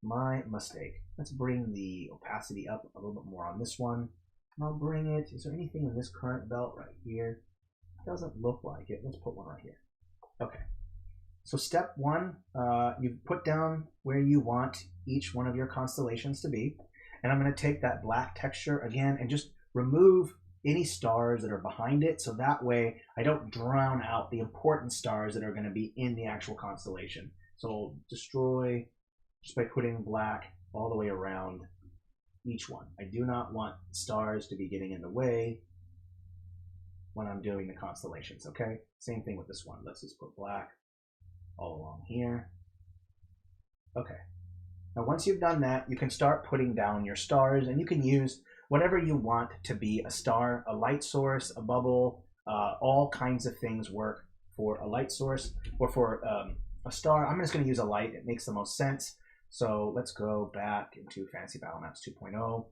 My mistake. Let's bring the opacity up a little bit more on this one. And I'll bring it. Is there anything in this current belt right here? Doesn't look like it. Let's put one right here. Okay. So step one, you put down where you want each one of your constellations to be. And I'm going to take that black texture again and just remove any stars that are behind it. So that way I don't drown out the important stars that are going to be in the actual constellation. So I'll destroy just by putting black all the way around each one. I do not want stars to be getting in the way when I'm doing the constellations, okay? Same thing with this one. Let's just put black all along here. Okay. Now, once you've done that, you can start putting down your stars, and you can use whatever you want to be a star, a light source, a bubble, all kinds of things work for a light source or for a star. I'm just going to use a light. It makes the most sense. So let's go back into Fantasy Battle Maps 2.0.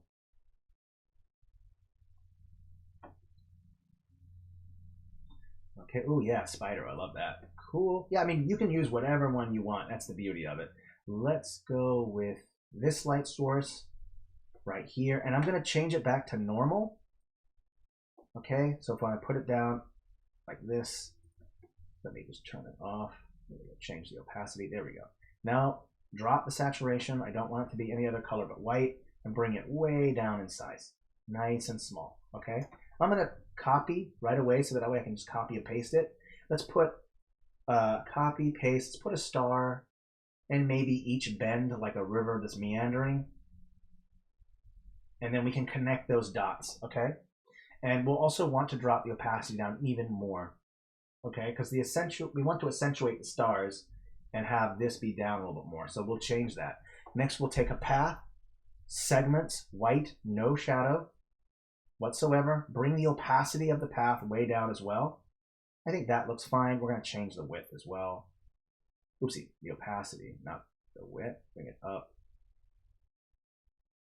Okay, oh yeah, spider, I love that. Cool. Yeah, I mean, you can use whatever one you want. That's the beauty of it. Let's go with this light source right here, and I'm going to change it back to normal. Okay, so if I put it down like this, let me just turn it off. Change the opacity. There we go. Now, drop the saturation. I don't want it to be any other color but white, and bring it way down in size. Nice and small, okay? I'm going to copy right away so that way I can just copy and paste it. Let's put copy, paste, let's put a star, and maybe each bend like a river that's meandering. And then we can connect those dots, okay? And we'll also want to drop the opacity down even more, okay? Because we want to accentuate the stars and have this be down a little bit more. So we'll change that. Next, we'll take a path, segments, white, no shadow whatsoever. Bring the opacity of the path way down as well. I think that looks fine. We're going to change the width as well. Oopsie, the opacity, not the width. Bring it up.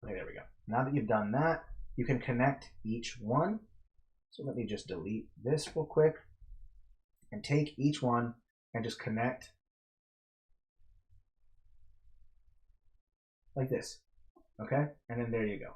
Okay, there we go. Now that you've done that, you can connect each one. So let me just delete this real quick and take each one and just connect like this. Okay, and then there you go.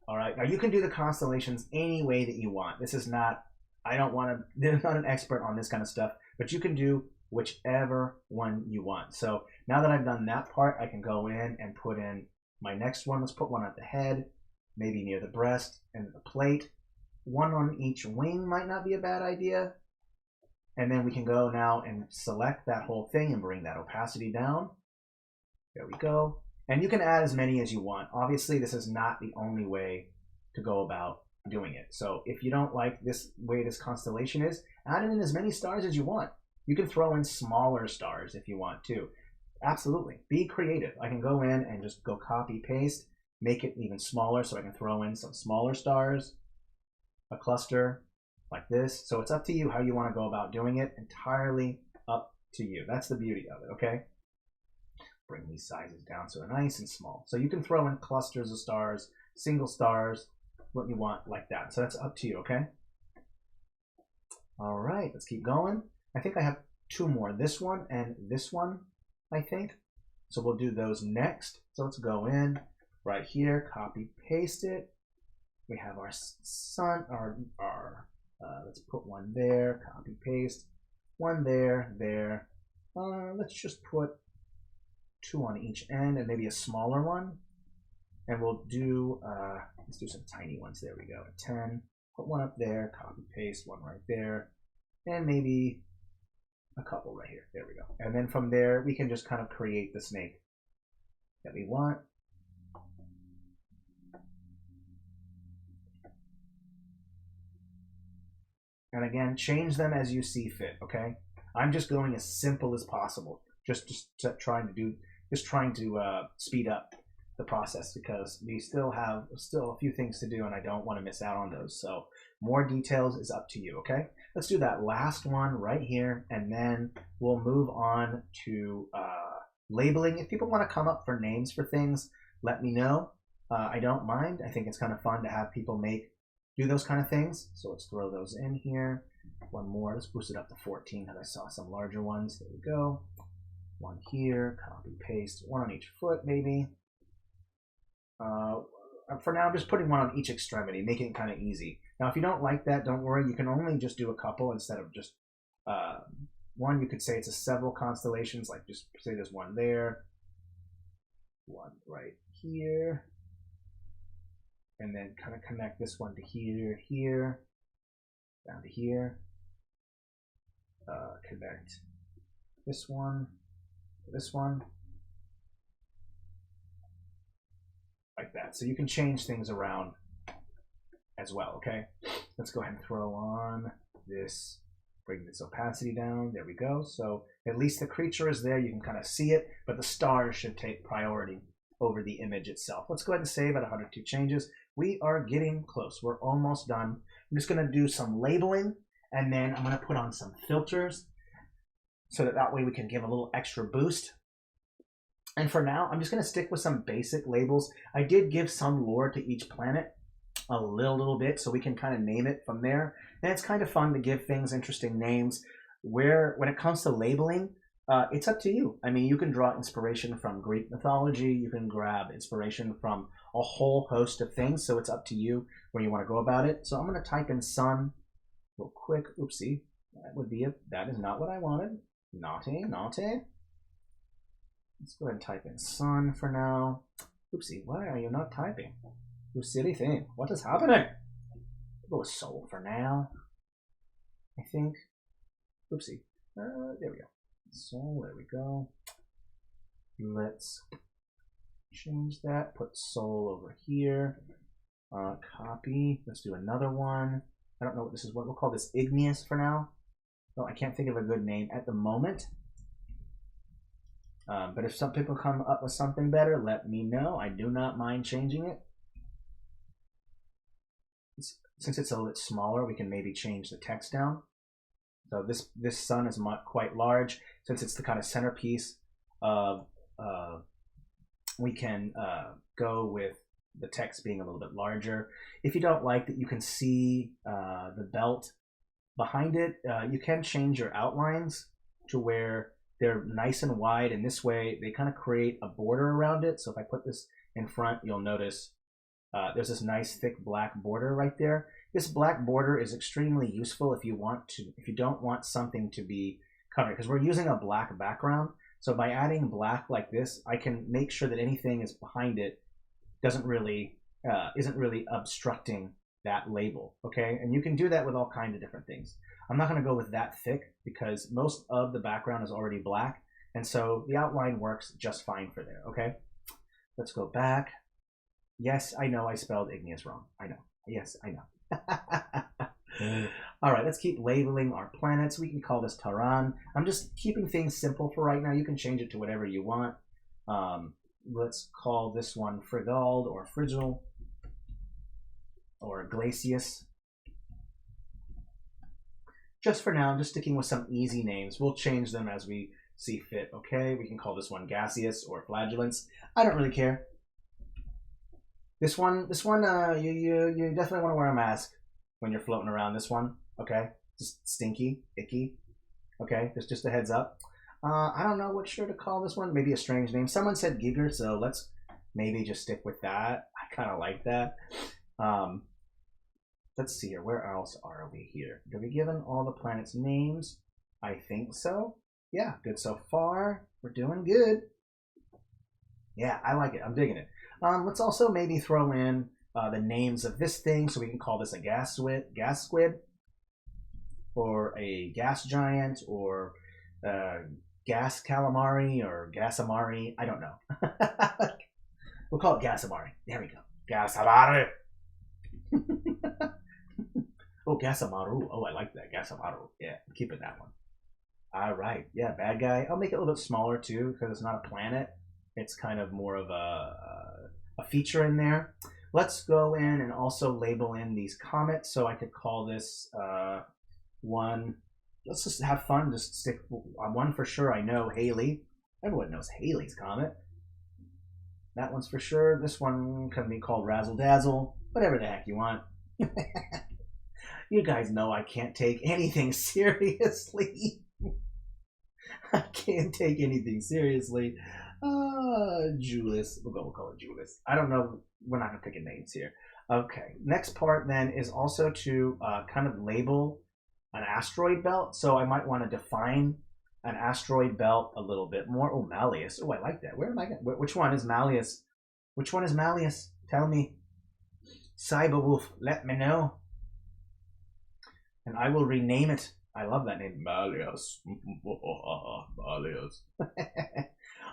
All right, now you can do the constellations any way that you want. This is not, I'm not an expert on this kind of stuff, but you can do whichever one you want. So now that I've done that part, I can go in and put in my next one. Let's put one at the head, maybe near the breast and the plate. One on each wing might not be a bad idea. And then we can go now and select that whole thing and bring that opacity down. There we go. And you can add as many as you want. Obviously, this is not the only way to go about doing it. So if you don't like this way this constellation is, add in as many stars as you want. You can throw in smaller stars if you want to. Absolutely. Be creative. I can go in and just go copy, paste, make it even smaller so I can throw in some smaller stars, a cluster like this. So it's up to you how you want to go about doing it. Entirely up to you. That's the beauty of it, okay? Bring these sizes down so they're nice and small. So you can throw in clusters of stars, single stars, what you want like that. So that's up to you, okay? All right, let's keep going. I think I have two more, this one and this one, I think. So we'll do those next. So let's go in right here, copy, paste it. We have our sun, let's put one there, copy, paste, one there, there. Let's just put two on each end and maybe a smaller one. And we'll do, let's do some tiny ones. There we go, 10. Put one up there, copy, paste, one right there. And maybe a couple right here. There we go. And then from there, we can just kind of create the snake that we want. And again, change them as you see fit, okay? I'm just going as simple as possible. Just trying to speed up the process because we still have a few things to do and I don't want to miss out on those. So more details is up to you, okay? Let's do that last one right here and then we'll move on to labeling. If people want to come up for names for things, let me know. I don't mind. I think it's kind of fun to have people do those kind of things. So let's throw those in here. One more. Let's boost it up to 14 because I saw some larger ones. There we go. One here. Copy, paste. One on each foot, maybe. For now, I'm just putting one on each extremity, making it kind of easy. Now, if you don't like that, don't worry. You can only just do a couple instead of just one. You could say it's a several constellations, like just say there's one there, one right here, and then kind of connect this one to here, here, down to here. Connect this one to this one. Like that. So you can change things around as well, okay? Let's go ahead and throw on this bring this opacity down. There we go. So at least the creature is there. You can kind of see it, but the stars should take priority over the image itself. Let's go ahead and save at 102 changes. We are getting close. We're almost done. I'm just going to do some labeling, and then I'm going to put on some filters so that way we can give a little extra boost. And for now, I'm just going to stick with some basic labels. I did give some lore to each planet, a little bit, so we can kind of name it from there. And it's kind of fun to give things interesting names. When it comes to labeling, it's up to you. I mean, you can draw inspiration from Greek mythology. You can grab inspiration from a whole host of things. So it's up to you where you want to go about it. So I'm going to type in sun real quick. Oopsie. That would be it. That is not what I wanted. Naughty, naughty. Let's go ahead and type in sun for now. Oopsie. Why are you not typing? You silly thing. What is happening? We'll go with soul for now. I think. Oopsie. There we go. So there we go. Let's change that. Put soul over here. Copy. Let's do another one. I don't know what this is. What we'll call this igneous for now. No, I can't think of a good name at the moment. But if some people come up with something better, let me know. I do not mind changing it. Since it's a little bit smaller, we can maybe change the text down. So this sun is quite large. Since it's the kind of centerpiece, we can go with the text being a little bit larger. If you don't like that you can see the belt behind it, you can change your outlines to where they're nice and wide, and this way they kind of create a border around it. So if I put this in front, you'll notice there's this nice thick black border right there. This black border is extremely useful if you don't want something to be covered, because we're using a black background. So by adding black like this, I can make sure that anything is behind it isn't really obstructing that label. Okay, and you can do that with all kinds of different things. I'm not going to go with that thick because most of the background is already black, and so the outline works just fine for there. Okay, let's go back. Yes, I know I spelled igneous wrong. I know. Yes, I know. All right, let's keep labeling our planets. We can call this Taran. I'm just keeping things simple for right now. You can change it to whatever you want. Let's call this one Frigald or Frigil or Glacius. Just for now, I'm just sticking with some easy names. We'll change them as we see fit. Okay, we can call this one Gaseous or Flagellants. I don't really care. This one, you definitely want to wear a mask when you're floating around. This one, okay, just stinky, icky. Okay, just a heads up. I don't know what sure to call this one. Maybe a strange name. Someone said Giger, so let's maybe just stick with that. I kind of like that. Let's see here. Where else are we here? Have we given all the planets names? I think so. Yeah, good so far. We're doing good. Yeah, I like it. I'm digging it. Let's also maybe throw in the names of this thing, so we can call this a gas squid, or a gas giant, or gas calamari, or gasamari. I don't know. We'll call it gasamari. There we go. Gasamari. Oh, Gasamaru. Oh, I like that. Gasamaru. Yeah, keeping that one. All right. Yeah, bad guy. I'll make it a little bit smaller too, because it's not a planet. It's kind of more of a feature in there. Let's go in and also label in these comets. So I could call this one. Let's just have fun. Just stick on one for sure. I know Halley. Everyone knows Halley's comet. That one's for sure. This one can be called Razzle Dazzle. Whatever the heck you want. You guys know I can't take anything seriously. I can't take anything seriously. Julius. We'll call it Julius. I don't know. We're not going to pick names here. Okay. Next part then is also to kind of label an asteroid belt. So I might want to define an asteroid belt a little bit more. Oh, Malleus. Oh, I like that. Where am I? Which one is Malleus? Which one is Malleus? Tell me. Cyberwolf, let me know. And I will rename it. I love that name. Malleus. Malleus.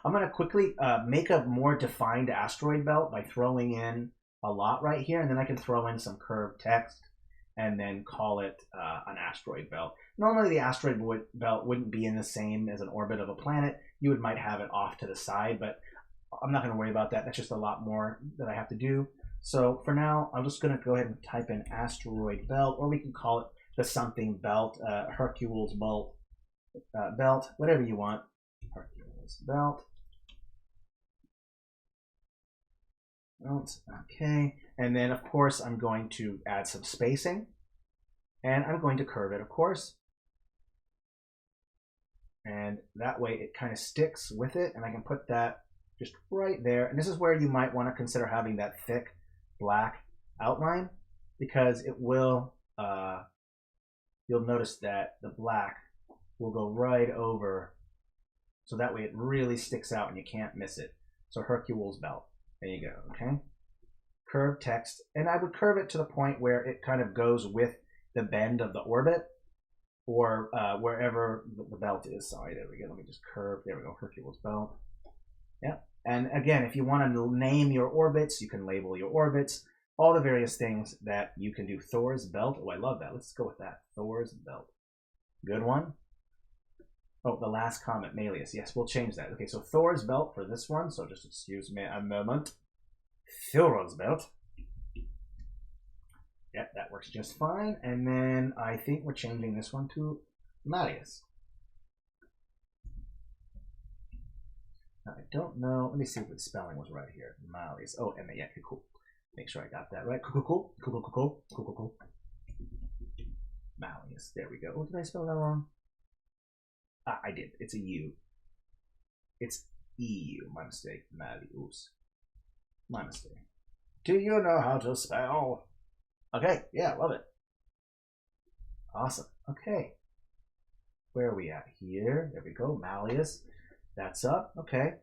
I'm going to quickly make a more defined asteroid belt by throwing in a lot right here, and then I can throw in some curved text and then call it an asteroid belt. Normally, the asteroid belt wouldn't be in the same as an orbit of a planet. You might have it off to the side, but I'm not going to worry about that. That's just a lot more that I have to do. So for now, I'm just going to go ahead and type in asteroid belt, or we can call it the something belt, Hercules belt, whatever you want. Hercules belt. Okay, and then of course I'm going to add some spacing, and I'm going to curve it, of course, and that way it kind of sticks with it, and I can put that just right there. And this is where you might want to consider having that thick black outline, because it will you'll notice that the black will go right over, so that way it really sticks out and you can't miss it. So Hercules belt. There you go, okay? Curve text, and I would curve it to the point where it kind of goes with the bend of the orbit, or wherever the belt is. Sorry, there we go. Let me just curve. There we go, Hercules belt. Yep. And again, if you want to name your orbits, you can label your orbits, all the various things that you can do. Thor's belt. Oh, I love that. Let's go with that. Thor's belt. Good one. Oh, the last comet, Malleus. Yes, we'll change that. Okay, so Thor's belt for this one. So just excuse me a moment. Thor's belt. Yep, that works just fine. And then I think we're changing this one to Malleus. Now, I don't know. Let me see if the spelling was right here. Malleus. Oh, and yeah, cool. Make sure I got that right. Cool. Malleus. There we go. Oh, did I spell that wrong? I did. It's a U. It's EU. My mistake. Malleus. My mistake. Do you know how to spell? Okay. Yeah, love it. Awesome. Okay. Where are we at here? There we go. Malleus. That's up. Okay.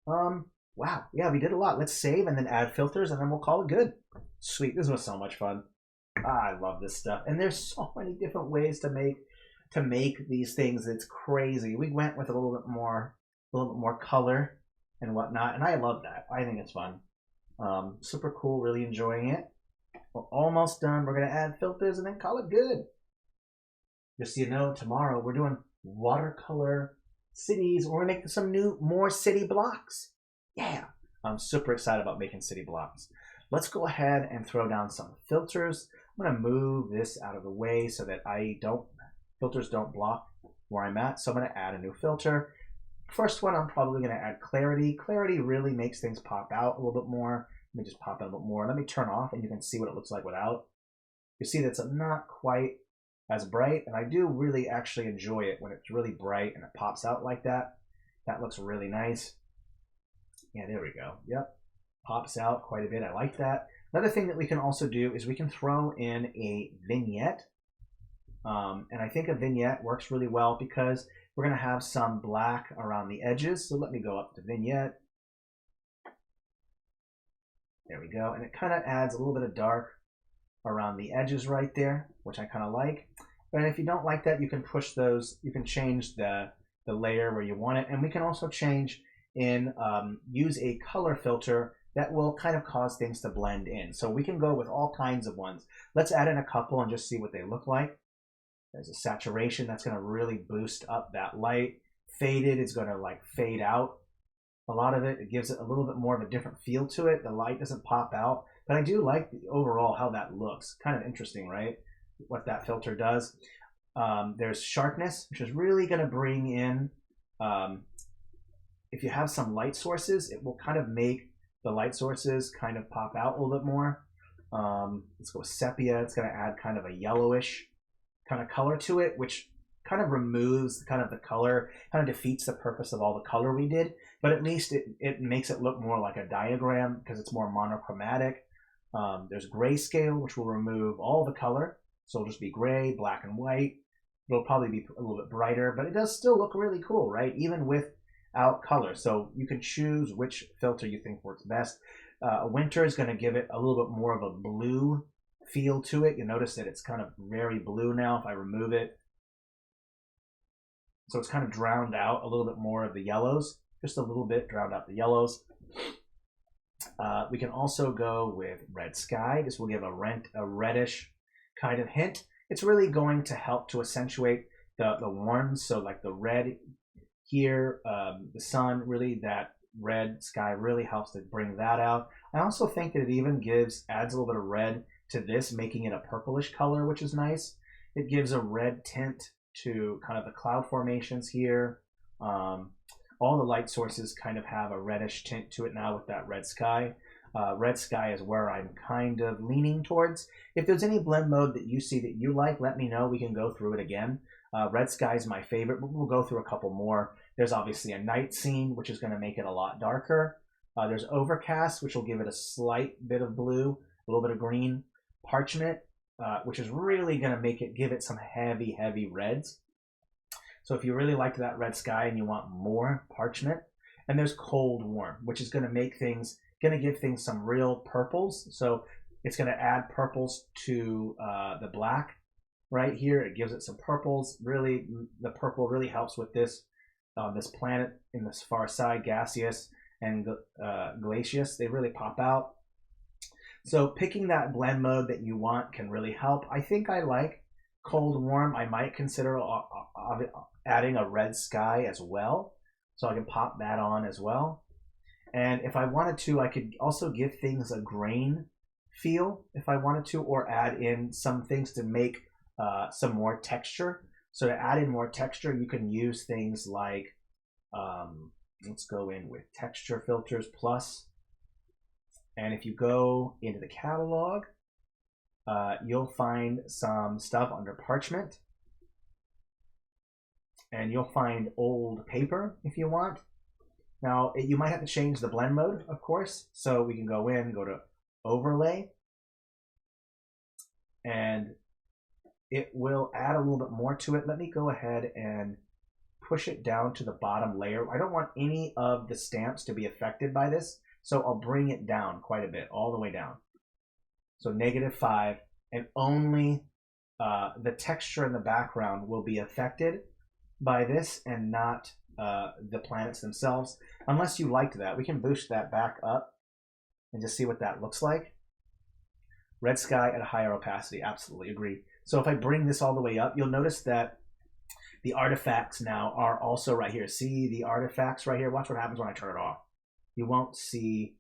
Wow. Yeah, we did a lot. Let's save and then add filters, and then we'll call it good. Sweet. This was so much fun. I love this stuff. And there's so many different ways to make these things. It's crazy. We went with a little bit more color and whatnot, and I love that. I think it's fun. Super cool. Really enjoying it. We're almost done. We're gonna add filters and then call it good. Just so you know, tomorrow we're doing watercolor cities. We're gonna make some more city blocks. Yeah, I'm super excited about making city blocks. Let's go ahead and throw down some filters. I'm gonna move this out of the way so that filters don't block where I'm at. So I'm gonna add a new filter. First one, I'm probably gonna add clarity. Clarity really makes things pop out a little bit more. Let me just pop out a bit more. Let me turn off, and you can see what it looks like without. You see that's not quite as bright, and I do really actually enjoy it when it's really bright and it pops out like that. That looks really nice. Yeah, there we go. Yep, pops out quite a bit. I like that. Another thing that we can also do is we can throw in a vignette. And I think a vignette works really well because we're going to have some black around the edges. So let me go up to vignette. There we go. And it kind of adds a little bit of dark around the edges right there, which I kind of like. But if you don't like that, you can push those. You can change the layer where you want it. And we can also change use a color filter that will kind of cause things to blend in. So we can go with all kinds of ones. Let's add in a couple and just see what they look like. There's a saturation that's going to really boost up that light. Faded is going to like fade out a lot of it. It gives it a little bit more of a different feel to it. The light doesn't pop out, but I do like the overall how that looks. Kind of interesting, right? What that filter does. There's sharpness, which is really going to bring in, if you have some light sources, it will kind of make the light sources kind of pop out a little bit more. Let's go with sepia. It's going to add kind of a yellowish kind of color to it, which kind of removes kind of the color, kind of defeats the purpose of all the color we did, but at least it makes it look more like a diagram because it's more monochromatic. There's grayscale, which will remove all the color, so it'll just be gray, black, and white. It'll probably be a little bit brighter, but it does still look really cool, right? Even without color. So you can choose which filter you think works best. Winter is going to give it a little bit more of a blue feel to it. You notice that it's kind of very blue now if I remove it. So it's kind of drowned out a little bit more of the yellows, just a little bit drowned out the yellows. We can also go with red sky. This will give a reddish kind of hint. It's really going to help to accentuate the warms. So like the red here, the sun, really that red sky really helps to bring that out. I also think that it even adds a little bit of red to this, making it a purplish color, which is nice. It gives a red tint to kind of the cloud formations here. All the light sources kind of have a reddish tint to it now with that red sky. Red sky is where I'm kind of leaning towards. If there's any blend mode that you see that you like, let me know. We can go through it again. Red sky is my favorite, but we'll go through a couple more. There's obviously a night scene, which is going to make it a lot darker. There's overcast, which will give it a slight bit of blue, a little bit of green. Parchment, which is really going to give it some heavy, heavy reds. So if you really liked that red sky and you want more parchment, and there's cold warm, which is going to give things some real purples. So it's going to add purples to the black right here. It gives it some purples. Really, the purple really helps with this planet in this far side, gaseous and glacious. They really pop out. So picking that blend mode that you want can really help. I think I like cold warm. I might consider adding a red sky as well. So I can pop that on as well. And if I wanted to, I could also give things a grain feel if I wanted to, or add in some things to make some more texture. So to add in more texture, you can use things like, let's go in with texture filters plus. And if you go into the catalog, you'll find some stuff under parchment. And you'll find old paper if you want. Now, you might have to change the blend mode, of course. So we can go to overlay. And it will add a little bit more to it. Let me go ahead and push it down to the bottom layer. I don't want any of the stamps to be affected by this. So I'll bring it down quite a bit, all the way down. So -5, and only the texture in the background will be affected by this and not the planets themselves. Unless you liked that, we can boost that back up and just see what that looks like. Red sky at a higher opacity, absolutely agree. So if I bring this all the way up, you'll notice that the artifacts now are also right here. See the artifacts right here? Watch what happens when I turn it off. You won't see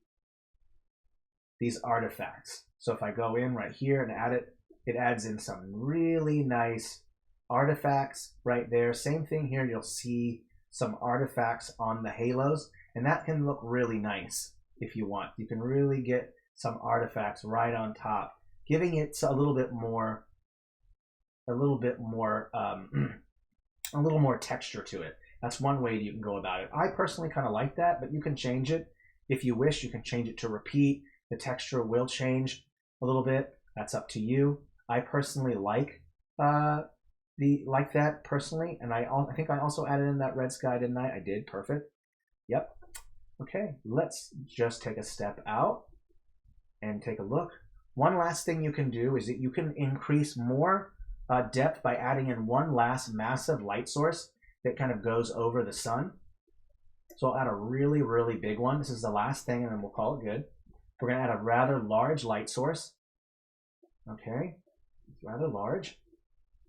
these artifacts. So if I go in right here and add it, it adds in some really nice artifacts right there. Same thing here, you'll see some artifacts on the halos, and that can look really nice if you want. You can really get some artifacts right on top, giving it a little bit more texture to it. That's one way you can go about it. I personally kind of like that, but you can change it. If you wish, you can change it to repeat. The texture will change a little bit. That's up to you. I personally like that personally, and I think I also added in that red sky, didn't I? I did. Perfect. Yep. Okay, let's just take a step out and take a look. One last thing you can do is that you can increase more depth by adding in one last massive light source that kind of goes over the sun. So I'll add a really, really big one. This is the last thing, and then we'll call it good. We're going to add a rather large light source. Okay, it's rather large.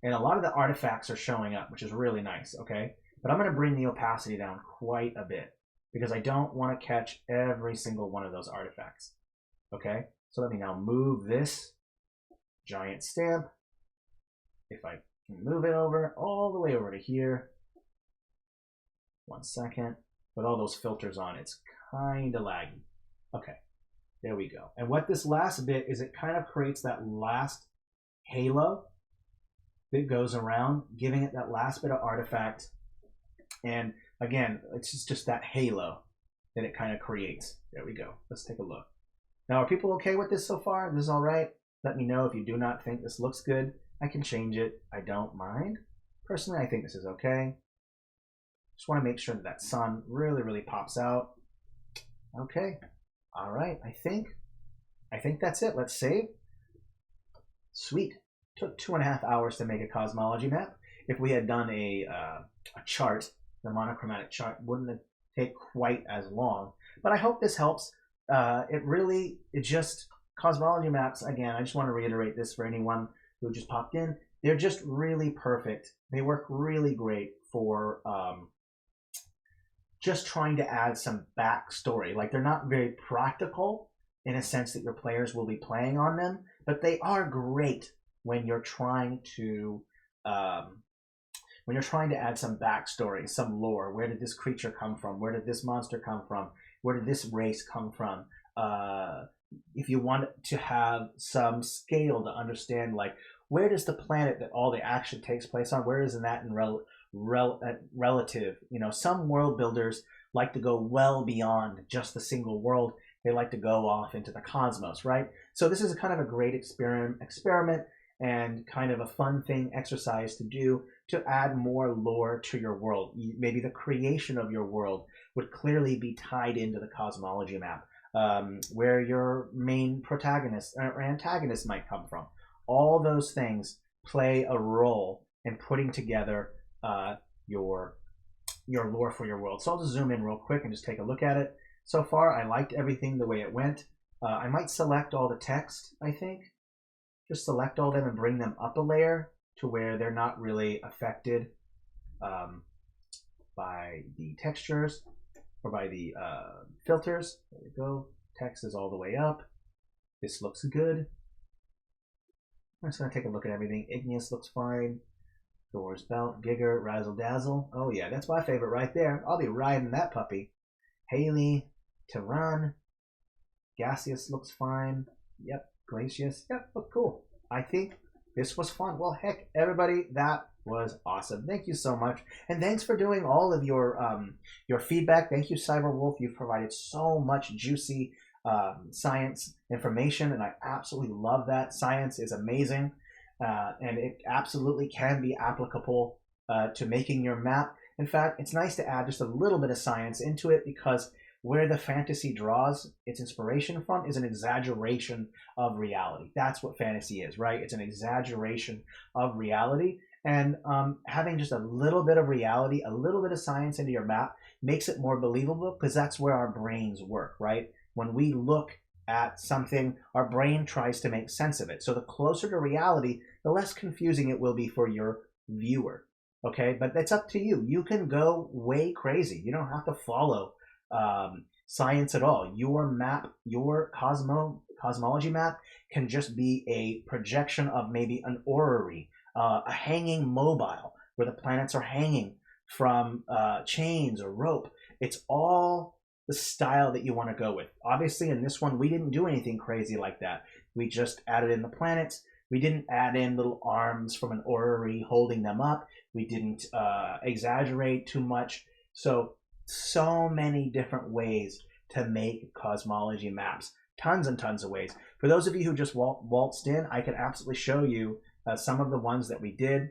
And a lot of the artifacts are showing up, which is really nice, okay? But I'm going to bring the opacity down quite a bit because I don't want to catch every single one of those artifacts, okay? So let me now move this giant stamp. If I can move it over, all the way over to here. 1 second. With all those filters on, it's kind of laggy. Okay, there we go. And what this last bit is, it kind of creates that last halo that goes around, giving it that last bit of artifact. And again, it's just that halo that it kind of creates. There we go. Let's take a look. Now, are people okay with this so far? This is all right? Let me know if you do not think this looks good. I can change it. I don't mind. Personally, I think this is okay. Just want to make sure that that sun really, really pops out. Okay. All right. I think that's it. Let's save. Sweet. Took 2.5 hours to make a cosmology map. If we had done a chart, the monochromatic chart, wouldn't it take quite as long. But I hope this helps. Cosmology maps, again, I just want to reiterate this for anyone who just popped in. They're just really perfect. They work really great for just trying to add some backstory. Like, they're not very practical in a sense that your players will be playing on them, but they are great when you're trying to add some backstory, some lore. Where did this creature come from? Where did this monster come from? Where did this race come from? If you want to have some scale to understand, like, where does the planet that all the action takes place on, where isn't that in relative? You know, some world builders like to go well beyond just the single world. They like to go off into the cosmos, right? So this is kind of a great experiment and kind of a fun thing, exercise to do to add more lore to your world. Maybe the creation of your world would clearly be tied into the cosmology map, where your main protagonist or antagonist might come from. All those things play a role in putting together your lore for your world. So I'll just zoom in real quick and just take a look at it. So far, I liked everything the way it went. I might select all the text, I think. Just select all of them and bring them up a layer to where they're not really affected by the textures or by the filters. There we go. Text is all the way up. This looks good. I'm just going to take a look at everything. Igneous looks fine. Thor's Belt, Giger, Razzle Dazzle. Oh yeah, that's my favorite right there. I'll be riding that puppy. Haley, Tehran. Gaseous looks fine. Yep. Glacius. Yep, look cool. I think this was fun. Well, heck, everybody, that was awesome. Thank you so much. And thanks for doing all of your feedback. Thank you, Cyberwolf. You've provided so much juicy science information, and I absolutely love that. Science is amazing, and it absolutely can be applicable to making your map. In fact, it's nice to add just a little bit of science into it, because where the fantasy draws its inspiration from is an exaggeration of reality. That's what fantasy is, right? It's an exaggeration of reality. And having just a little bit of reality, a little bit of science into your map makes it more believable, because that's where our brains work, right? When we look at something, our brain tries to make sense of it. So the closer to reality, the less confusing it will be for your viewer, okay? But that's up to you. You can go way crazy. You don't have to follow science at all. Your map, your cosmology map, can just be a projection of maybe an orrery, a hanging mobile where the planets are hanging from chains or rope. It's all the style that you want to go with. Obviously, in this one, we didn't do anything crazy like that. We just added in the planets. We didn't add in little arms from an orrery holding them up. We didn't exaggerate too much. So many different ways to make cosmology maps. Tons and tons of ways. For those of you who just waltzed in, I can absolutely show you some of the ones that we did.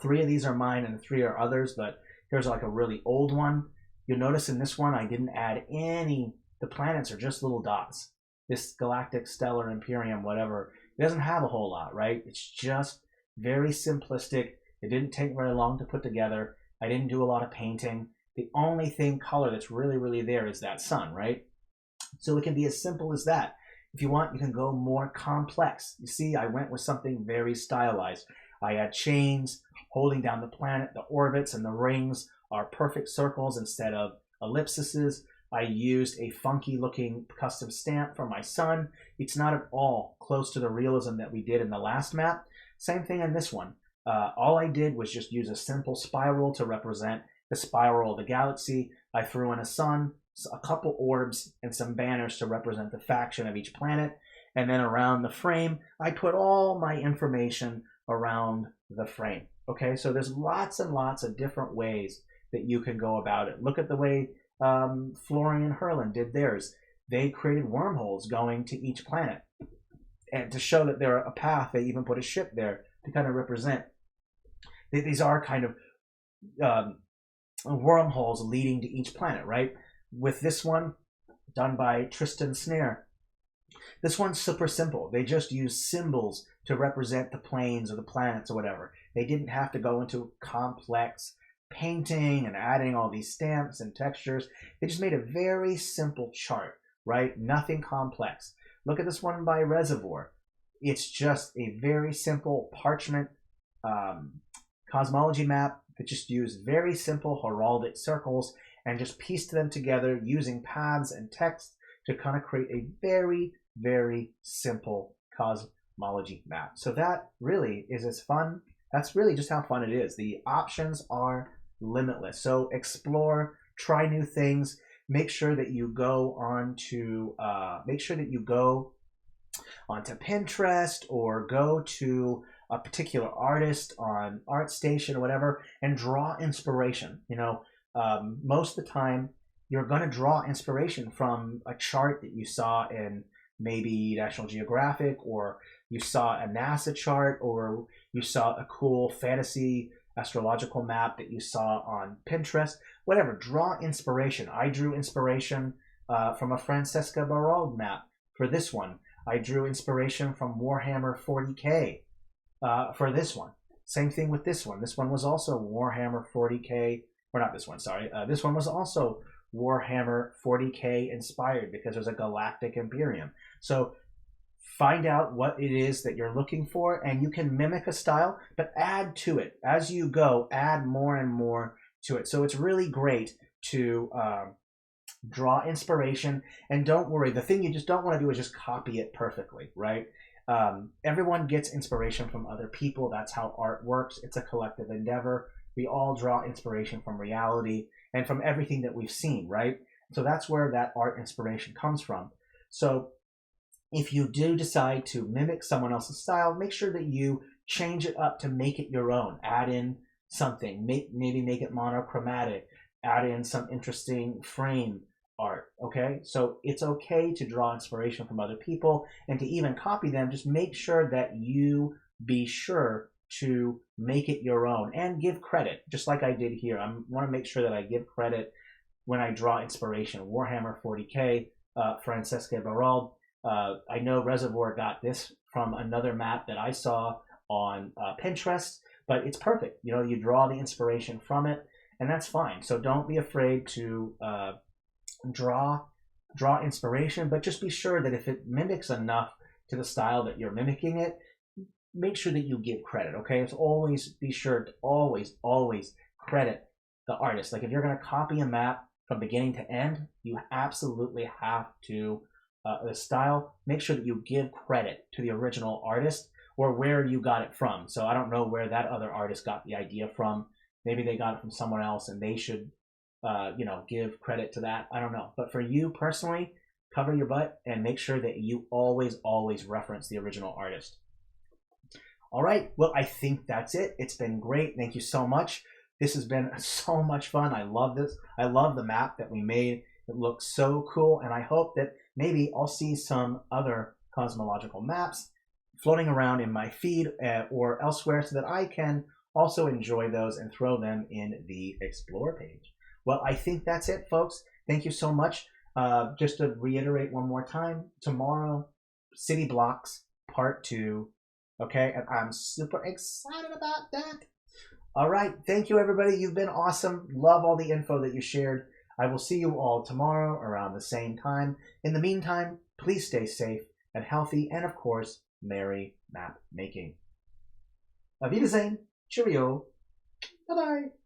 3 of these are mine and 3 are others, but here's like a really old one. You'll notice in this one I didn't add any, the planets are just little dots. This galactic, stellar, imperium, whatever, it doesn't have a whole lot, right? It's just very simplistic. It didn't take very long to put together. I didn't do a lot of painting. The only thing color that's really there is that sun, right? So it can be as simple as that. If you want, you can go more complex. You see, I went with something very stylized. I had chains holding down the planet. The orbits and the rings are perfect circles instead of ellipses. I used a funky looking custom stamp for my sun. It's not at all close to the realism that we did in the last map. Same thing in this one. All I did was just use a simple spiral to represent the spiral of the galaxy. I threw in a sun, a couple orbs, and some banners to represent the faction of each planet. And then around the frame, I put all my information around the frame. Okay, so there's lots and lots of different ways that you can go about it. Look at the way Florian and Herlin did theirs. They created wormholes going to each planet. And to show that they're a path, they even put a ship there to kind of represent. These are kind of wormholes leading to each planet, right? With this one, done by Tristan Snare, this one's super simple. They just use symbols to represent the planes or the planets or whatever. They didn't have to go into complex painting and adding all these stamps and textures. They just made a very simple chart, right? Nothing complex. Look at this one by Reservoir. It's just a very simple parchment cosmology map that just use very simple heraldic circles and just pieced them together using paths and text to kind of create a very, very simple cosmology map. So that really is as fun. That's really just how fun it is. The options are limitless. So explore, try new things. Make sure that you go onto Pinterest or go to a particular artist on ArtStation or whatever and draw inspiration. Most of the time you're going to draw inspiration from a chart that you saw in maybe National Geographic, or you saw a NASA chart, or you saw a cool fantasy astrological map that you saw on Pinterest. Whatever, draw inspiration. I drew inspiration from a Francesca Barald map for this one. I drew inspiration from Warhammer 40k for this one. Same thing with this one. This one was also Warhammer 40k, or not this one, sorry. This one was also Warhammer 40k inspired because there's a galactic Imperium. So find out what it is that you're looking for, and you can mimic a style, but add to it. As you go, add more and more to it. So it's really great to draw inspiration, and don't worry. The thing you just don't want to do is just copy it perfectly, right? Everyone gets inspiration from other people. That's how art works. It's a collective endeavor. We all draw inspiration from reality and from everything that we've seen, right? So that's where that art inspiration comes from. So if you do decide to mimic someone else's style, make sure that you change it up to make it your own. Add in something, maybe make it monochromatic, add in some interesting frame art, okay? So it's okay to draw inspiration from other people and to even copy them. Just make sure that you be sure to make it your own and give credit, just like I did here. I want to make sure that I give credit when I draw inspiration. Warhammer 40k, Francesca Barald. I know Reservoir got this from another map that I saw on Pinterest, but it's perfect. You draw the inspiration from it, and that's fine. So don't be afraid to draw inspiration, but just be sure that if it mimics enough to the style that you're mimicking it, make sure that you give credit, okay? It's always be sure to always credit the artist. Like if you're going to copy a map from beginning to end, you absolutely have to the style, make sure that you give credit to the original artist or where you got it from. So I don't know where that other artist got the idea from. Maybe they got it from someone else and they should give credit to that. I don't know. But for you personally, cover your butt and make sure that you always reference the original artist. All right. Well, I think that's it. It's been great. Thank you so much. This has been so much fun. I love this. I love the map that we made. It looks so cool. And I hope that maybe I'll see some other cosmological maps floating around in my feed or elsewhere so that I can also enjoy those and throw them in the Explore page. Well, I think that's it, folks. Thank you so much. Just to reiterate one more time, tomorrow, City Blocks Part 2. Okay, and I'm super excited about that. All right, thank you, everybody. You've been awesome. Love all the info that you shared. I will see you all tomorrow around the same time. In the meantime, please stay safe and healthy, and of course, merry map making. Auf Wiedersehen. Cheerio. Bye-bye.